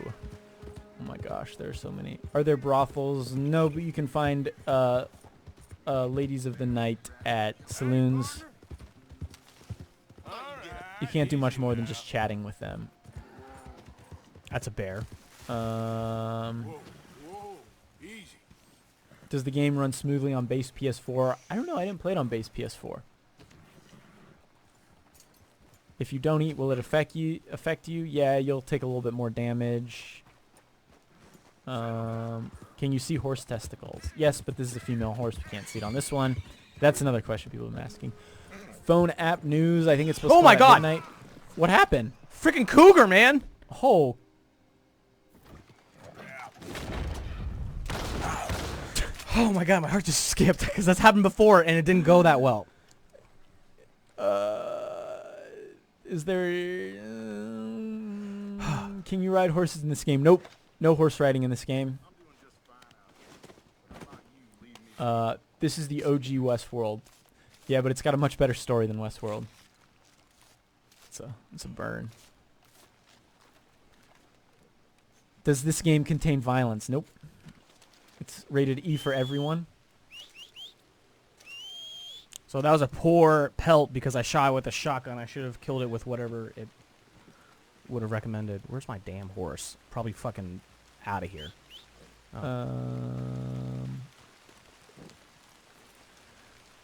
Oh my gosh, there are so many. Are there brothels? No, but you can find ladies of the night at saloons. You can't do much more than just chatting with them. That's a bear. Does the game run smoothly on base PS4? I don't know. I didn't play it on base PS4. If you don't eat, will it affect you? Yeah, you'll take a little bit more damage. Can you see horse testicles? Yes, but this is a female horse. We can't see it on this one. That's another question people have been asking. Phone app news. I think it's supposed to my come God. at midnight. What happened? Freaking cougar, man! Oh. Oh my God, my heart just skipped because that's happened before and it didn't go that well. Is there... can you ride horses in this game? Nope. No horse riding in this game. This is the OG Westworld. Yeah, but it's got a much better story than Westworld. it's a burn. Does this game contain violence? Nope. It's rated E for everyone. So that was a poor pelt because I shot it with a shotgun. I should have killed it with whatever it would have recommended. Where's my damn horse? Probably fucking out of here.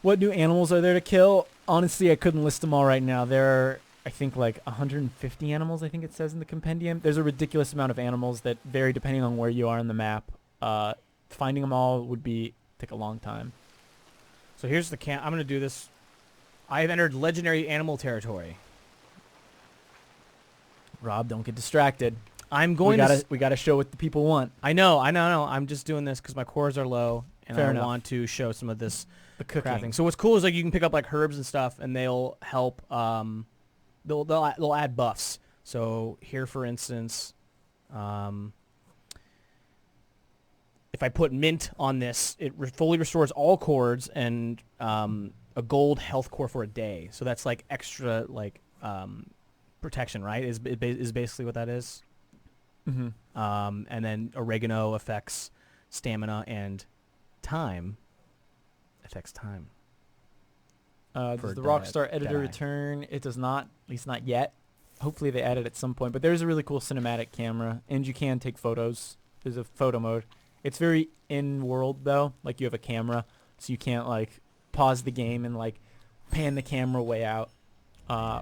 What new animals are there to kill? Honestly, I couldn't list them all right now. There are, I think, like 150 animals, I think it says in the compendium. There's a ridiculous amount of animals that vary depending on where you are on the map. Finding them all would take a long time. So here's the camp. I'm going to do this. I have entered legendary animal territory. Rob, don't get distracted. I'm going to... We gotta show what the people want. I know. I'm just doing this because my cores are low, and Fair I enough. want to show some of this The cooking. crafting. So what's cool is like you can pick up like herbs and stuff, and they'll help. They'll add buffs. So here, for instance, if I put mint on this, it fully restores all cores and a gold health core for a day. So that's like extra like protection, right? Is basically what that is. Mm-hmm. And then oregano affects stamina and time. Affects time. Does the Rockstar editor return? It does not, at least not yet. Hopefully they add it at some point. But there's a really cool cinematic camera, and you can take photos. There's a photo mode. It's very in-world, though. Like, you have a camera, so you can't, like, pause the game and, like, pan the camera way out.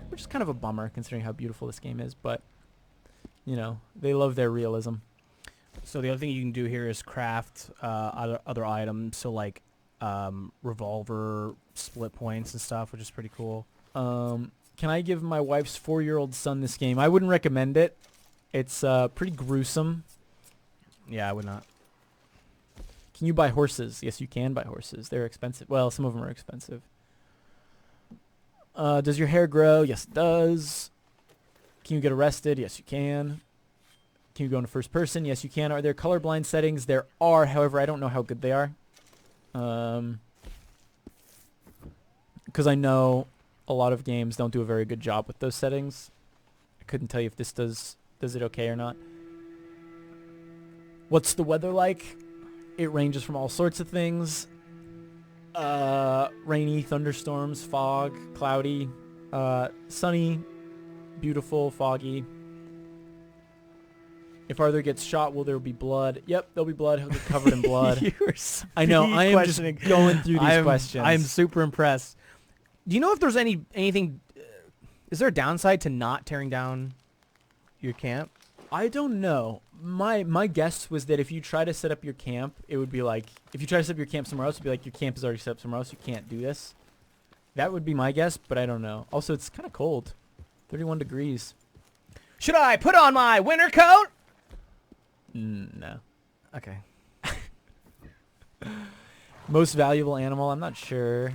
Which is kind of a bummer, considering how beautiful this game is. But, you know, they love their realism. So the other thing you can do here is craft other items. So, like, revolver split points and stuff, which is pretty cool. Can I give my wife's 4-year-old son this game? I wouldn't recommend it. It's pretty gruesome. Yeah, I would not. Can you buy horses? Yes, you can buy horses. They're expensive. Well, some of them are expensive. Does your hair grow? Yes, it does. Can you get arrested? Yes, you can. Can you go into first person? Yes, you can. Are there colorblind settings? There are. However, I don't know how good they are. Because I know a lot of games don't do a very good job with those settings. I couldn't tell you if this does it okay or not. What's the weather like? It ranges from all sorts of things. Rainy, thunderstorms, fog, cloudy, sunny, beautiful, foggy. If Arthur gets shot, will there be blood? Yep, there'll be blood. He'll get covered in blood. I know. I am just going through these questions. I'm super impressed. Do you know if there's anything? Is there a downside to not tearing down your camp? I don't know. My guess was that if you try to set up your camp, it would be like, if you try to set up your camp somewhere else, it'd be like your camp is already set up somewhere else. You can't do this. That would be my guess, but I don't know. Also, it's kind of cold. 31 degrees. Should I put on my winter coat? No. Okay. Most valuable animal? I'm not sure.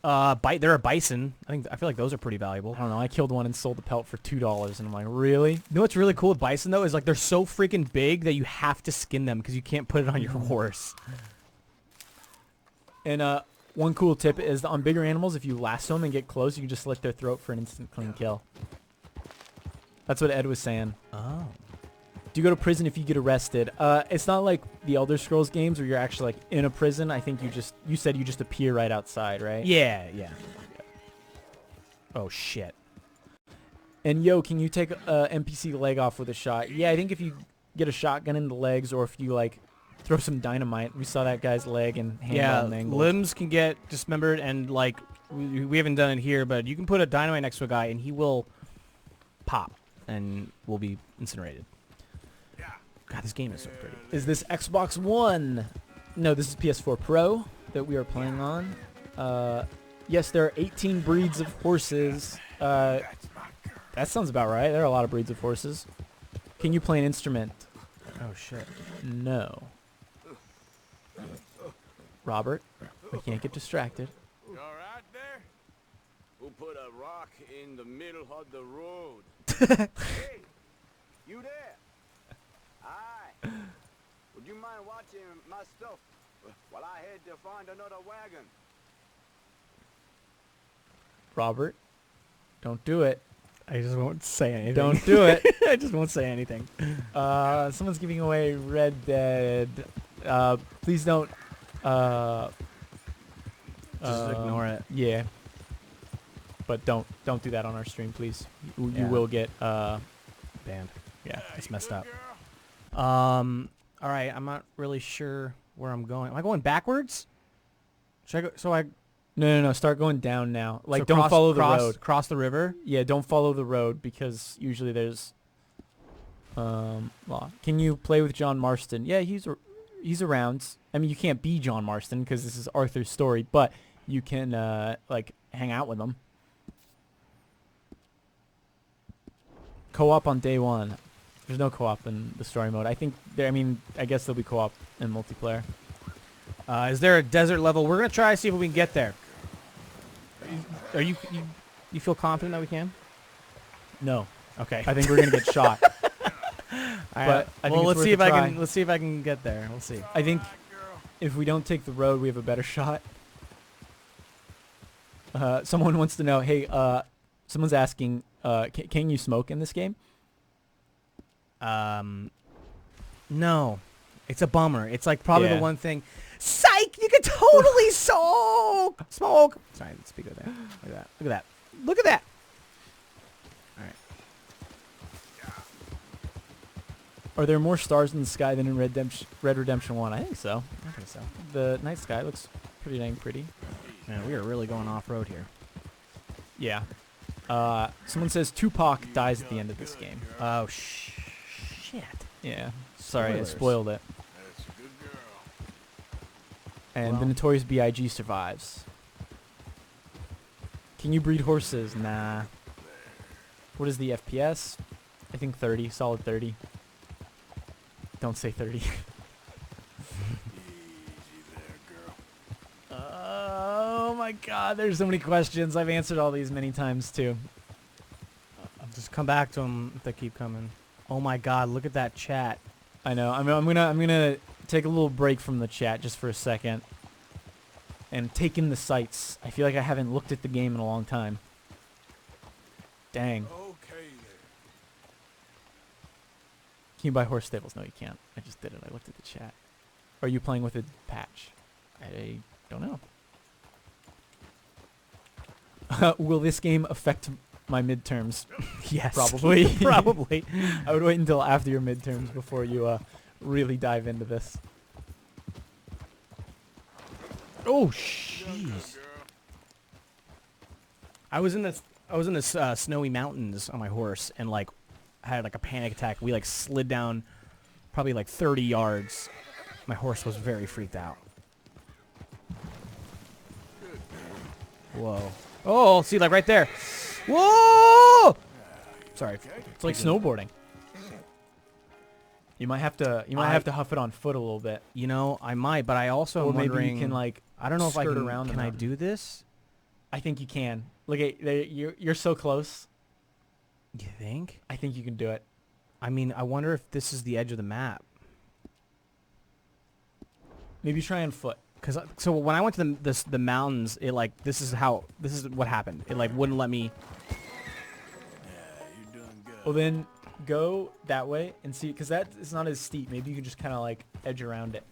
There are bison. I feel like those are pretty valuable. I don't know. I killed one and sold the pelt for $2, and I'm like, really? You know what's really cool with bison though is like they're so freaking big that you have to skin them because you can't put it on your horse. And one cool tip is that on bigger animals, if you lasso them and get close, you can just slit their throat for an instant clean kill. That's what Ed was saying. Oh. Do you go to prison if you get arrested? It's not like the Elder Scrolls games where you're actually like in a prison. I think you said you just appear right outside, right? Yeah. Oh shit. And yo, can you take a NPC leg off with a shot? Yeah, I think if you get a shotgun in the legs, or if you like throw some dynamite. We saw that guy's leg and hand mangled. Limbs can get dismembered, and like we haven't done it here, but you can put a dynamite next to a guy and he will pop and will be incinerated. God, this game is so pretty. Is this Xbox One? No, this is PS4 Pro that we are playing on. Yes, there are 18 breeds of horses. That sounds about right. There are a lot of breeds of horses. Can you play an instrument? Oh, shit. No. Robert, we can't get distracted. You all right there? Who put a rock in the middle of the road? Hey, you there? Hi. Would you mind watching my stuff while I head to find another wagon? Robert, Don't do it. I just won't say anything. Don't do it. I just won't say anything. Someone's giving away Red Dead. Please don't. Just ignore it. Yeah. But don't do that on our stream, please. You Yeah. will get Banned. yeah. It's messed up. All right. I'm not really sure where I'm going. Am I going backwards? Should I go? So I No. Start going down now. Like, so don't follow the cross, road. Cross the river. Yeah, don't follow the road because usually there's. Well, can you play with John Marston? Yeah, he's around. I mean, you can't be John Marston because this is Arthur's story, but you can like hang out with him. Co-op on day one. There's no co-op in the story mode. I think there. I mean, I guess there'll be co-op in multiplayer. Is there a desert level? We're gonna try to see if we can get there. Are you feel confident that we can? No, Okay. I think we're gonna get shot. But I think well, it's let's worth see a if I try. can. Let's see if I can get there. We'll see. I think if we don't take the road, we have a better shot. Someone wants to know. Hey, someone's asking. Can you smoke in this game? No, it's a bummer. It's like probably Yeah. the one thing. Psych! You can totally smoke. Sorry, let's speak of that. Look at that. Look at that. Look at that. All right. Are there more stars in the sky than in Red Redemption 1? I think so. I think so. The night sky looks pretty dang pretty. Man, we are really going off road here. Yeah. Someone says Tupac dies at the end of this game. Oh shit. Yeah. Sorry, I Spoilers. spoiled it. That's a good girl. And Well. the Notorious B.I.G. survives. Can you breed horses? Nah. What is the FPS? I think 30. Solid 30. Don't say 30. Easy there, girl. Oh my god, there's so many questions. I've answered all these many times too. Just come back to them if they keep coming. Oh my god, look at that chat. I know. I'm gonna take a little break from the chat just for a second and take in the sights. I feel like I haven't looked at the game in a long time. Dang. Okay there. Can you buy horse stables? No, you can't. I just did it. I looked at the chat. Are you playing with a patch? I don't know. Will this game affect my midterms? Yes. Probably. Probably. I would wait until after your midterms before you really dive into this. Oh jeez. I was in this snowy mountains on my horse and like had like a panic attack. We like slid down probably like 30 yards. My horse was very freaked out. Whoa. Oh, see like right there. Whoa! Sorry. It's like snowboarding. You might have to huff it on foot a little bit. You know, I might, but I also Or am maybe wondering, you can like I don't know if I skirt can around the can I mountain. do this? I think you can. Look at you're so close. You think? I think you can do it. I mean, I wonder if this is the edge of the map. Maybe try on foot. Cause so when I went to the mountains, it like this is what happened. It like wouldn't let me. Yeah, you're doing good. Well, then go that way and see, because that is not as steep. Maybe you can just kind of like edge around it.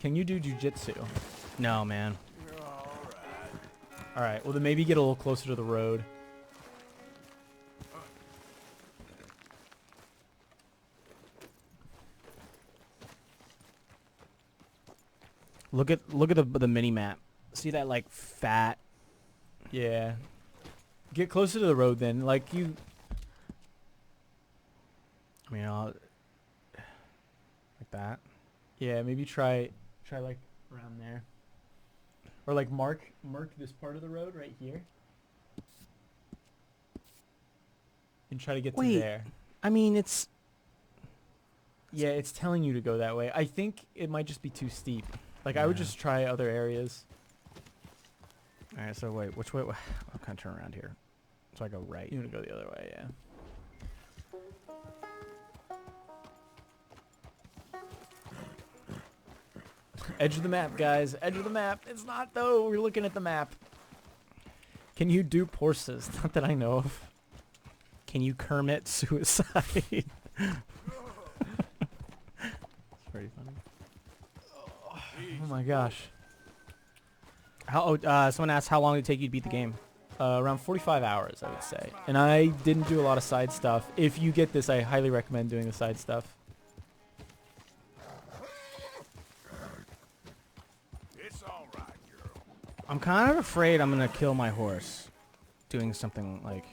Can you do jujitsu? No, man. You're all right. All right. Well, then maybe get a little closer to the road. Look at the mini map. See that like fat. Yeah. Get closer to the road then. Like you. I mean, like that. Yeah. Maybe try like around there. Or like mark this part of the road right here. And try to get Wait. to there. I mean, it's. Yeah, it's telling you to go that way. I think it might just be too steep. Like, I would Yeah. just try other areas. All right. So wait, which way? I'll kind of turn around here. So I go right. You want to go the other way, yeah. Edge of the map, guys. Edge of the map. It's not, though. We're looking at the map. Can you dupe horses? Not that I know of. Can you Kermit suicide? It's pretty funny. Oh my gosh. Someone asked how long did it take you to beat the game? Around 45 hours, I would say. And I didn't do a lot of side stuff. If you get this, I highly recommend doing the side stuff. It's all right, girl. I'm kind of afraid I'm gonna kill my horse doing something like.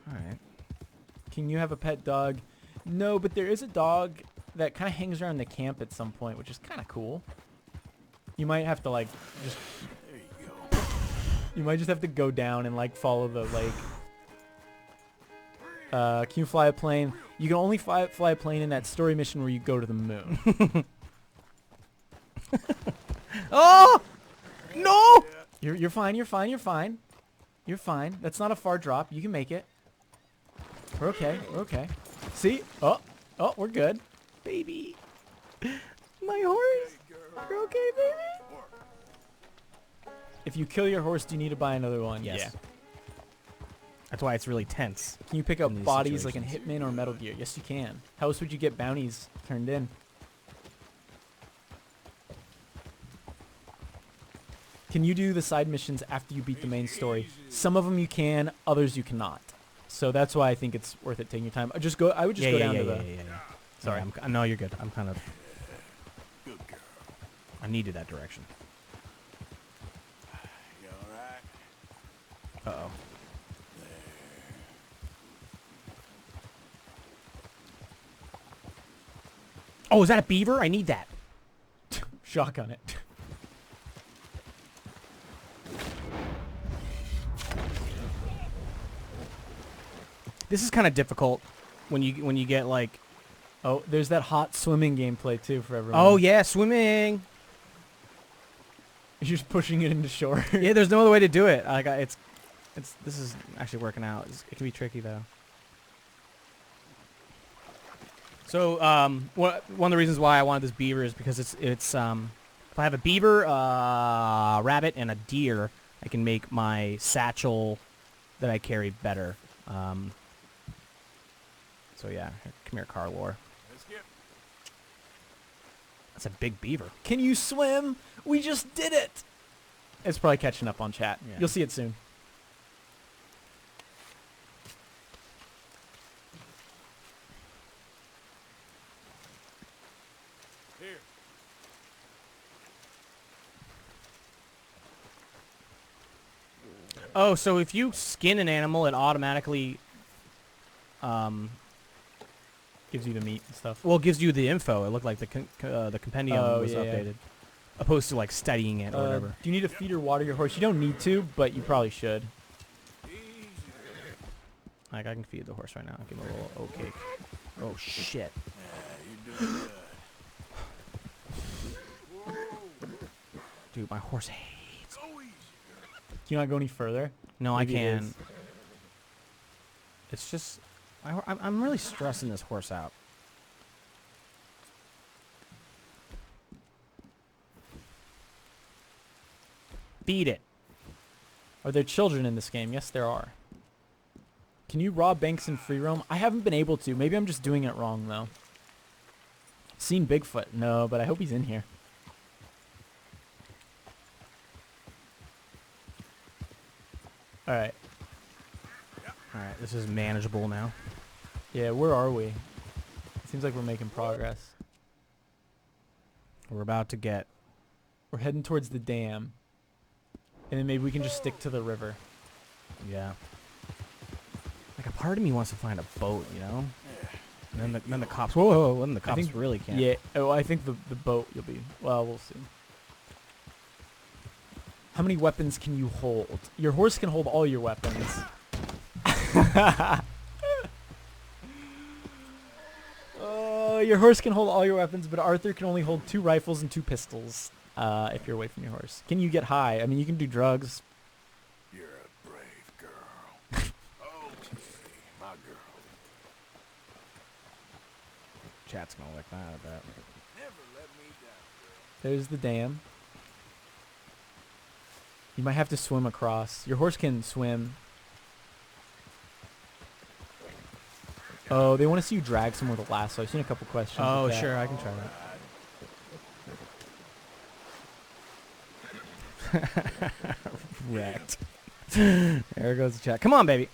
All right. Can you have a pet dog? No, but there is a dog that kind of hangs around the camp at some point, which is kind of cool. You might have to like just. There you go. You might just have to go down and like follow the lake. Can you fly a plane? You can only fly a plane in that story mission where you go to the moon. Oh no! You're fine. You're fine. You're fine. You're fine. That's not a far drop. You can make it. We're okay. We're okay. See? Oh, we're good. Baby. My horse. You're okay, baby? If you kill your horse, do you need to buy another one? Yes. Yeah. That's why it's really tense. Can you pick up in these bodies like in situations. Hitman or Metal Gear? Yes, you can. How else would you get bounties turned in? Can you do the side missions after you beat the main story? Some of them you can, others you cannot. So that's why I think it's worth it taking your time. I would just go down to the. Yeah. Sorry, no, you're good. I'm kind of. Good girl. I needed that direction. You all right? Uh-oh. Oh, is that a beaver? I need that. Shotgun it. This is kind of difficult when you get like. Oh, there's that hot swimming gameplay too for everyone. Oh yeah, swimming. You're just pushing it into shore. Yeah, there's no other way to do it. Like this is actually working out. It can be tricky though. So one of the reasons why I wanted this beaver is because it's if I have a beaver, rabbit, and a deer, I can make my satchel that I carry better. So yeah, come here, Carlor. Let's get. That's a big beaver. Can you swim? We just did it. It's probably catching up on chat. Yeah. You'll see it soon. Here. Oh, so if you skin an animal, it automatically Gives you the meat and stuff. well, it gives you the info. It looked like the compendium was yeah. updated, opposed to like studying it or whatever. Do you need to feed or water your horse? You don't need to, but you probably should. Like I can feed the horse right now. Give him a little oat cake. Oh shit! You're doing good. Dude, my horse hates. Go easy, girl. Can you not go any further? No, Maybe I it can. is. It's just I'm really stressing this horse out. Feed it. Are there children in this game? Yes, there are. Can you rob banks in free roam? I haven't been able to. Maybe I'm just doing it wrong, though. Seen Bigfoot? No, but I hope he's in here. All right. All right, this is manageable now. Yeah, where are we? Seems like we're making progress. We're about to get. We're heading towards the dam. And then maybe we can just stick to the river. Yeah. Like a part of me wants to find a boat, you know. And then the cops. Whoa! Then the cops think- really can't. Yeah. Oh, I think the boat you'll be. Well, we'll see. How many weapons can you hold? Your horse can hold all your weapons. Your horse can hold all your weapons, but Arthur can only hold 2 rifles and 2 pistols. If you're away from your horse. Can you get high? I mean, you can do drugs. You're a brave girl. Okay, my girl. Chat's gonna like that, I bet. There's the dam. You might have to swim across. Your horse can swim. Oh, they want to see you drag someone with a lasso. I've seen a couple questions. Oh, with that. sure, I can try that. Wrecked. There goes the chat. Come on, baby.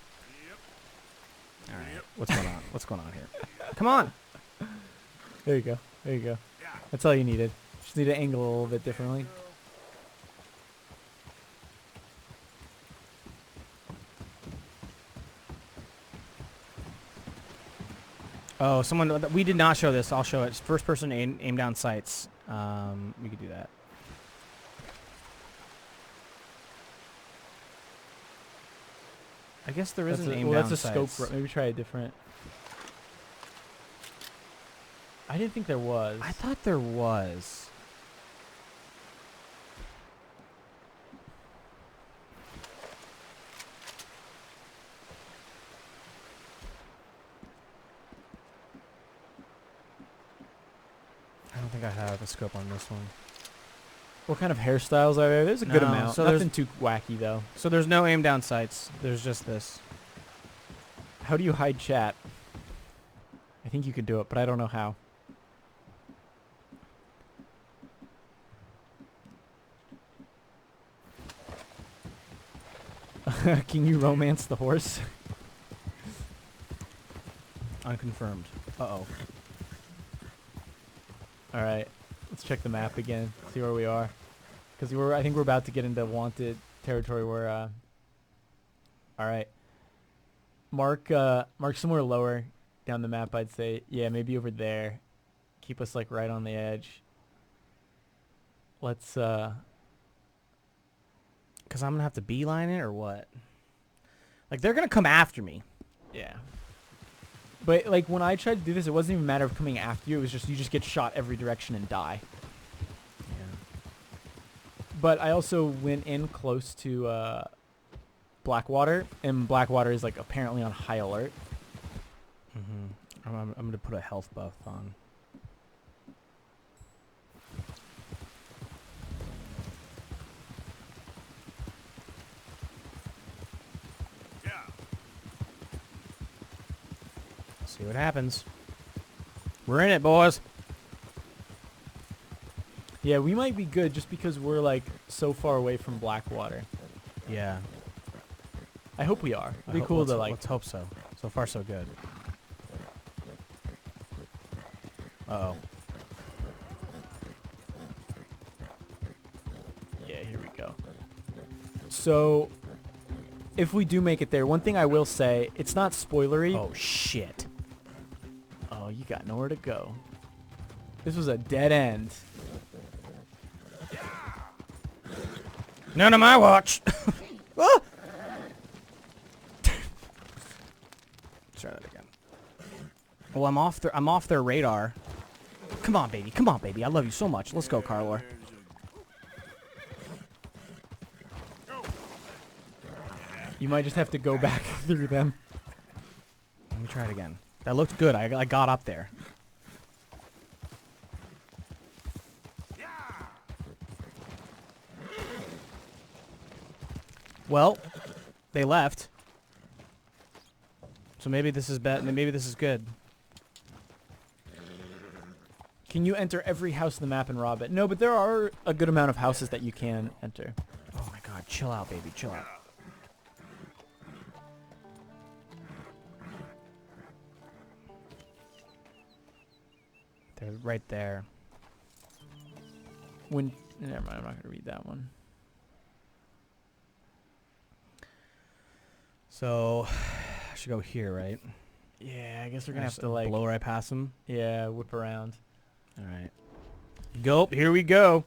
All right. What's going on? What's going on here? Come on. There you go. There you go. That's all you needed. Just need to angle a little bit differently. Oh, someone. We did not show this. I'll show it. It's first person aim down sights. We could do that. I guess there is an aim down that's a sights. scope. Maybe try a different. I didn't think there was. I thought there was. I don't think I have a scope on this one. What kind of hairstyles are there? There's a good No, amount. so Nothing too wacky though. So there's no aim down sights. There's just this. How do you hide chat? I think you could do it, but I don't know how. Can you romance the horse? Unconfirmed. Uh-oh. All right, let's check the map again. See where we are, because I think we're about to get into wanted territory. Where, all right, mark somewhere lower down the map. I'd say, yeah, maybe over there. Keep us like right on the edge. Let's. Because I'm gonna have to beeline it or what? Like they're gonna come after me. Yeah. But like when I tried to do this, it wasn't even a matter of coming after you. It was just you just get shot every direction and die. Yeah. But I also went in close to Blackwater, and Blackwater is like apparently on high alert. I'm gonna put a health buff on. See what happens. We're in it, boys. Yeah, we might be good just because we're like so far away from Blackwater. Yeah. I hope we are. It'd be cool to like. Let's hope so. So far, so good. Uh-oh. Yeah, here we go. So, if we do make it there, one thing I will say, it's not spoilery. Oh, shit. Oh, you got nowhere to go. This was a dead end. None of my watch. Ah! Try that again. Well, I'm off their radar. Come on, baby. Come on, baby. I love you so much. Let's go, Carlor. You might just have to go back through them. Let me try it again. That looked good. I got up there. Well, they left. So maybe this is bad. Maybe this is good. Can you enter every house in the map and rob it? No, but there are a good amount of houses that you can enter. Oh my god, chill out, baby. Chill out. They're right there. Never mind, I'm not going to read that one. So, I should go here, right? Yeah, I guess we're going to have to like... blow right past them. Yeah, whip around. All right. Gulp, here we go.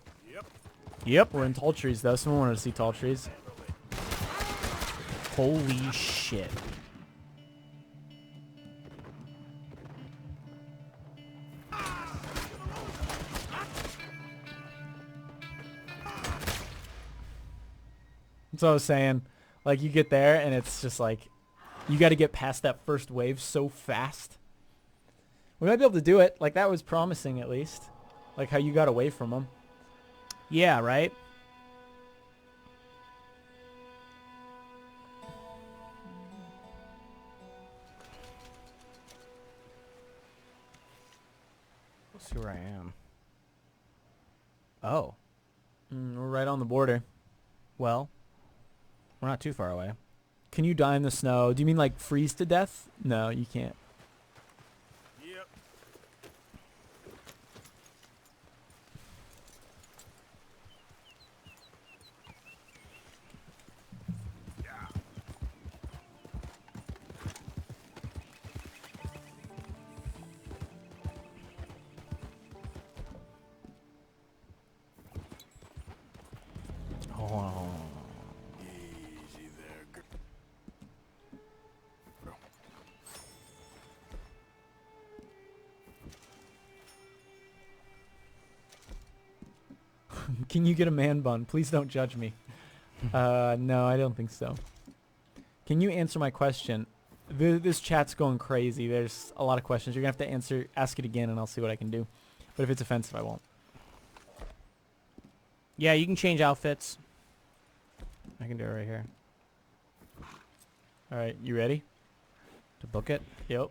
Yep. We're in tall trees, though. Someone wanted to see tall trees. Holy shit. That's what I was saying. Like, you get there, and it's just like... You got to get past that first wave so fast. We might be able to do it. Like, that was promising, at least. Like, how you got away from them. Yeah, right? Let's see where I am. Oh. We're right on the border. Well, we're not too far away. Can you die in the snow? Do you mean like freeze to death? No, you can't. Yep. Hold on, hold on. Easy there, girl. Can you get a man bun? Please don't judge me. No, I don't think so. Can you answer my question? This chat's going crazy. There's a lot of questions. You're going to have to ask it again, and I'll see what I can do. But if it's offensive, I won't. Yeah, you can change outfits. I can do it right here. All right, you ready? To book it? Yep.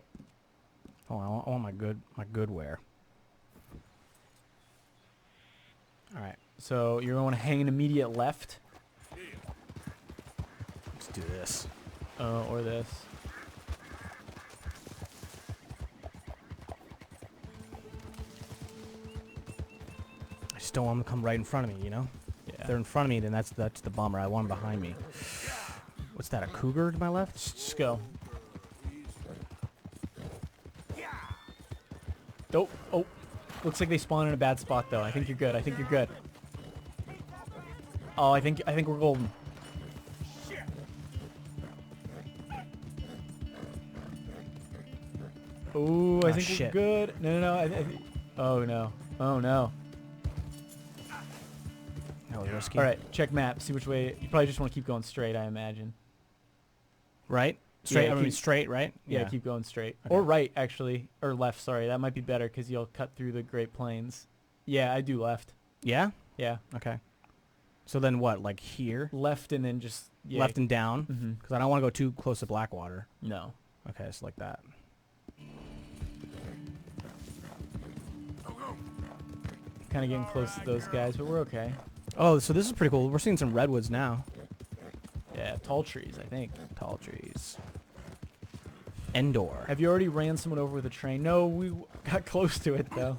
Oh, I want my good wear. All right, So you're going to hang an immediate left, let's do this. or this. I just don't want them to come right in front of me, you know? Yeah. If they're in front of me, then that's the bummer. I want them behind me. What's that, a cougar to my left? Just go. Oh, oh. Looks like they spawned in a bad spot, though. I think you're good. I think you're good. Oh, I think we're golden. Ooh, I Ah, think shit. we're good. No, no, no. Oh, no. Oh, no. That was risky. All right, check map. See which way. You probably just want to keep going straight, I imagine. Right? Straight, Yeah, I mean keep- straight, right? Yeah, keep going straight. Okay. Or right, actually. Or left, sorry. That might be better because you'll cut through the Great Plains. Yeah, I do left. Yeah? Yeah. Okay. So then what, like here? Left and then just... Yeah. Left and down? Mm-hmm. Because I don't want to go too close to Blackwater. No. Okay, it's like that. Kind of getting close to those guys, but we're okay. Oh, so this is pretty cool. We're seeing some redwoods now. Yeah, tall trees, I think. Tall trees. Endor. Have you already ran someone over with a train? No, we got close to it, though.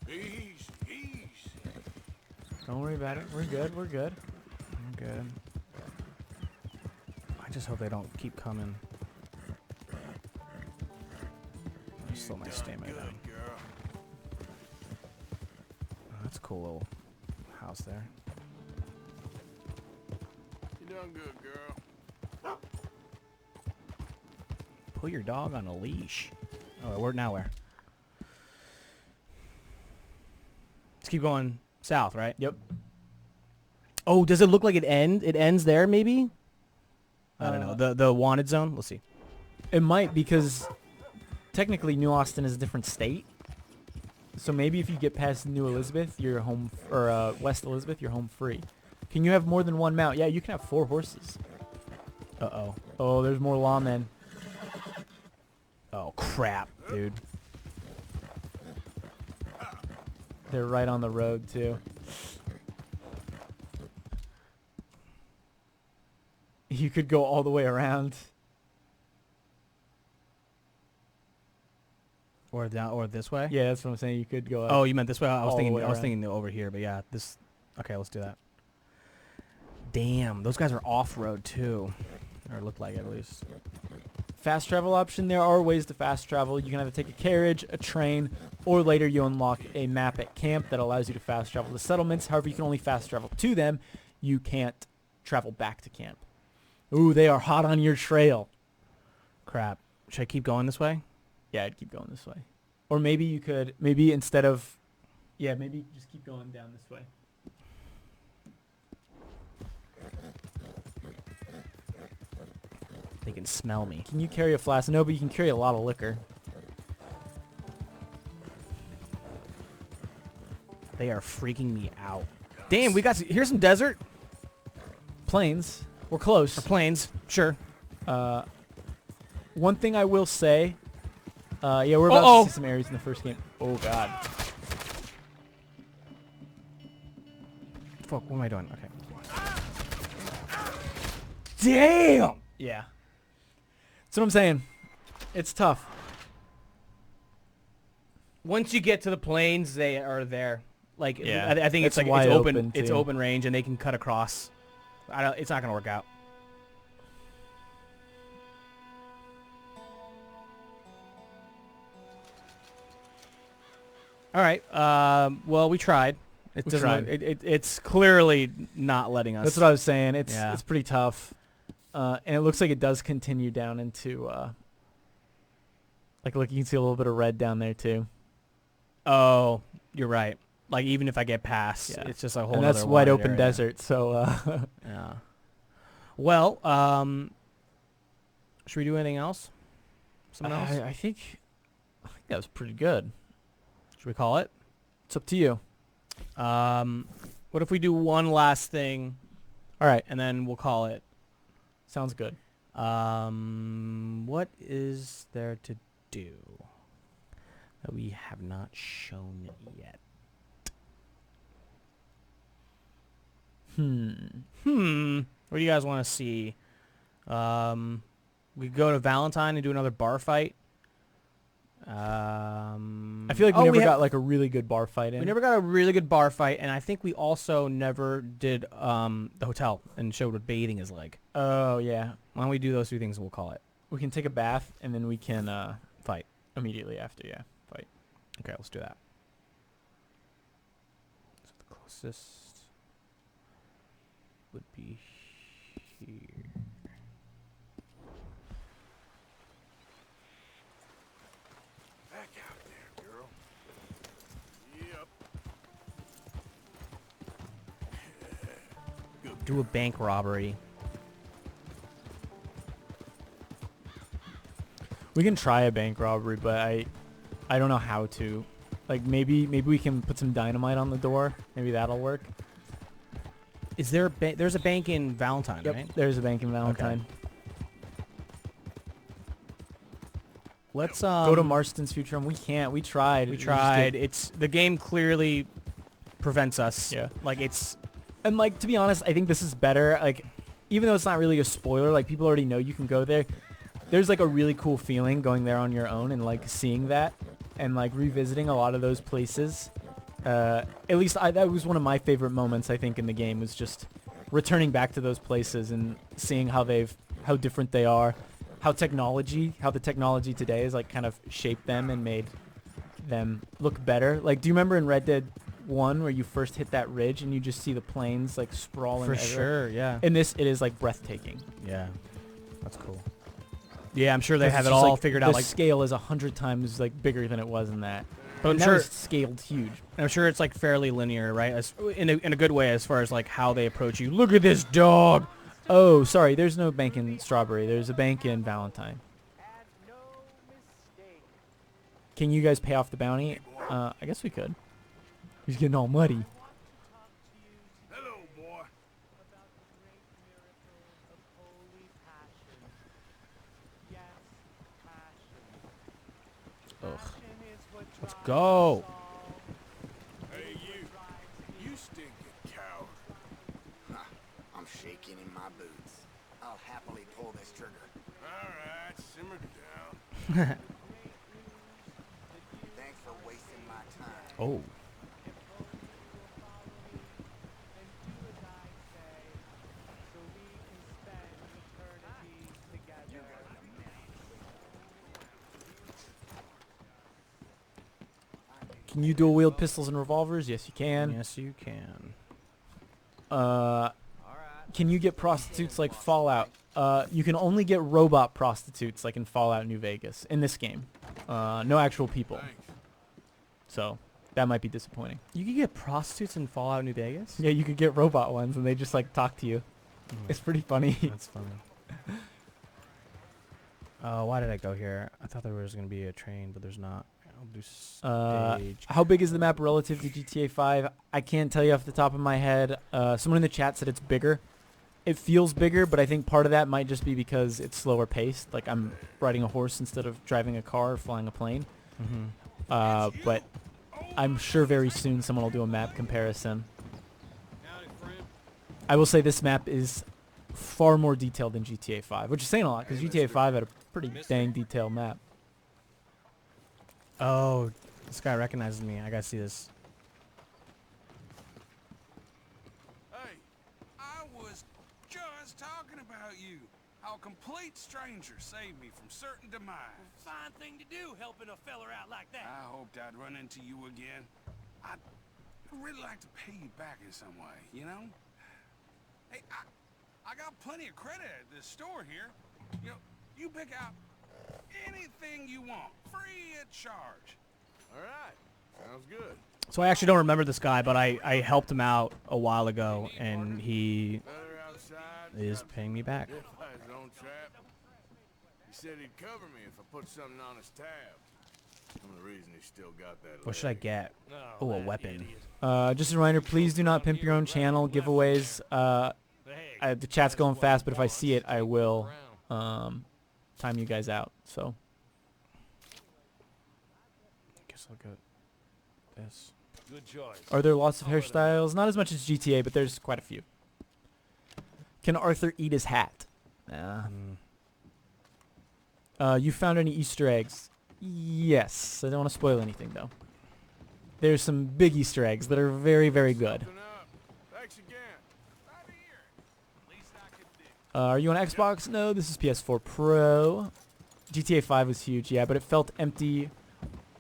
Easy, easy. Don't worry about it. We're good. We're good. I'm good. I just hope they don't keep coming. I slow my stamina down. Good girl. Oh, that's a cool little house there. You done good, girl. Put your dog on a leash. Oh, where now? Where? Let's keep going south, right? Yep. Oh, does it look like it ends there? Maybe. I don't know. The wanted zone. Let's see. It might because technically New Austin is a different state. So maybe if you get past New Elizabeth, you're home, or West Elizabeth, you're home free. Can you have more than one mount? Yeah, you can have 4 horses. Uh-oh. Oh, there's more lawmen. Oh, crap, dude. They're right on the road, too. You could go all the way around. Or down, or this way? Yeah, that's what I'm saying. You could go. Oh, you meant this way? I was all the thinking. way I was around. thinking over here, but yeah, this. Okay, let's do that. Damn, those guys are off-road too, or look like it at least. Fast travel option. There are ways to fast travel. You can either take a carriage, a train, or later you unlock a map at camp that allows you to fast travel to settlements. However, you can only fast travel to them. You can't travel back to camp. Ooh, they are hot on your trail. Crap. Should I keep going this way? Yeah, I'd keep going this way. Or maybe you could, maybe instead of, yeah, maybe just keep going down this way. They can smell me. Can you carry a flask? No, but you can carry a lot of liquor. They are freaking me out. Damn, we got here's some desert. Plains. We're close. Or plains, sure. One thing I will say, yeah, we're about to see some areas in the first game. Oh god. Fuck, what am I doing? Okay. Damn! Yeah. That's what I'm saying. It's tough. Once you get to the plains, they are there. Like, Yeah. I think it's like wide it's open. open, It's too. open range, and they can cut across. It's not gonna work out. All right. Well, we tried. It We doesn't. tried. It's clearly not letting us. That's what I was saying. It's Yeah. it's pretty tough. And it looks like it does continue down into like look, you can see a little bit of red down there too. Oh, you're right. Like even if I get past, Yeah. it's just a whole. And that's nother wide wide open area. desert, so Yeah. Well, should we do anything else? Something else? I think that was pretty good. Should we call it? It's up to you. What if we do one last thing All right. and then we'll call it? Sounds good. What is there to do that we have not shown yet? What do you guys want to see? We go to Valentine and do another bar fight. I feel like we never got like a really good bar fight in. We never got a really good bar fight, and I think we also never did the hotel and showed what bathing is like. Oh yeah. Why don't we do those two things and we'll call it? We can take a bath and then we can Fight. immediately after, yeah. Fight. Okay, let's do that. So the closest would be here. Back out there, girl. Yep. Do a bank robbery. We can try a bank robbery, but I don't know how to. Like maybe we can put some dynamite on the door. Maybe that'll work. Is there there's a bank in Valentine, right? There's a bank in Valentine. Let's Go to Marston's Future Home. We can't. We tried. We just tried. did- It's the game clearly prevents us. Yeah. Like it's And like to be honest, I think this is better. Like even though it's not really a spoiler, like people already know you can go there. There's like a really cool feeling going there on your own and like seeing that and like revisiting a lot of those places. At least that was one of my favorite moments I think in the game, was just returning back to those places and seeing how different they are, how the technology today has like kind of shaped them and made them look better. Like, do you remember in Red Dead 1 where you first hit that ridge and you just see the plains like sprawling for everywhere? sure. Yeah. In this, it is like breathtaking. Yeah. That's cool. Yeah, I'm sure they Because have it's it just, all like, figured the out. Like, scale is 100 times like bigger than it was in that. but I'm And that sure was scaled huge. I'm sure it's like fairly linear, right? As, in a good way, as far as like how they approach you. Look at this dog. Oh, sorry. There's no bank in Strawberry. There's a bank in Valentine. Can you guys pay off the bounty? I guess we could. He's getting all muddy. Hello, boy. Ugh. Let's go. Hey, you stinking coward. I'm shaking in my boots. I'll happily pull this trigger. All right, simmer down. Thanks for wasting my time. Oh. Can you dual wield pistols and revolvers? Yes, you can. Yes, you can. Can you get prostitutes like Fallout? You can only get robot prostitutes like in Fallout New Vegas in this game. No actual people. Thanks. So that might be disappointing. You can get prostitutes in Fallout New Vegas? Yeah, you could get robot ones and they just like talk to you. It's pretty funny. That's funny. Why did I go here? I thought there was going to be a train, but there's not. I'll do stage. How big is the map relative to GTA 5? I can't tell you off the top of my head. Someone in the chat said it's bigger. It feels bigger, but I think part of that might just be because it's slower paced. Like I'm riding a horse instead of driving a car or flying a plane. But I'm sure very soon someone will do a map comparison. I will say this map is far more detailed than GTA 5, which is saying a lot because GTA 5 had a pretty dang detailed map. Oh, this guy recognizes me. I gotta see this. Hey, I was just talking about you. How a complete stranger saved me from certain demise. Fine thing to do, helping a feller out like that. I hoped I'd run into you again. I'd really like to pay you back in some way, you know? Hey, I got plenty of credit at this store here. You know, you pick out anything you want, free of charge. All right. Sounds good. So I actually don't remember this guy, but I helped him out a while ago, and he is paying me back. His own trap. He said he'd cover me if I put something on his tab. Some of the reason he still got that. What should I get? Oh, a weapon. Just a reminder, please do not pimp your own channel. Giveaways. The chat's going fast, but if I see it, I will time you guys out. So. Guess I'll go this. Good choice. Are there lots of hairstyles? Not as much as GTA, but there's quite a few. Can Arthur eat his hat? Nah. You found any Easter eggs? Yes. I don't want to spoil anything, though. There's some big Easter eggs that are very, very good. Thanks again. Are you on Xbox? No, this is PS4 Pro. GTA 5 was huge, yeah, but it felt empty.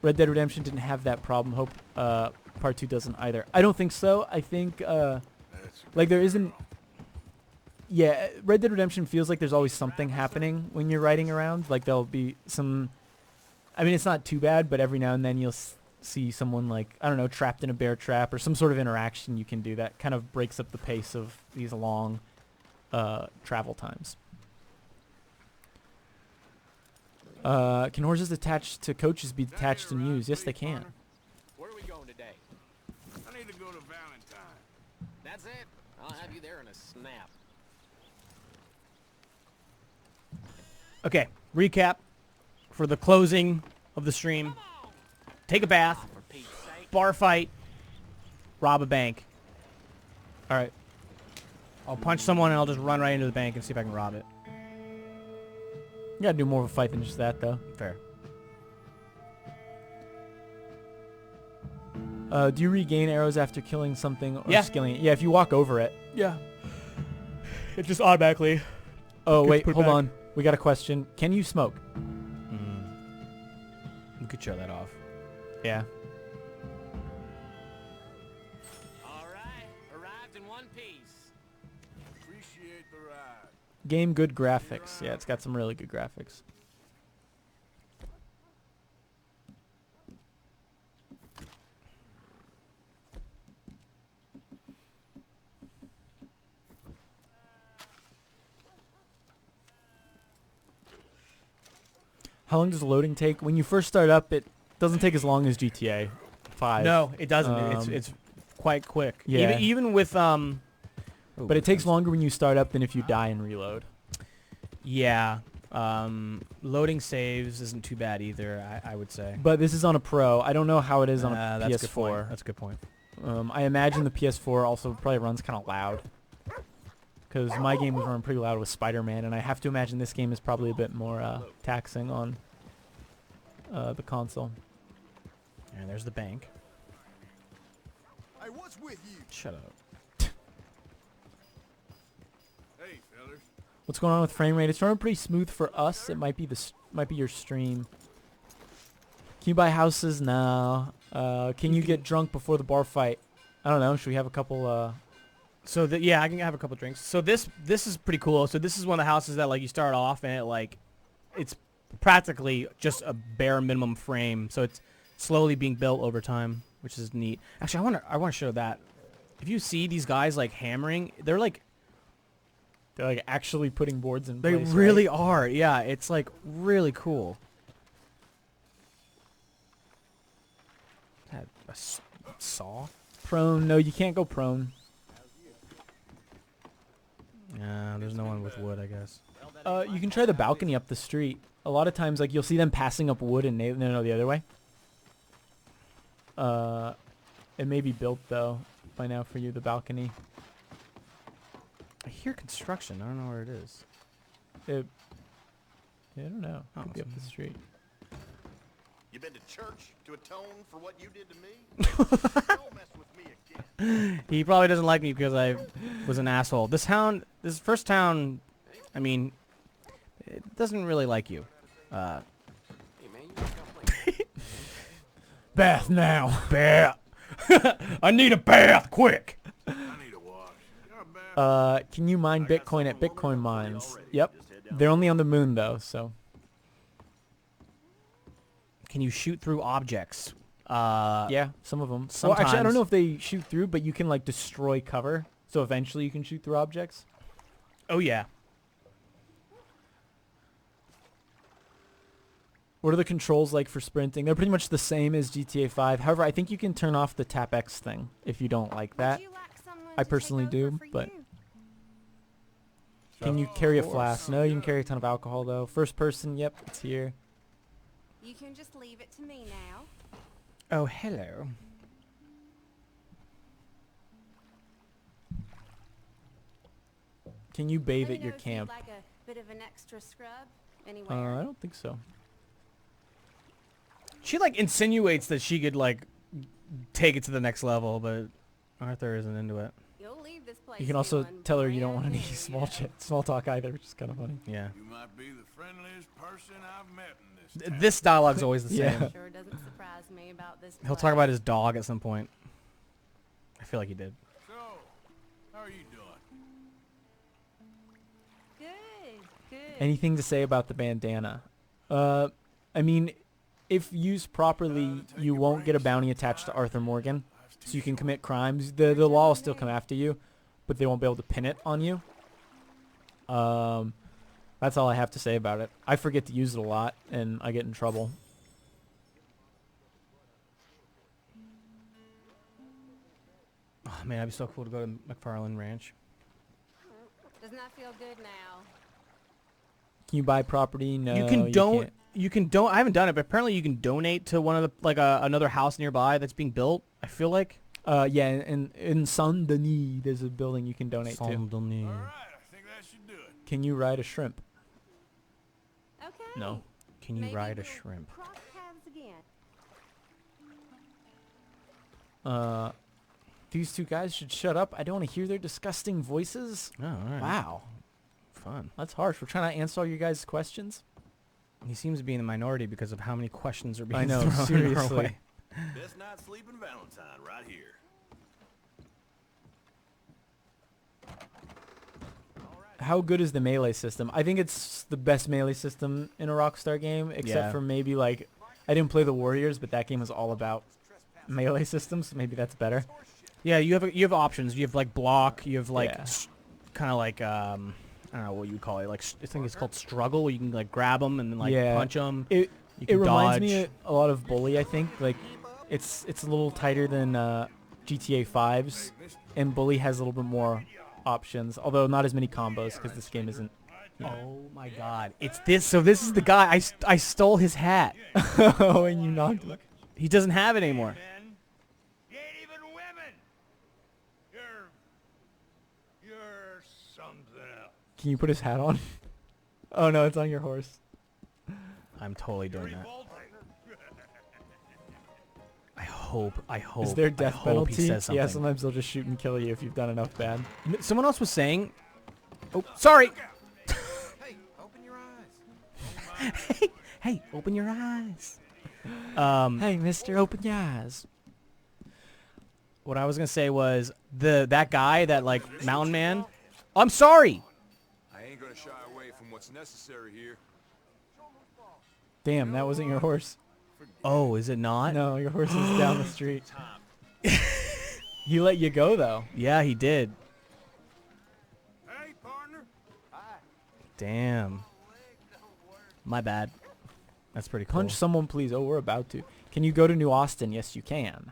Red Dead Redemption didn't have that problem. Hope Part 2 doesn't either. I don't think so. I think, like, there isn't... Yeah, Red Dead Redemption feels like there's always something happening when you're riding around. Like, there'll be some... I mean, it's not too bad, but every now and then you'll see someone, like, I don't know, trapped in a bear trap or some sort of interaction you can do that kind of breaks up the pace of these long travel times. Can horses attached to coaches be detached and used? Yes, they can. Where are we going today? I need to go to Valentine. That's it. I'll have you there in a snap. Okay, recap for the closing of the stream. Take a bath, For Pete's sake. bar fight, rob a bank. All right. I'll punch someone and I'll just run right into the bank and see if I can rob it. You gotta do more of a fight than just that, though. Fair. Do you regain arrows after killing something or Yeah. skilling it? Yeah, if you walk over it. Yeah. It just automatically. Oh, Gets wait, put hold back. on. We got a question. Can you smoke? We could show that off. Yeah. All right. Arrived in one piece. Appreciate the ride. Game good graphics. Yeah, it's got some really good graphics. How long does loading take? When you first start up, it doesn't take as long as GTA 5. No, it doesn't. It's quite quick. Yeah. Even with But it takes longer when you start up than if you die and reload. Yeah. Loading saves isn't too bad either, I would say. But this is on a Pro. I don't know how it is on a That's a good point. PS4. That's a good point. I imagine the PS4 also probably runs kind of loud. Because my game was running pretty loud with Spider-Man, and I have to imagine this game is probably a bit more taxing on the console. And there's the bank. Hey, what's with you? Shut up. Hey, fellas. What's going on with frame rate? It's running pretty smooth for us. It might be your stream. Can you buy houses? No. Can you get drunk before the bar fight? I don't know. Should we have a couple? So yeah, I can have a couple drinks. So this is pretty cool. So this is one of the houses that like you start off and it's practically just a bare minimum frame. So it's slowly being built over time, which is neat. Actually, I want to show that. If you see these guys like hammering, they're like actually putting boards in they place. really right? are. Yeah, it's like really cool. Saw? Prone. No, you can't go prone. There's no one with wood, I guess. You can try the balcony up the street. A lot of times, like, you'll see them passing up wood and no, the other way. It may be built, though, by now for you, the balcony. I hear construction. I don't know where it is. Yeah, I don't know. Oh, Could be up the street. You been to church to atone for what you did to me? Don't mess with me again. He probably doesn't like me because I was an asshole. This first town, I mean, it doesn't really like you. Hey, man, you got Bath now. Bath. I need a bath, quick. I need a wash. Got a bath? Can you mine Bitcoin at Bitcoin mines? Yep. They're only on the moon, though, so. Can you shoot through objects? Yeah, some of them. Sometimes. Well, actually, I don't know if they shoot through, but you can, like, destroy cover. So eventually you can shoot through objects. Oh, yeah. What are the controls like for sprinting? They're pretty much the same as GTA 5. However, I think you can turn off the tap X thing if you don't like that. Would you like someone I to take personally over do, for but... you? Can you carry a flask? No, you can carry a ton of alcohol, though. First person, yep, it's here. You can just leave it to me now. Oh, hello. Can you bathe Let at me your know if you'd camp? like a bit of an extra scrub anywhere. I don't think so. She, like, insinuates that she could, like, take it to the next level, but Arthur isn't into it. You'll leave this place You can also feeling tell her you don't want brand any new. small talk either, which is kind of funny. Yeah. You might be the friendliest person I've met in this town. This dialogue's always the Yeah. same. Sure doesn't surprise me about this He'll place. talk about his dog at some point. I feel like he did. So, how are you doing? Good, good. Anything to say about the bandana? I mean, if used properly, you won't get a bounty attached to Arthur Morgan, so you can commit crimes. The law will still come after you, but they won't be able to pin it on you. That's all I have to say about it. I forget to use it a lot, and I get in trouble. Oh, man, that'd be so cool to go to McFarland Ranch. Doesn't that feel good now? Can you buy property? No, You can can't. You can don't. I haven't done it, but apparently you can donate to one of the another house nearby that's being built. I feel like. Yeah, in Saint Denis, there's a building you can donate to. All right, I think that should do it. Can you ride a shrimp? Okay. No. Can you Maybe ride a we'll shrimp? cross paths again. These two guys should shut up. I don't want to hear their disgusting voices. Oh, all right. Wow. Fun. That's harsh. We're trying to answer all your guys' questions. He seems to be in the minority because of how many questions are being I know, thrown our seriously. way. Best night sleeping Valentine right here. How good is the melee system? I think it's the best melee system in a Rockstar game, except Yeah. for maybe, like, I didn't play the Warriors, but that game was all about melee systems, so maybe that's better. Yeah, you have options. You have like block. You have like Yeah. kind of like I don't know what you would call it. Like I think it's called struggle, where you can like grab them and then like Yeah. punch them. It You it can reminds dodge. me a lot of Bully, I think. Like, it's a little tighter than GTA 5's, and Bully has a little bit more options, although not as many combos because this game isn't. Oh my God! It's this. So this is the guy. I stole his hat. Oh, and you knocked him. He doesn't have it anymore. Men, you ain't even women. You're something else. Can you put his hat on? Oh no, it's on your horse. I'm totally doing that. Revolting. I hope. Is there I death hope penalty? He says something. Yeah, sometimes they'll just shoot and kill you if you've done enough bad. Someone else was saying. Oh, sorry. Hey, open your eyes. Hey, open your eyes. Hey, mister, open your eyes. What I was gonna say was that guy, that like mountain man. I'm sorry. I ain't gonna shy away from what's necessary here. Damn, that wasn't your horse. Oh, is it not? No, your horse is down the street. He let you go, though. Yeah, he did. Hey, partner. Damn. My bad. That's pretty cool. Punch someone, please. Oh, we're about to. Can you go to New Austin? Yes, you can.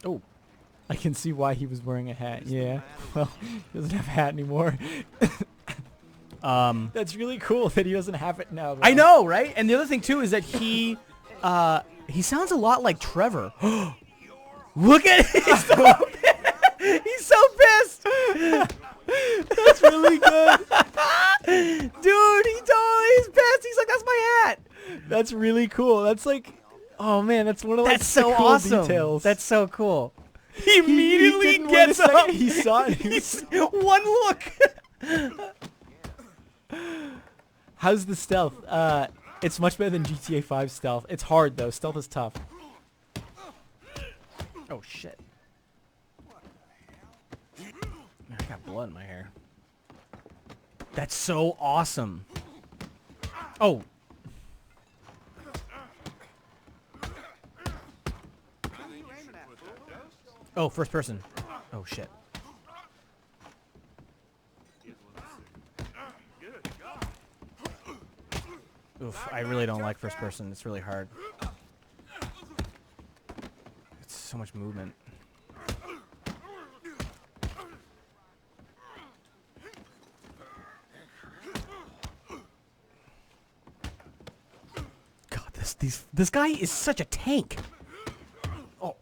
Oh. I can see why he was wearing a hat. Yeah. Well, he doesn't have a hat anymore. That's really cool that he doesn't have it now, though. I know, right? And the other thing too is that he sounds a lot like Trevor. Look at it. He's so pissed. That's really good. Dude, he totally is pissed. He's like, that's my hat. That's really cool. That's like, oh man, that's one of like That's the so cool awesome. details. That's so cool. He immediately didn't wait a gets second. up. He saw it. He was- One look. How's the stealth? It's much better than GTA 5 stealth. It's hard though. Stealth is tough. Oh shit. Man, I got blood in my hair. That's so awesome. Oh. Oh, first person. Oh shit. Oof, I really don't like first person. It's really hard. It's so much movement. God, this guy is such a tank. Oh.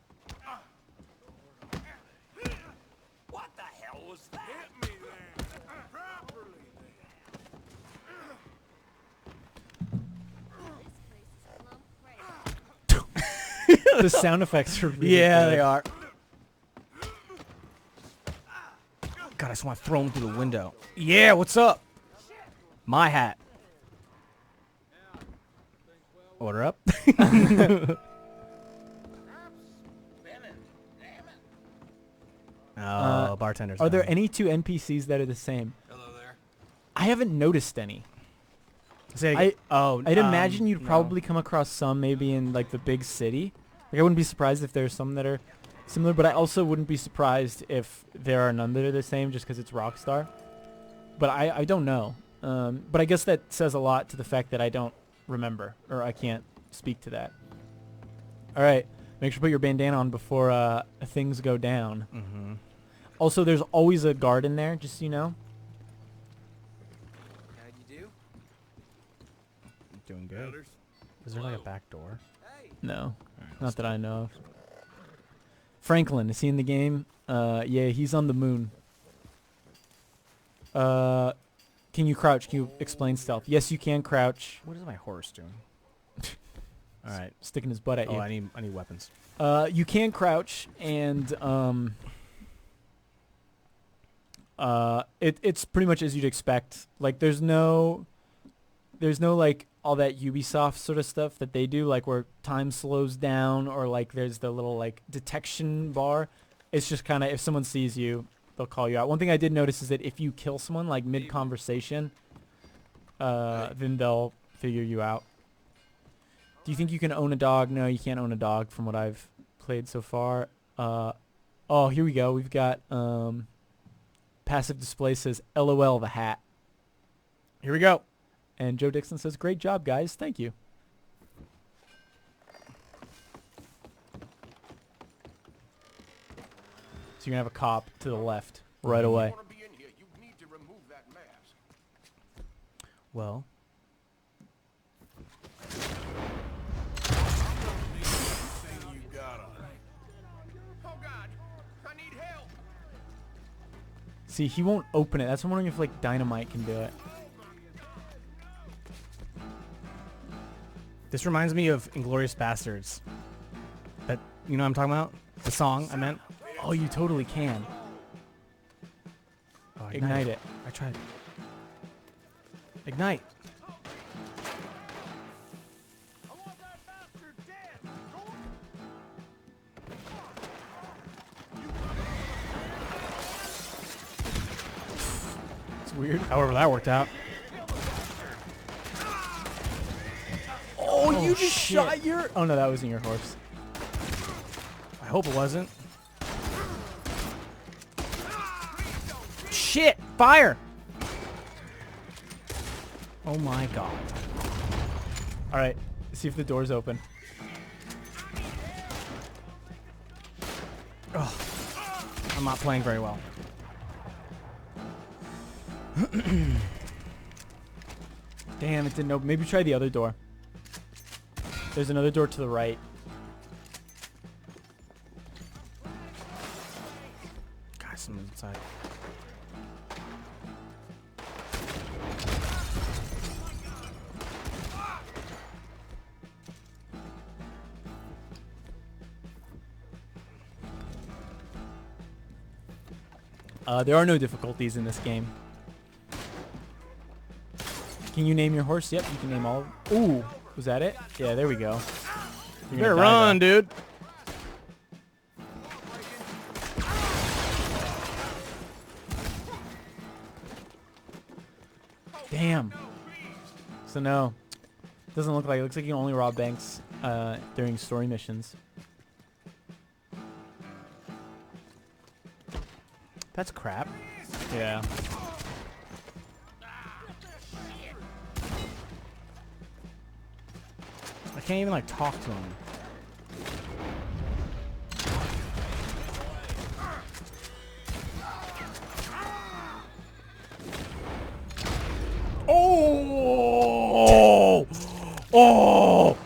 What the hell was that? Hit me then. Properly This place is plumb crazy. The sound effects are really Yeah, good. they are. God, I just want to throw him through the window. Yeah, what's up? My hat. Order up. Oh, bartenders. Are there down. any two NPCs that are the same? Hello there. I haven't noticed any. Say it again. I'd imagine you'd no. probably come across some maybe in like the big city. Like I wouldn't be surprised if there's some that are similar, but I also wouldn't be surprised if there are none that are the same just because it's Rockstar. But I don't know. But I guess that says a lot to the fact that I don't remember or I can't speak to that. All right, make sure to put your bandana on before things go down. Mm-hmm. Also, there's always a guard in there, just so you know. How'd you do? Doing good. Is there like a back door? No, not that I know of. Franklin, is he in the game? Yeah, he's on the moon. Can you crouch? Can you explain stealth? Yes, you can crouch. What is my horse doing? All right. Sticking his butt at Oh, you. I need weapons. You can crouch, and it's pretty much as you'd expect. Like there's no like all that Ubisoft sort of stuff that they do, like where time slows down or like there's the little like detection bar. It's just kind of if someone sees you, they'll call you out. One thing I did notice is that if you kill someone like mid conversation, then they'll figure you out. Do you think you can own a dog? No, you can't own a dog from what I've played so far. Oh, here we go. We've got passive display says LOL the hat. Here we go. And Joe Dixon says, great job, guys. Thank you. So you're going to have a cop to the left right away. Want to be in here, you need to remove that mask. Well. you got on. Oh God, I need help. See, he won't open it. That's why I'm wondering if like dynamite can do it. This reminds me of Inglourious Bastards. That, you know what I'm talking about? The song I meant? Oh, you totally can. Oh, Ignite it. I tried. Ignite. I want that bastard dead. It's weird. However that worked out. Oh, you just shot your... Oh, no, that wasn't your horse. I hope it wasn't. Shit! Fire! Oh my god. All right. See if the door's open. Oh, I'm not playing very well. Damn, it didn't open. Maybe try the other door. There's another door to the right. God, someone's inside. There are no difficulties in this game. Can you name your horse? Yep, you can name all of them. Ooh, was that it? Yeah, there we go. You better run, dude. Damn. So no, doesn't look like it. Looks like you can only rob banks during story missions. That's crap. Yeah. I can't even like talk to him. Oh! Oh!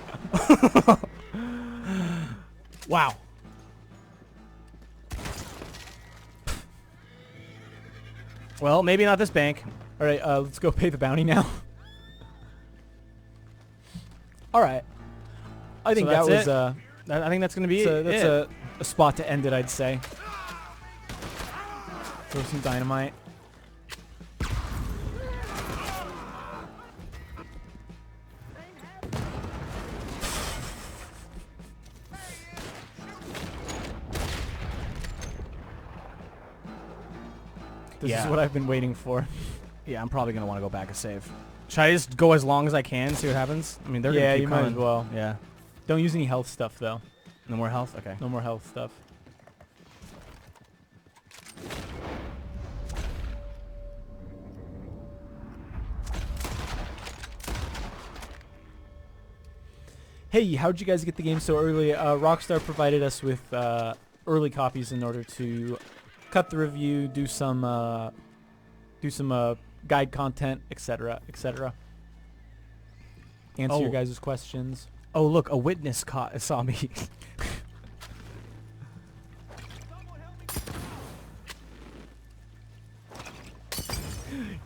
Wow. Well, maybe not this bank. All right, let's go pay the bounty now. All right. I think So that that's was I think that's gonna be that's it. a spot to end it, I'd say. Throw some dynamite. This is what I've been waiting for. Yeah, I'm probably gonna want to go back and save. Should I just go as long as I can, see what happens? I mean, they're gonna keep you coming. might as well. Yeah. Don't use any health stuff though. No more health. Okay. No more health stuff. Hey, how'd you guys get the game so early? Rockstar provided us with early copies in order to cut the review, do some guide content, etc., etc. Answer your guys' questions. Oh, look, a witness saw me.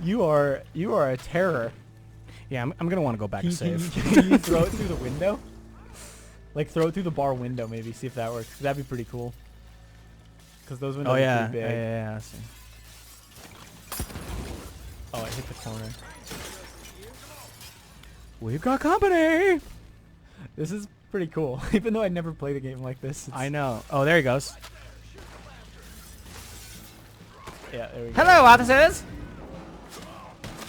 You are a terror. Yeah, I'm gonna want to go back and save. Can you throw it through the window? Like throw it through the bar window, maybe. See if that works. That'd be pretty cool. Because those windows are pretty big. Yeah. I see. Oh, I hit the corner. We've got company. This is pretty cool. Even though I never played a game like this. I know. Oh, there he goes. Yeah, there we go. Hello, officers.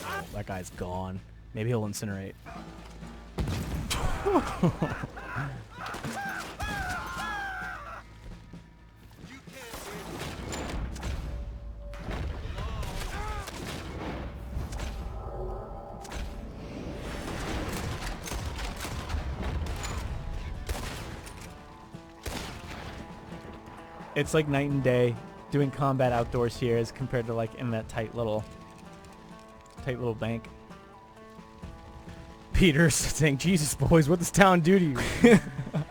Oh, that guy's gone. Maybe he'll incinerate. It's like night and day doing combat outdoors here as compared to like in that tight little bank. Peter's saying, Jesus, boys, what does town do to you?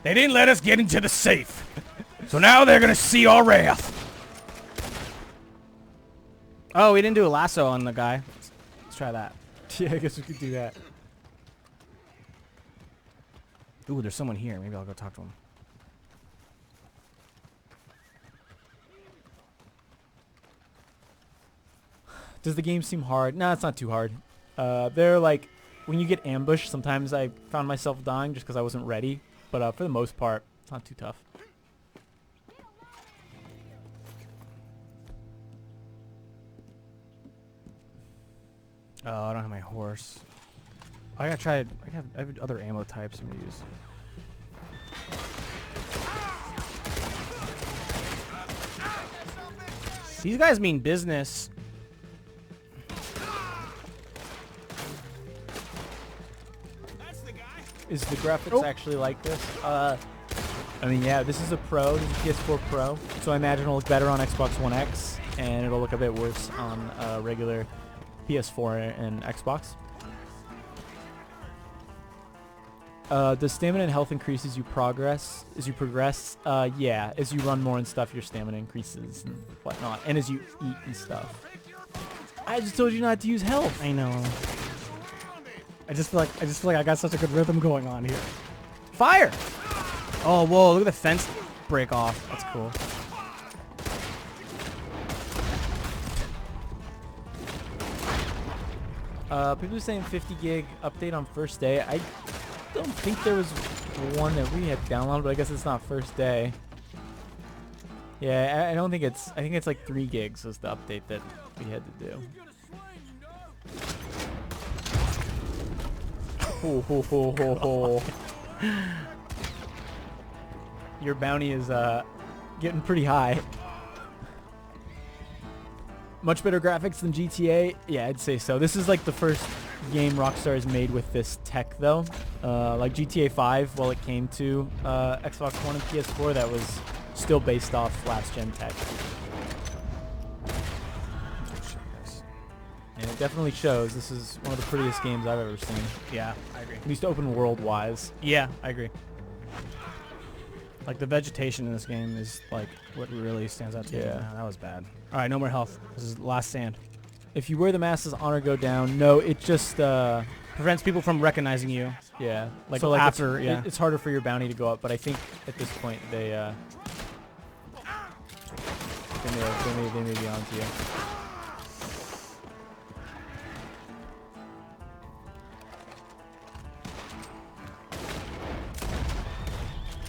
They didn't let us get into the safe. So now they're going to see our wrath. Oh, we didn't do a lasso on the guy. Let's try that. Yeah, I guess we could do that. Ooh, there's someone here. Maybe I'll go talk to him. Does the game seem hard? No, it's not too hard. They're like, when you get ambushed, sometimes I found myself dying just because I wasn't ready. But for the most part, it's not too tough. Oh, I don't have my horse. I gotta try. I have other ammo types I'm gonna use. These guys mean business. Is the graphics actually like this? I mean, yeah, this is a Pro. This is a PS4 Pro, so I imagine it'll look better on Xbox One X, and it'll look a bit worse on regular PS4 and Xbox. Does stamina and health increase as you progress? Yeah, as you run more and stuff, your stamina increases and whatnot, and as you eat and stuff. I just told you not to use health. I know. I just feel like I got such a good rhythm going on here. Fire! Oh, whoa! Look at the fence break off. That's cool. People are saying 50 gig update on first day. I don't think there was one that we had downloaded, but I guess it's not first day. Yeah, I don't think it's. I think it's like 3 gigs was the update that we had to do. Ho, ho, ho, ho, ho. Your bounty is getting pretty high. Much better graphics than GTA? Yeah, I'd say so. This is like the first game Rockstar has made with this tech, though. Like GTA 5, while it came to Xbox One and PS4, that was still based off last-gen tech. And it definitely shows. This is one of the prettiest games I've ever seen. Yeah, I agree. At least open world-wise. Yeah, I agree. Like, the vegetation in this game is, like, what really stands out to me. Yeah, that was bad. All right, no more health. This is last stand. If you wear the mask, does honor go down? No, it just prevents people from recognizing you. Yeah. Like, so like after, it's harder for your bounty to go up, but I think at this point they may be on to you.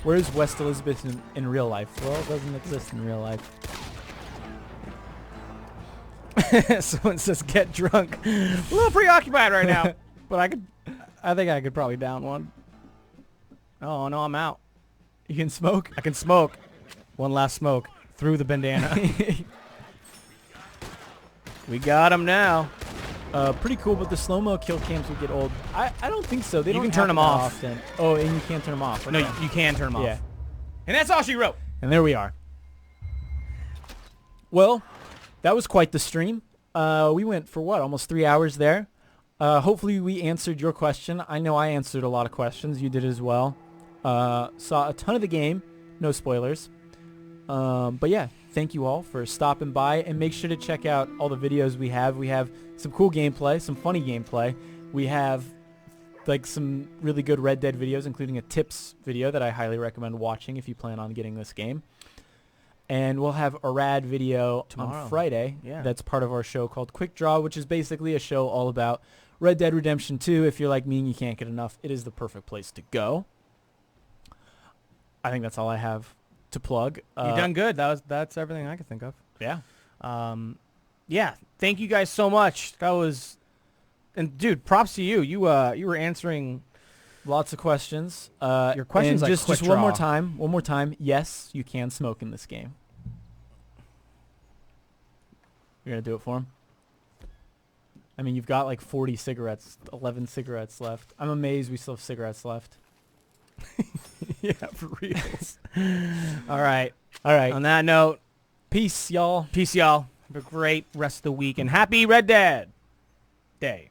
Where's West Elizabeth in real life? Well, it doesn't exist in real life. Someone says get drunk. A little preoccupied right now, but I think I could probably down one. Oh no, I'm out. You can smoke? I can smoke. One last smoke through the bandana. We got him now. Pretty cool, but the slow-mo kill cams would get old. I don't think so. They you don't can turn them off. Often. Oh, and you can't turn them off. No, Okay. you can turn them off. Yeah. And that's all she wrote. And there we are. Well, that was quite the stream. We went for what, almost 3 hours there. Hopefully we answered your question. I know I answered a lot of questions. You did as well. Saw a ton of the game. No spoilers. But yeah, thank you all for stopping by, and make sure to check out all the videos we have. We have some cool gameplay, some funny gameplay. We have like some really good Red Dead videos, including a tips video that I highly recommend watching if you plan on getting this game. And we'll have a rad video tomorrow on Friday. Yeah. That's part of our show called Quick Draw, which is basically a show all about Red Dead Redemption 2. If you're like me and you can't get enough, it is the perfect place to go. I think that's all I have to plug. You done good. That's everything I could think of. Yeah. Yeah. Thank you guys so much. That was, and dude, props to you. You were answering lots of questions. Your questions, and like just one more time. Yes, you can smoke in this game. You're gonna do it for him. I mean, you've got like 40 cigarettes, 11 cigarettes left. I'm amazed we still have cigarettes left. Yeah, for reals. All right. All right. On that note, peace, y'all. Peace, y'all. Have a great rest of the week, and happy Red Dead Day.